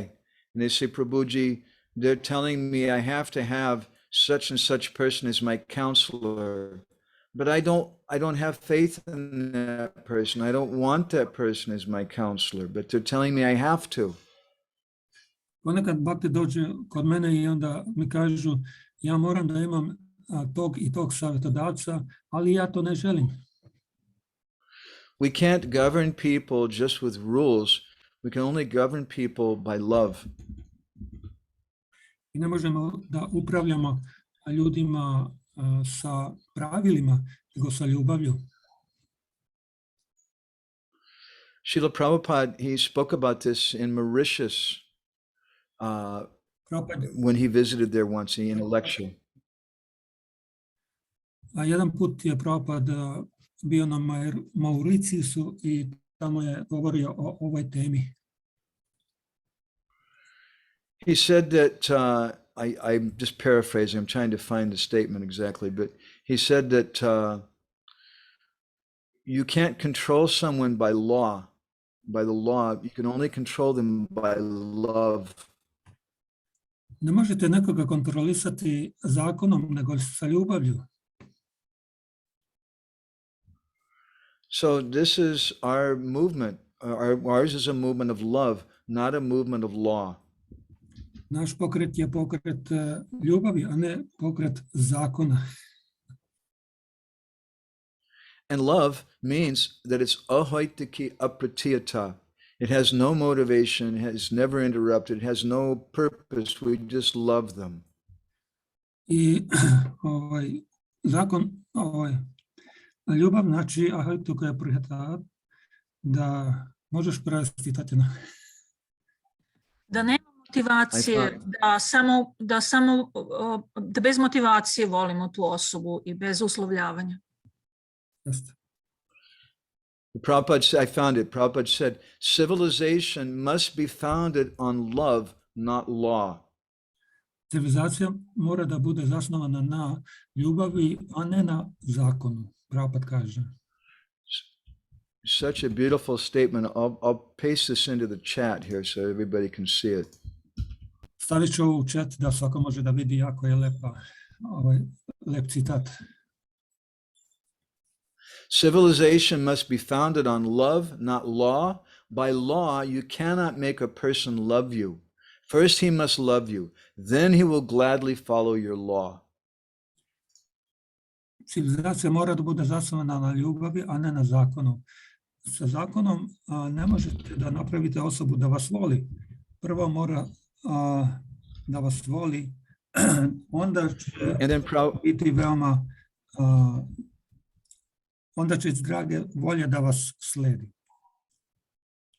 and they say, Prabhuji, they're telling me I have to have such and such person as my counselor, but I don't have faith in that person. I don't want that person as my counselor, but they're telling me I have to. Ponekad bhakti dođe kod mene i onda mi kažu ja moram da imam tog i tog savjetodavca, ali ja to ne želim. We can't govern people just with rules. We can only govern people by love. I ne možemo da upravljamo ljudima sa pravilima, nego sa ljubavlju. Srila Prabhupada, he spoke about this in Mauritius when he visited there once in a lecture. Jedan put je Prabhupada bio na Mauriciusu i tamo je govorio o ovoj temi. He said that, I'm just paraphrasing, I'm trying to find the statement exactly, but he said that you can't control someone by law, by the law, you can only control them by love. Ne možete nekoga kontrolisati zakonom, nego sa ljubavlju. So this is our movement. Ours is a movement of love, not a movement of law. Naš pokret je pokret ljubavi, a ne pokret zakona. And love means that it's ahoitiki apratiyata. It has no motivation, it has never interrupted, it has no purpose, we just love them. I zakon, ljubav znači ahoituka je prihata da možeš prevesti Tatjana. Da nema motivacije, da bez motivacije volimo tu osobu i bez uslovljavanja. Jeste. Prabhupada, I found it. Prabhupada said, civilization must be founded on love, not law. Civilizacija mora da bude zasnovana na ljubavi, a ne na zakonu. Prabhupada kaže. Such a beautiful statement. I'll paste this into the chat here so everybody can see it. Stavit ću u chat da svako može da vidi, jako je lep citat. Civilization must be founded on love, not law. By law, you cannot make a person love you. First, he must love you. Then he will gladly follow your law. Civilizacija mora da bude zasnovana na ljubavi, a ne na zakonu. Sa zakonom ne možete da napravite osobu da vas voli. Prvo mora da vas voli, onda će biti veoma, onda će iz drage volje da vas sledi.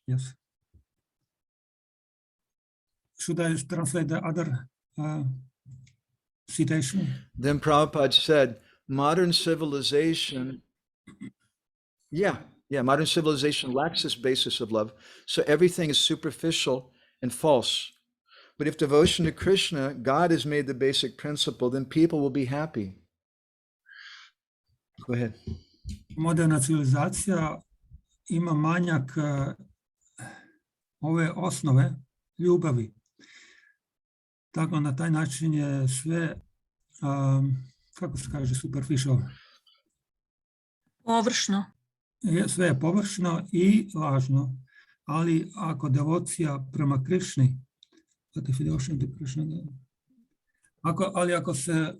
Yes. Should I translate the other citation? Then Prabhupada said, modern civilization, modern civilization lacks this basis of love. So everything is superficial and false. But if devotion to Krishna, God has made the basic principle, then people will be happy. Go ahead. Moderna civilizacija ima manjak ove osnove ljubavi. Tako na taj način je sve, kako se kaže, superficial. Površno. Sve je površno i lažno. Ali ako devocija prema Krišni, ako se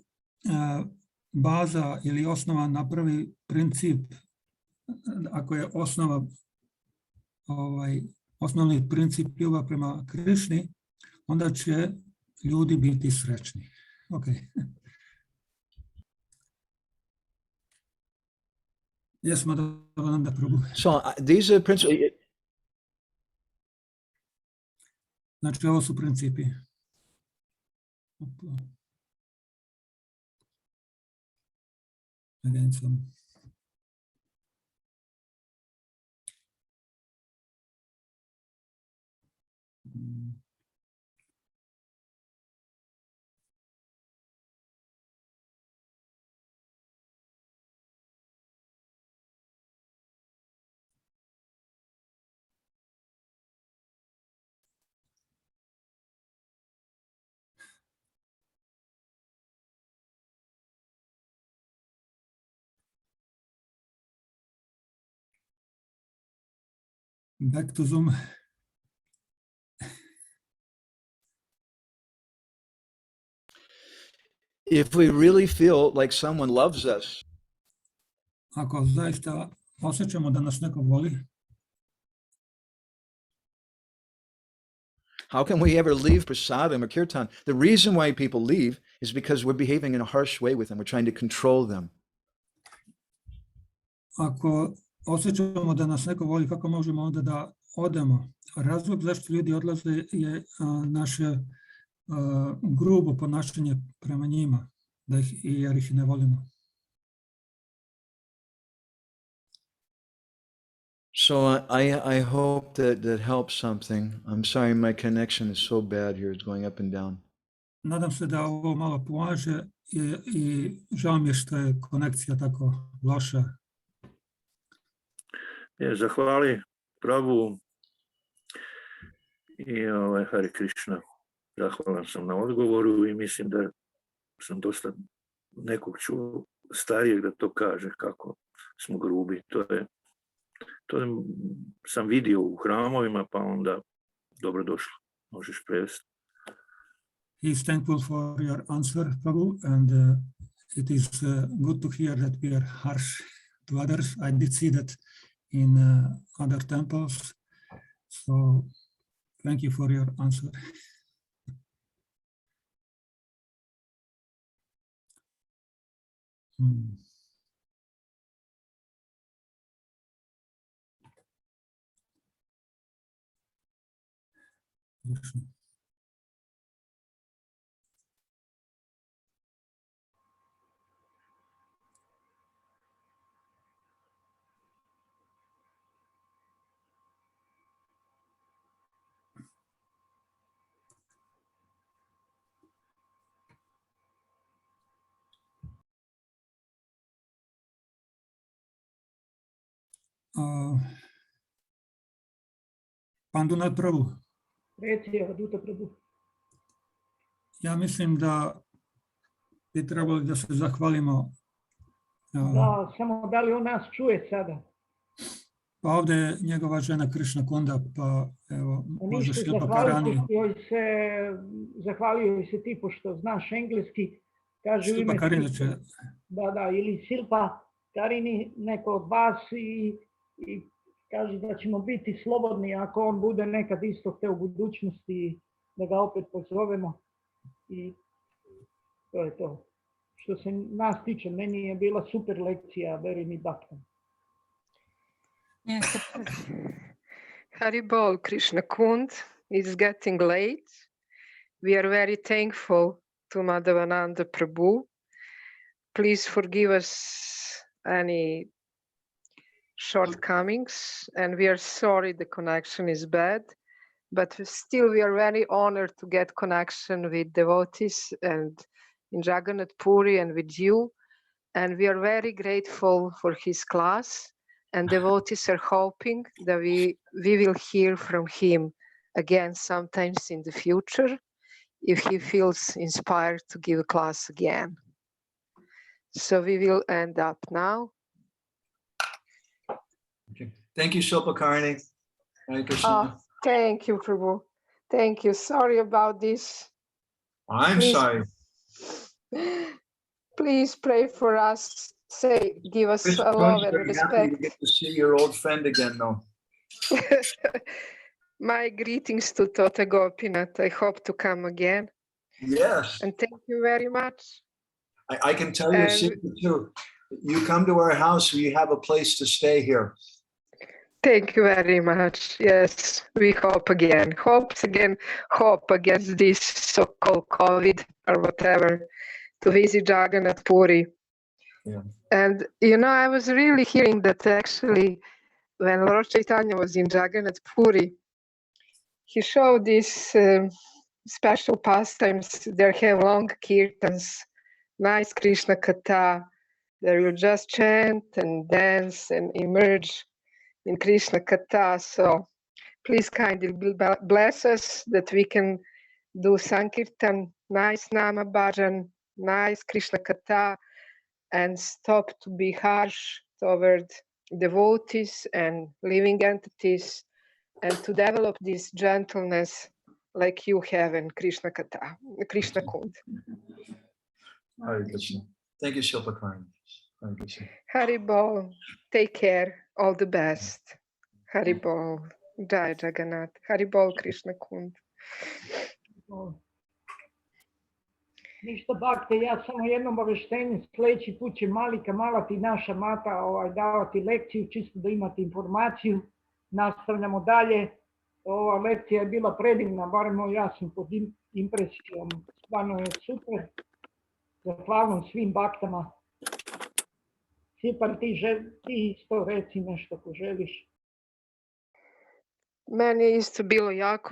baza ili osnova napravi princip, ako je osnovni princip ljubav prema Krišni, onda će ljudi biti srećni. Okay. Yes, Madhavananda Prabhu. So these are principles. Znači, ovo su principi. Again, some. Back to Zoom. If we really feel like someone loves us, Ako zaista osjećamo da nas neko voli, how can we ever leave prasadam or kirtan? The reason why people leave is because we're behaving in a harsh way with them. We're trying to control them. ako osjećamo da nas neko voli, kako možemo onda da odemo? Razlog zašto ljudi odlaze je naše grubo ponašanje prema njima, jer ih ne volimo. So I hope that helps something. I'm sorry, my connection is so bad here. It's going up and down. Nadam se da ovo malo pomaže i žao mi je što je konekcija tako loša. Zahvali Prabhu i Hare Krishna. Zahvalan sam na odgovoru i mislim da sam dosta nekog čuo starijeg da to kaže kako smo grubi. To sam vidio u hramovima, pa onda dobrodošlo. Možeš prevesti. He is thankful for your answer, Prabhu, and it is good to hear that we are harsh to others. I did see that in other temples. So thank you for your answer. Madhavananda Prabhu. Ja mislim da bi trebali da se zahvalimo. Da, samo da li on nas čuje sada? Pa ovdje je njegova žena Krishna Kunda, pa evo, može Silpa Karani. Zahvalio joj se ti, pošto znaš engleski. Kaže Silpa Karini će. Da, ili Silpa Karini, neko od vas i kaže da ćemo biti slobodni ako on bude nekad isto te u budućnosti, da ga opet pozovemo. I to je to. Što se nas tiče, meni je bila super lekcija, veri mi bhakta. Yes. Haribol, Krishna Kund, it's getting late. We are very thankful to Madhavananda Prabhu. Please forgive us any shortcomings, and we are sorry the connection is bad, but still we are very honored to get connection with devotees and in Jagannath Puri and with you, and we are very grateful for his class, and devotees are hoping that we will hear from him again sometimes in the future if he feels inspired to give a class again. So we will end up now. Okay. Thank you, Shilpa Karni. Hare Krishna. Thank you, Prabhu. Thank you. Sorry about this. I'm sorry. Please pray for us. Give us a love and respect. You get to see your old friend again, though. My greetings to Tota Gopinath. I hope to come again. Yes. And thank you very much. I can tell you a secret too. you come to our house, you have a place to stay here. Thank you very much. Yes, we hope against this so-called COVID or whatever, to visit Jagannath Puri. Yeah. And, you know, I was really hearing that actually when Lord Chaitanya was in Jagannath Puri, he showed these special pastimes. There have long kirtans, nice Krishna Katha. There you just chant and dance and emerge in Krishna Katha. So please kindly bless us that we can do Sankirtan, nice Nama Bhajan, nice Krishna Katha, and stop to be harsh toward devotees and living entities, and to develop this gentleness like you have in Krishna Katha, Krishna Kund. Hare Krishna. Thank you, Shilpa Karni. Hare Krishna. Hari Bol, take care, all the best. Hari Bol, Jai Jagannath. Hari Bol, Krishna Kund. Ništa, Bhakte, ja samo jedno obaveštenje, sljedeći put će Malika Malati, naša mata, davati lekciju, čisto da imate informaciju. Nastavljamo dalje. Ova lekcija je bila predivna, barem ja sam pod impresijom, stvarno je super. Zahvalno svim baktama. Sipar, ti isto reci nešto ako želiš. Meni je isto bilo jako